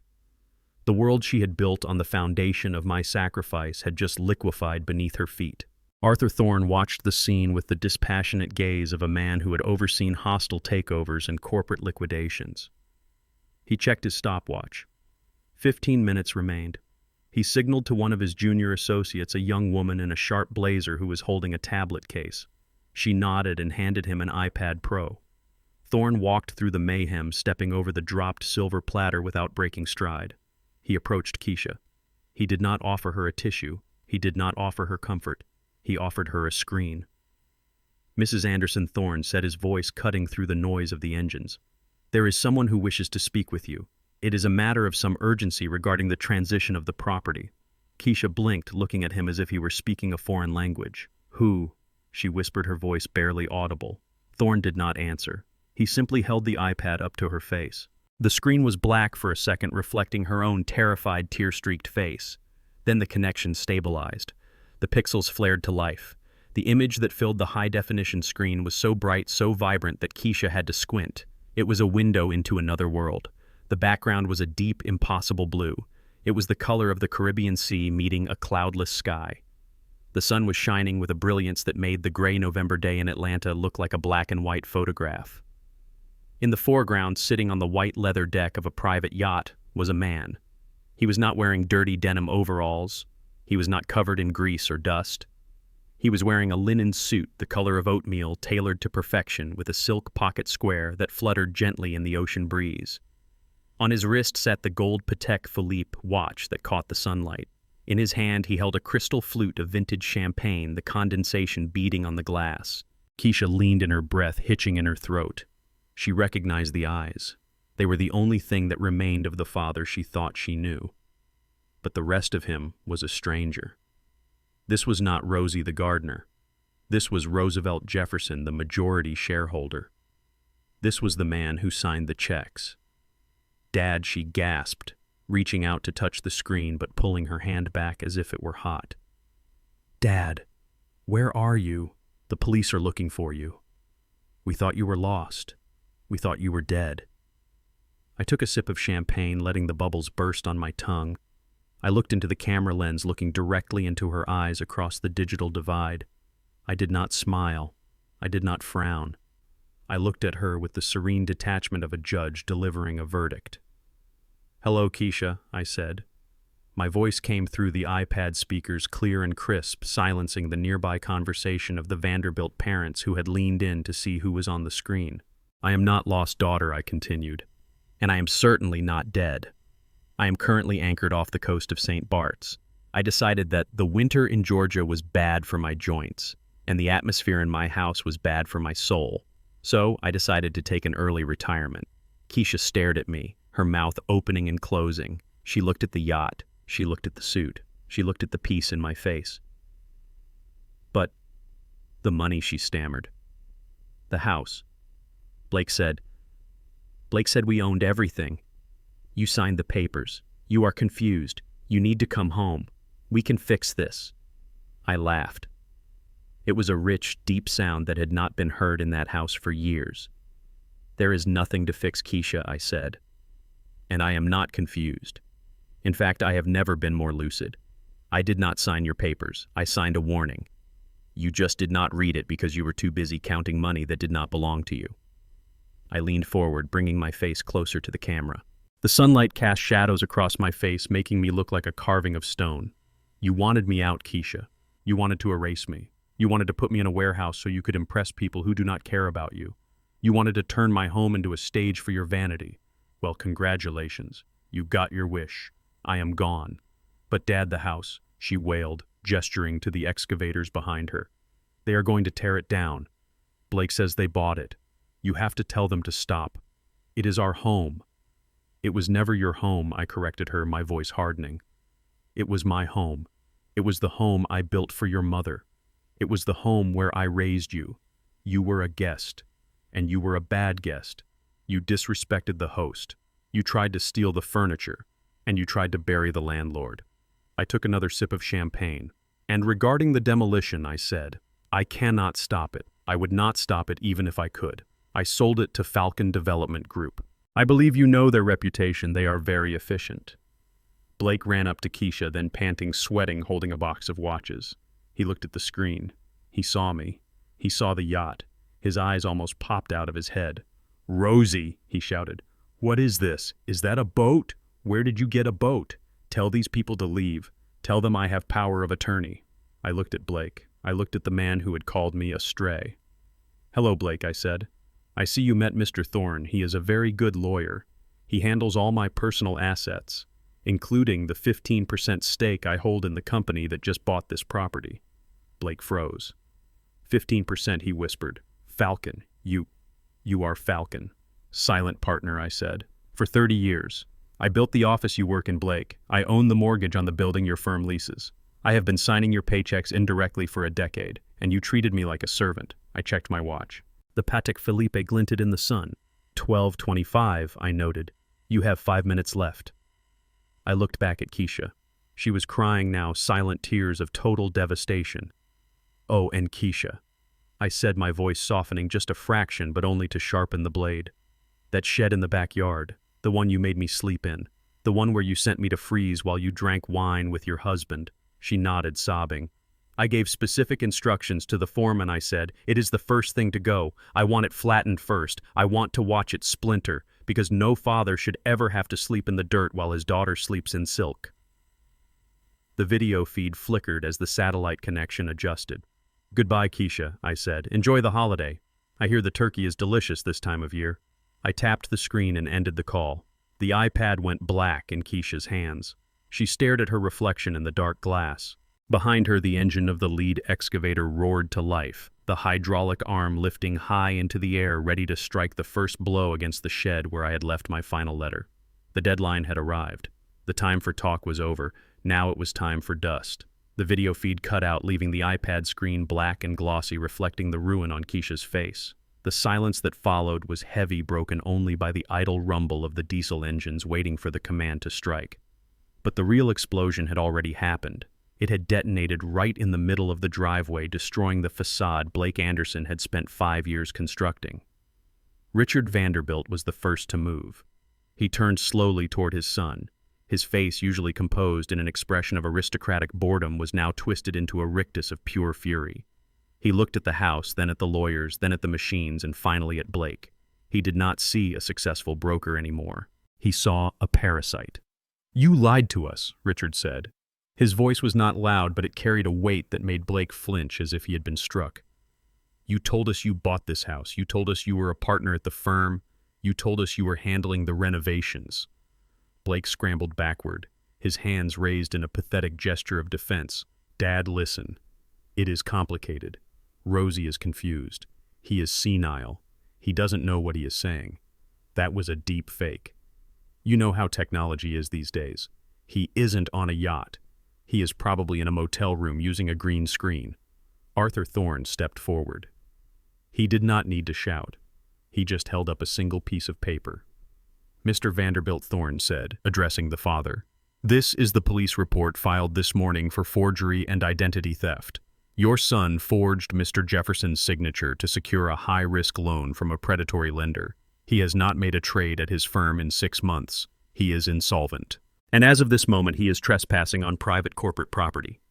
The world she had built on the foundation of my sacrifice had just liquefied beneath her feet. Arthur Thorne watched the scene with the dispassionate gaze of a man who had overseen hostile takeovers and corporate liquidations. He checked his stopwatch. 15 minutes remained. He signaled to one of his junior associates, a young woman in a sharp blazer who was holding a tablet case. She nodded and handed him an iPad Pro. Thorne walked through the mayhem, stepping over the dropped silver platter without breaking stride. He approached Keisha. He did not offer her a tissue. He did not offer her comfort. He offered her a screen. Mrs. Anderson Thorne said, his voice cutting through the noise of the engines. There is someone who wishes to speak with you. It is a matter of some urgency regarding the transition of the property. Keisha blinked, looking at him as if he were speaking a foreign language. Who? She whispered, her voice barely audible. Thorne did not answer. He simply held the iPad up to her face. The screen was black for a second, reflecting her own terrified, tear-streaked face. Then the connection stabilized. The pixels flared to life. The image that filled the high-definition screen was so bright, so vibrant that Keisha had to squint. It was a window into another world. The background was a deep, impossible blue. It was the color of the Caribbean Sea meeting a cloudless sky. The sun was shining with a brilliance that made the gray November day in Atlanta look like a black and white photograph. In the foreground, sitting on the white leather deck of a private yacht, was a man. He was not wearing dirty denim overalls. He was not covered in grease or dust. He was wearing a linen suit the color of oatmeal, tailored to perfection, with a silk pocket square that fluttered gently in the ocean breeze. On his wrist sat the gold Patek Philippe watch that caught the sunlight. In his hand he held a crystal flute of vintage champagne, the condensation beating on the glass. Keisha leaned in her breath, hitching in her throat. She recognized the eyes. They were the only thing that remained of the father she thought she knew. But the rest of him was a stranger. This was not Rosie the gardener. This was Roosevelt Jefferson, the majority shareholder. This was the man who signed the checks. Dad, she gasped, reaching out to touch the screen but pulling her hand back as if it were hot. Dad, where are you? The police are looking for you. We thought you were lost. We thought you were dead. I took a sip of champagne, letting the bubbles burst on my tongue. I looked into the camera lens, looking directly into her eyes across the digital divide. I did not smile. I did not frown. I looked at her with the serene detachment of a judge delivering a verdict. "Hello, Keisha," I said. My voice came through the iPad speakers clear and crisp, silencing the nearby conversation of the Vanderbilt parents who had leaned in to see who was on the screen. "I am not lost daughter," I continued, "and I am certainly not dead. I am currently anchored off the coast of St. Bart's. I decided that the winter in Georgia was bad for my joints, and the atmosphere in my house was bad for my soul. So I decided to take an early retirement." Keisha stared at me, her mouth opening and closing. She looked at the yacht. She looked at the suit. She looked at the peace in my face. "But the money," she stammered. "The house." Blake said we owned everything. "You signed the papers. You are confused. You need to come home. We can fix this." I laughed. It was a rich, deep sound that had not been heard in that house for years. "There is nothing to fix, Keisha," I said. "And I am not confused. In fact, I have never been more lucid. I did not sign your papers. I signed a warning. You just did not read it because you were too busy counting money that did not belong to you." I leaned forward, bringing my face closer to the camera. The sunlight cast shadows across my face, making me look like a carving of stone. "You wanted me out, Keisha. You wanted to erase me. You wanted to put me in a warehouse so you could impress people who do not care about you. You wanted to turn my home into a stage for your vanity. Well, congratulations. You got your wish. I am gone." "But Dad, the house," she wailed, gesturing to the excavators behind her. "They are going to tear it down. Blake says they bought it. You have to tell them to stop. It is our home." "It was never your home," I corrected her, my voice hardening. "It was my home. It was the home I built for your mother. It was the home where I raised you. You were a guest. And you were a bad guest. You disrespected the host. You tried to steal the furniture. And you tried to bury the landlord." I took another sip of champagne. "And regarding the demolition," I said, "I cannot stop it. I would not stop it even if I could. I sold it to Falcon Development Group. I believe you know their reputation. They are very efficient." Blake ran up to Keisha, then panting, sweating, holding a box of watches. He looked at the screen. He saw me. He saw the yacht. His eyes almost popped out of his head. "Rosie," he shouted. "What is this? Is that a boat? Where did you get a boat? Tell these people to leave. Tell them I have power of attorney." I looked at Blake. I looked at the man who had called me a stray. "Hello, Blake," I said. "I see you met Mr. Thorne. He is a very good lawyer. He handles all my personal assets, including the 15% stake I hold in the company that just bought this property." Blake froze. 15%, he whispered. "Falcon. You are Falcon." "Silent partner," I said. "For 30 years. I built the office you work in, Blake. I own the mortgage on the building your firm leases. I have been signing your paychecks indirectly for a decade, and you treated me like a servant." I checked my watch. The Patek Philippe glinted in the sun. 12:25, I noted. "You have 5 minutes left." I looked back at Keisha. She was crying now, silent tears of total devastation. "Oh, and Keisha," I said, my voice softening just a fraction, but only to sharpen the blade. "That shed in the backyard, the one you made me sleep in, the one where you sent me to freeze while you drank wine with your husband." She nodded, sobbing. "I gave specific instructions to the foreman," I said. "It is the first thing to go. I want it flattened first. I want to watch it splinter, because no father should ever have to sleep in the dirt while his daughter sleeps in silk." The video feed flickered as the satellite connection adjusted. "Goodbye, Keisha," I said. "Enjoy the holiday. I hear the turkey is delicious this time of year." I tapped the screen and ended the call. The iPad went black in Keisha's hands. She stared at her reflection in the dark glass. Behind her, the engine of the lead excavator roared to life, the hydraulic arm lifting high into the air, ready to strike the first blow against the shed where I had left my final letter. The deadline had arrived. The time for talk was over. Now it was time for dust. The video feed cut out, leaving the iPad screen black and glossy, reflecting the ruin on Keisha's face. The silence that followed was heavy, broken only by the idle rumble of the diesel engines waiting for the command to strike. But the real explosion had already happened. It had detonated right in the middle of the driveway, destroying the facade Blake Anderson had spent 5 years constructing. Richard Vanderbilt was the first to move. He turned slowly toward his son. His face, usually composed in an expression of aristocratic boredom, was now twisted into a rictus of pure fury. He looked at the house, then at the lawyers, then at the machines, and finally at Blake. He did not see a successful broker anymore. He saw a parasite. "You lied to us," Richard said. His voice was not loud, but it carried a weight that made Blake flinch as if he had been struck. "You told us you bought this house. You told us you were a partner at the firm. You told us you were handling the renovations." Blake scrambled backward, his hands raised in a pathetic gesture of defense. "Dad, listen. It is complicated. Rosie is confused. He is senile. He doesn't know what he is saying. That was a deep fake. You know how technology is these days. He isn't on a yacht. He is probably in a motel room using a green screen." Arthur Thorne stepped forward. He did not need to shout. He just held up a single piece of paper. "Mr. Vanderbilt," Thorne said, addressing the father, "this is the police report filed this morning for forgery and identity theft. Your son forged Mr. Jefferson's signature to secure a high-risk loan from a predatory lender. He has not made a trade at his firm in 6 months. He is insolvent. And as of this moment, he is trespassing on private corporate property."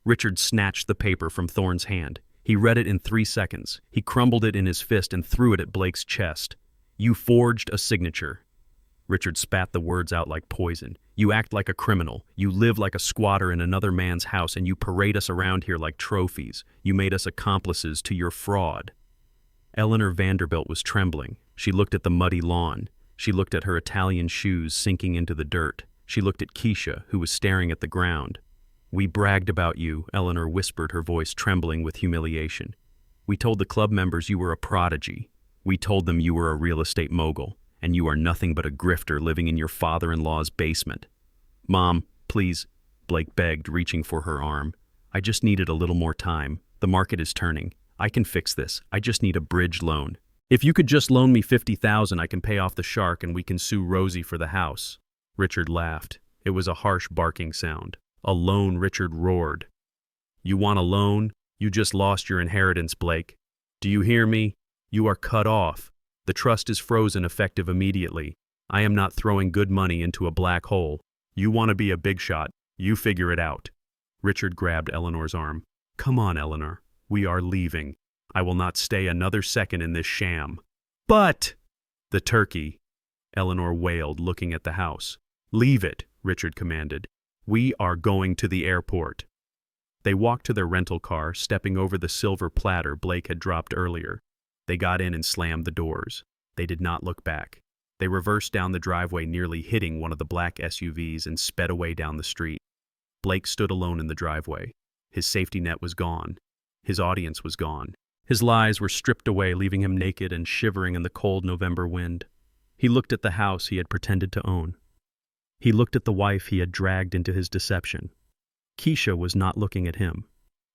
Richard snatched the paper from Thorne's hand. He read it in 3 seconds. He crumbled it in his fist and threw it at Blake's chest. "You forged a signature." Richard spat the words out like poison. "You act like a criminal. You live like a squatter in another man's house, and you parade us around here like trophies. You made us accomplices to your fraud." Eleanor Vanderbilt was trembling. She looked at the muddy lawn. She looked at her Italian shoes sinking into the dirt. She looked at Keisha, who was staring at the ground. "We bragged about you," Eleanor whispered, her voice trembling with humiliation. "We told the club members you were a prodigy. We told them you were a real estate mogul, and you are nothing but a grifter living in your father-in-law's basement." "Mom, please," Blake begged, reaching for her arm. "I just needed a little more time. The market is turning. I can fix this. I just need a bridge loan. If you could just loan me $50,000, I can pay off the shark and we can sue Rosie for the house." Richard laughed. It was a harsh barking sound. "A loan," Richard roared. "You want a loan? You just lost your inheritance, Blake. Do you hear me? You are cut off. The trust is frozen effective immediately. I am not throwing good money into a black hole. You want to be a big shot. You figure it out." Richard grabbed Eleanor's arm. "Come on, Eleanor. We are leaving. I will not stay another second in this sham." "But—" "The turkey," Eleanor wailed, looking at the house. "Leave it," Richard commanded. "We are going to the airport." They walked to their rental car, stepping over the silver platter Blake had dropped earlier. They got in and slammed the doors. They did not look back. They reversed down the driveway, nearly hitting one of the black SUVs, and sped away down the street. Blake stood alone in the driveway. His safety net was gone. His audience was gone. His lies were stripped away, leaving him naked and shivering in the cold November wind. He looked at the house he had pretended to own. He looked at the wife he had dragged into his deception. Keisha was not looking at him.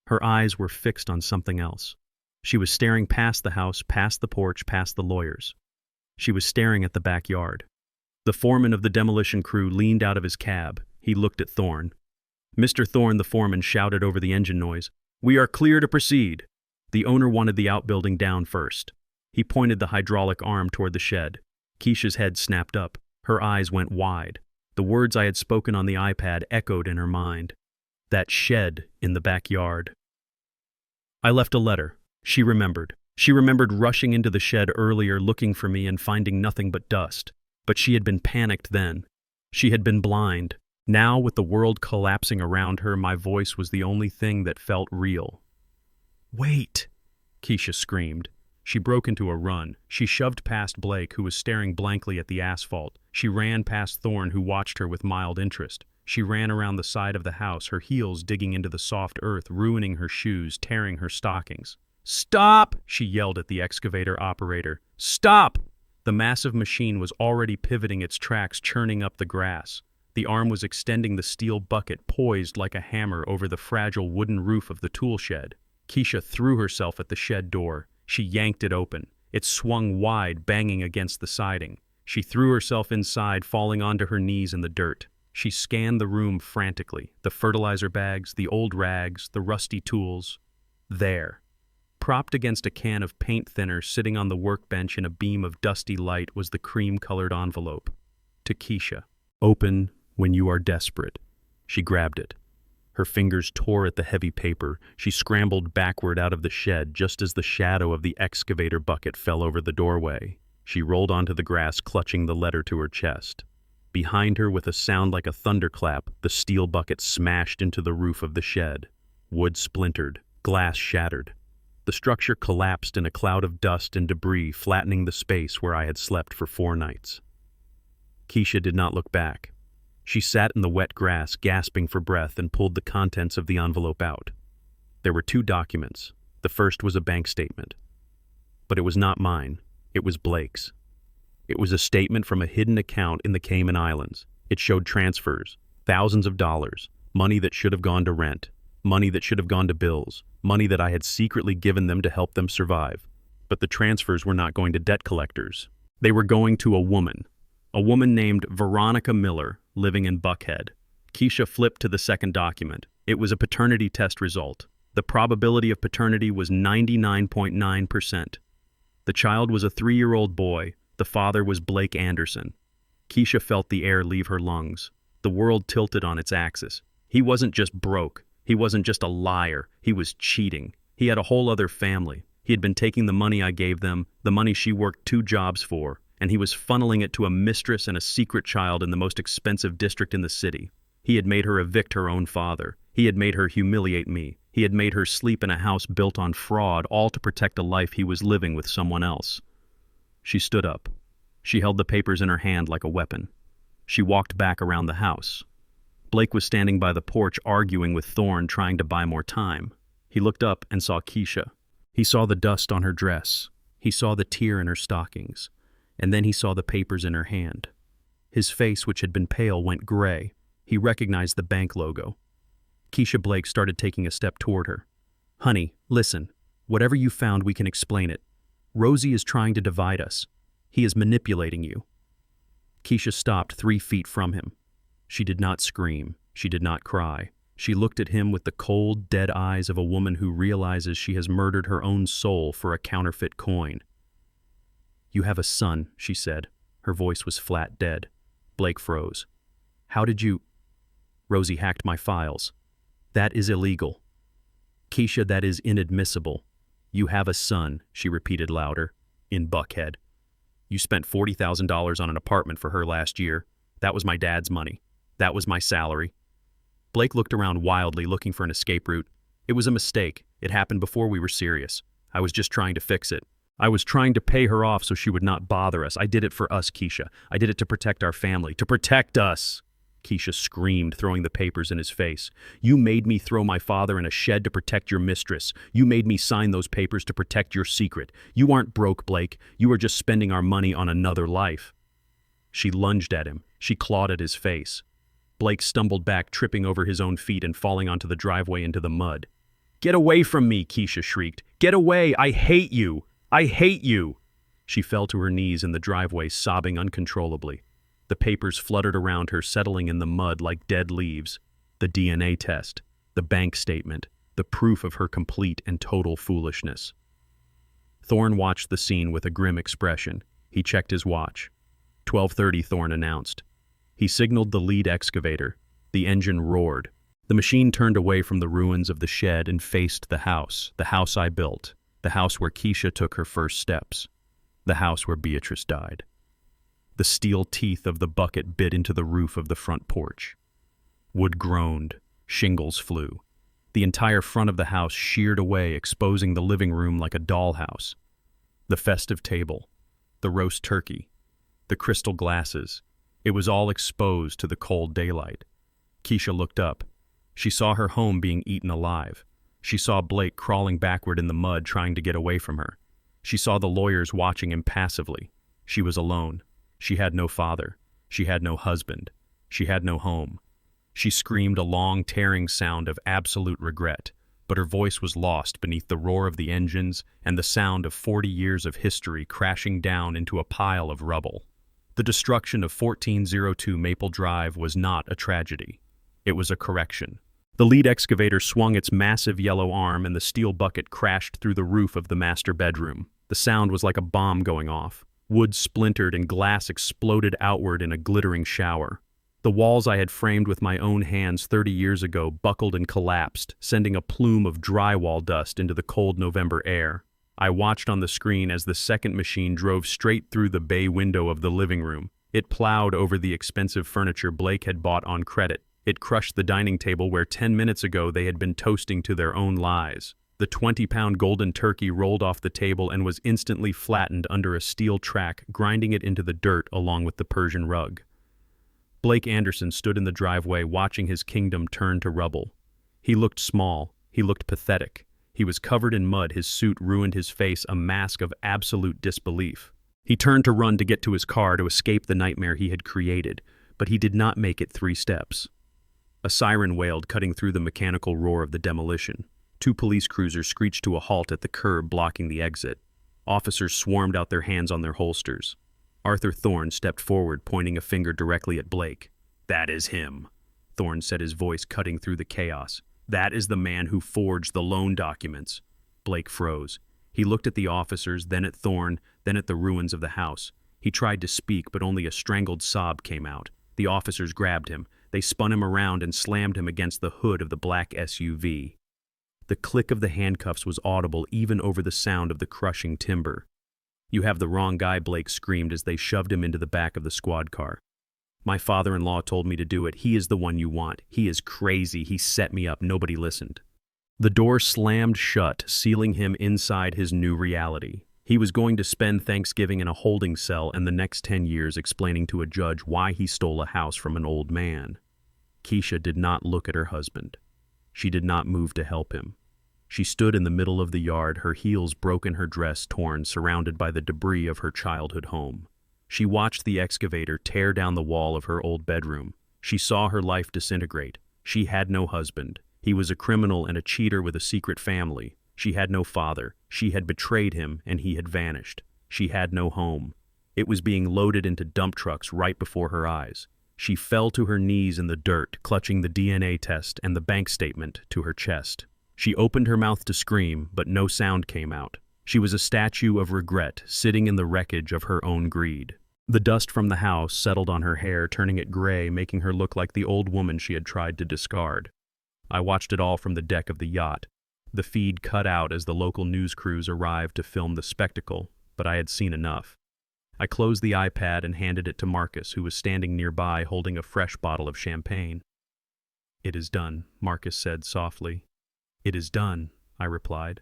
Her eyes were fixed on something else. She was staring past the house, past the porch, past the lawyers. She was staring at the backyard. The foreman of the demolition crew leaned out of his cab. He looked at Thorne. "Mr. Thorne," the foreman shouted over the engine noise, "we are clear to proceed." The owner wanted the outbuilding down first. He pointed the hydraulic arm toward the shed. Keisha's head snapped up. Her eyes went wide. The words I had spoken on the iPad echoed in her mind. That shed in the backyard. I left a letter. She remembered. She remembered rushing into the shed earlier, looking for me and finding nothing but dust. But she had been panicked then. She had been blind. Now, with the world collapsing around her, my voice was the only thing that felt real. "Wait!" Keisha screamed. She broke into a run. She shoved past Blake, who was staring blankly at the asphalt. She ran past Thorne, who watched her with mild interest. She ran around the side of the house, her heels digging into the soft earth, ruining her shoes, tearing her stockings. "Stop!" she yelled at the excavator operator. "Stop!" The massive machine was already pivoting its tracks, churning up the grass. The arm was extending the steel bucket, poised like a hammer over the fragile wooden roof of the tool shed. Keisha threw herself at the shed door. She yanked it open. It swung wide, banging against the siding. She threw herself inside, falling onto her knees in the dirt. She scanned the room frantically. The fertilizer bags, the old rags, the rusty tools. There, propped against a can of paint thinner sitting on the workbench in a beam of dusty light, was the cream-colored envelope. To Keisha. Open, When you are desperate. She grabbed it. Her fingers tore at the heavy paper. She scrambled backward out of the shed just as the shadow of the excavator bucket fell over the doorway. She rolled onto the grass, clutching the letter to her chest. Behind her, with a sound like a thunderclap, the steel bucket smashed into the roof of the shed. Wood splintered, glass shattered. The structure collapsed in a cloud of dust and debris, flattening the space where I had slept for 4 nights. Keisha did not look back. She sat in the wet grass, gasping for breath, and pulled the contents of the envelope out. There were 2 documents. The first was a bank statement. But it was not mine. It was Blake's. It was a statement from a hidden account in the Cayman Islands. It showed transfers, thousands of dollars, money that should have gone to rent, money that should have gone to bills, money that I had secretly given them to help them survive. But the transfers were not going to debt collectors. They were going to a woman named Veronica Miller, living in Buckhead. Keisha flipped to the second document. It was a paternity test result. The probability of paternity was 99.9%. The child was a 3-year-old boy. The father was Blake Anderson. Keisha felt the air leave her lungs. The world tilted on its axis. He wasn't just broke. He wasn't just a liar. He was cheating. He had a whole other family. He had been taking the money I gave them, the money she worked 2 jobs for, and he was funneling it to a mistress and a secret child in the most expensive district in the city. He had made her evict her own father. He had made her humiliate me. He had made her sleep in a house built on fraud, all to protect a life he was living with someone else. She stood up. She held the papers in her hand like a weapon. She walked back around the house. Blake was standing by the porch arguing with Thorne, trying to buy more time. He looked up and saw Keisha. He saw the dust on her dress. He saw the tear in her stockings. And then he saw the papers in her hand. His face, which had been pale, went gray. He recognized the bank logo. Keisha Blake started taking a step toward her. "Honey, listen. Whatever you found, we can explain it. Rosie is trying to divide us. He is manipulating you." Keisha stopped 3 feet from him. She did not scream. She did not cry. She looked at him with the cold, dead eyes of a woman who realizes she has murdered her own soul for a counterfeit coin. "You have a son," she said. Her voice was flat dead. Blake froze. "How did you—" "Rosie hacked my files. That is illegal." "Keisha, that is inadmissible. You have a son," she repeated louder, "in Buckhead. You spent $40,000 on an apartment for her last year. That was my dad's money. That was my salary." Blake looked around wildly, looking for an escape route. "It was a mistake. It happened before we were serious. I was just trying to fix it. I was trying to pay her off so she would not bother us. I did it for us, Keisha. I did it to protect our family. To protect us!" Keisha screamed, throwing the papers in his face. "You made me throw my father in a shed to protect your mistress. You made me sign those papers to protect your secret. You aren't broke, Blake. You are just spending our money on another life." She lunged at him. She clawed at his face. Blake stumbled back, tripping over his own feet and falling onto the driveway into the mud. "Get away from me!" Keisha shrieked. "Get away! I hate you! I hate you!" She fell to her knees in the driveway, sobbing uncontrollably. The papers fluttered around her, settling in the mud like dead leaves. The DNA test, the bank statement, the proof of her complete and total foolishness. Thorne watched the scene with a grim expression. He checked his watch. 12:30, Thorne announced. He signaled the lead excavator. The engine roared. The machine turned away from the ruins of the shed and faced the house I built, the house where Keisha took her first steps, the house where Beatrice died. The steel teeth of the bucket bit into the roof of the front porch. Wood groaned. Shingles flew. The entire front of the house sheared away, exposing the living room like a dollhouse. The festive table, the roast turkey, the crystal glasses, it was all exposed to the cold daylight. Keisha looked up. She saw her home being eaten alive. She saw Blake crawling backward in the mud, trying to get away from her. She saw the lawyers watching impassively. She was alone. She had no father. She had no husband. She had no home. She screamed a long, tearing sound of absolute regret, but her voice was lost beneath the roar of the engines and the sound of 40 years of history crashing down into a pile of rubble. The destruction of 1402 Maple Drive was not a tragedy. It was a correction. The lead excavator swung its massive yellow arm and the steel bucket crashed through the roof of the master bedroom. The sound was like a bomb going off. Wood splintered and glass exploded outward in a glittering shower. The walls I had framed with my own hands 30 years ago buckled and collapsed, sending a plume of drywall dust into the cold November air. I watched on the screen as the second machine drove straight through the bay window of the living room. It plowed over the expensive furniture Blake had bought on credit. It crushed the dining table where 10 minutes ago they had been toasting to their own lies. The 20-pound golden turkey rolled off the table and was instantly flattened under a steel track, grinding it into the dirt along with the Persian rug. Blake Anderson stood in the driveway watching his kingdom turn to rubble. He looked small. He looked pathetic. He was covered in mud, his suit ruined his face, a mask of absolute disbelief. He turned to run to get to his car to escape the nightmare he had created, but he did not make it 3 steps. A siren wailed, cutting through the mechanical roar of the demolition. 2 police cruisers screeched to a halt at the curb, blocking the exit. Officers swarmed out, their hands on their holsters. Arthur Thorne stepped forward, pointing a finger directly at Blake. "That is him," Thorne said, his voice cutting through the chaos. "That is the man who forged the loan documents." Blake froze. He looked at the officers, then at Thorne, then at the ruins of the house. He tried to speak, but only a strangled sob came out. The officers grabbed him. They spun him around and slammed him against the hood of the black SUV. The click of the handcuffs was audible even over the sound of the crushing timber. "You have the wrong guy," Blake screamed as they shoved him into the back of the squad car. "My father-in-law told me to do it. He is the one you want. He is crazy. He set me up. Nobody listened." The door slammed shut, sealing him inside his new reality. He was going to spend Thanksgiving in a holding cell and the next 10 years explaining to a judge why he stole a house from an old man. Keisha did not look at her husband. She did not move to help him. She stood in the middle of the yard, her heels broken, her dress torn, surrounded by the debris of her childhood home. She watched the excavator tear down the wall of her old bedroom. She saw her life disintegrate. She had no husband. He was a criminal and a cheater with a secret family. She had no father. She had betrayed him, and he had vanished. She had no home. It was being loaded into dump trucks right before her eyes. She fell to her knees in the dirt, clutching the DNA test and the bank statement to her chest. She opened her mouth to scream, but no sound came out. She was a statue of regret, sitting in the wreckage of her own greed. The dust from the house settled on her hair, turning it gray, making her look like the old woman she had tried to discard. I watched it all from the deck of the yacht. The feed cut out as the local news crews arrived to film the spectacle, but I had seen enough. I closed the iPad and handed it to Marcus, who was standing nearby holding a fresh bottle of champagne. "It is done," Marcus said softly. "It is done," I replied.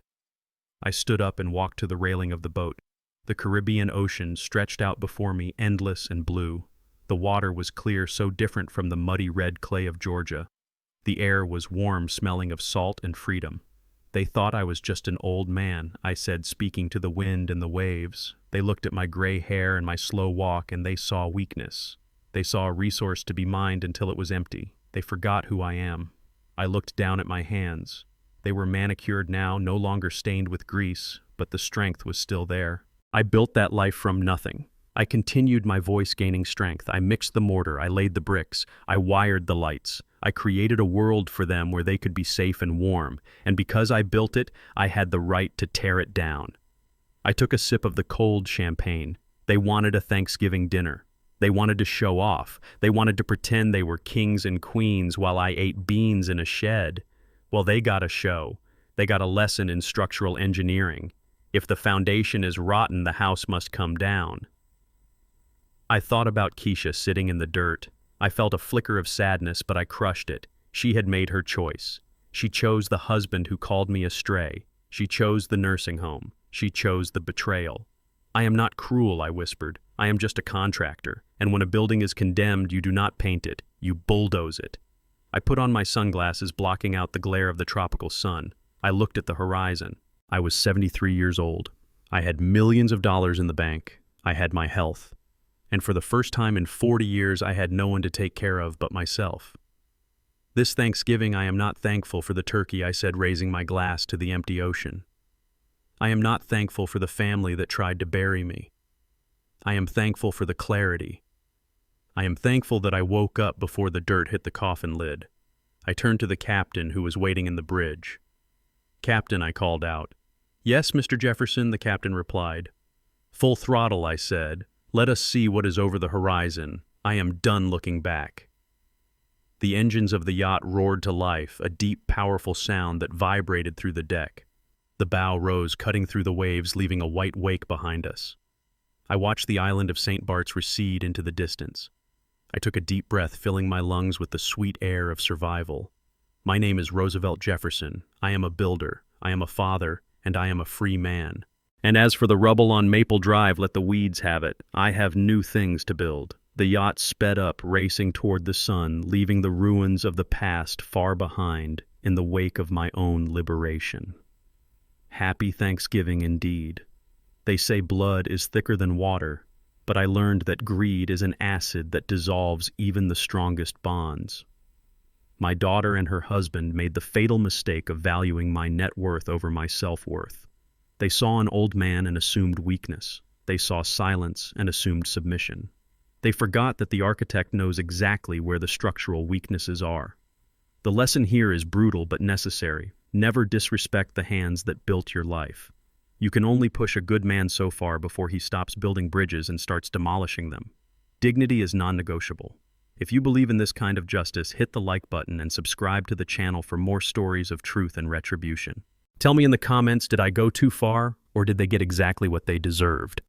I stood up and walked to the railing of the boat. The Caribbean Ocean stretched out before me, endless and blue. The water was clear, so different from the muddy red clay of Georgia. The air was warm, smelling of salt and freedom. "They thought I was just an old man," I said, speaking to the wind and the waves. They looked at my gray hair and my slow walk, and they saw weakness. They saw a resource to be mined until it was empty. They forgot who I am. I looked down at my hands. They were manicured now, no longer stained with grease, but the strength was still there. I built that life from nothing. I continued, my voice gaining strength. I mixed the mortar, I laid the bricks, I wired the lights. I created a world for them where they could be safe and warm, and because I built it, I had the right to tear it down. I took a sip of the cold champagne. They wanted a Thanksgiving dinner. They wanted to show off. They wanted to pretend they were kings and queens while I ate beans in a shed. Well, they got a show. They got a lesson in structural engineering. If the foundation is rotten, the house must come down. I thought about Keisha sitting in the dirt. I felt a flicker of sadness, but I crushed it. She had made her choice. She chose the husband who called me astray. She chose the nursing home. She chose the betrayal. "I am not cruel," I whispered. "I am just a contractor. And when a building is condemned, you do not paint it. You bulldoze it." I put on my sunglasses, blocking out the glare of the tropical sun. I looked at the horizon. I was 73 years old. I had millions of dollars in the bank. I had my health. And for the first time in 40 years, I had no one to take care of but myself. "This Thanksgiving, I am not thankful for the turkey," I said, raising my glass to the empty ocean. "I am not thankful for the family that tried to bury me. I am thankful for the clarity. I am thankful that I woke up before the dirt hit the coffin lid." I turned to the captain, who was waiting in the bridge. "Captain," I called out. "Yes, Mr. Jefferson," the captain replied. "Full throttle," I said. "Let us see what is over the horizon. I am done looking back." The engines of the yacht roared to life, a deep, powerful sound that vibrated through the deck. The bow rose, cutting through the waves, leaving a white wake behind us. I watched the island of St. Bart's recede into the distance. I took a deep breath, filling my lungs with the sweet air of survival. My name is Roosevelt Jefferson. I am a builder, I am a father, and I am a free man. And as for the rubble on Maple Drive, let the weeds have it. I have new things to build. The yacht sped up, racing toward the sun, leaving the ruins of the past far behind in the wake of my own liberation. Happy Thanksgiving indeed. They say blood is thicker than water, but I learned that greed is an acid that dissolves even the strongest bonds. My daughter and her husband made the fatal mistake of valuing my net worth over my self-worth. They saw an old man and assumed weakness. They saw silence and assumed submission. They forgot that the architect knows exactly where the structural weaknesses are. The lesson here is brutal but necessary. Never disrespect the hands that built your life. You can only push a good man so far before he stops building bridges and starts demolishing them. Dignity is non-negotiable. If you believe in this kind of justice, hit the like button and subscribe to the channel for more stories of truth and retribution. Tell me in the comments, did I go too far, or did they get exactly what they deserved?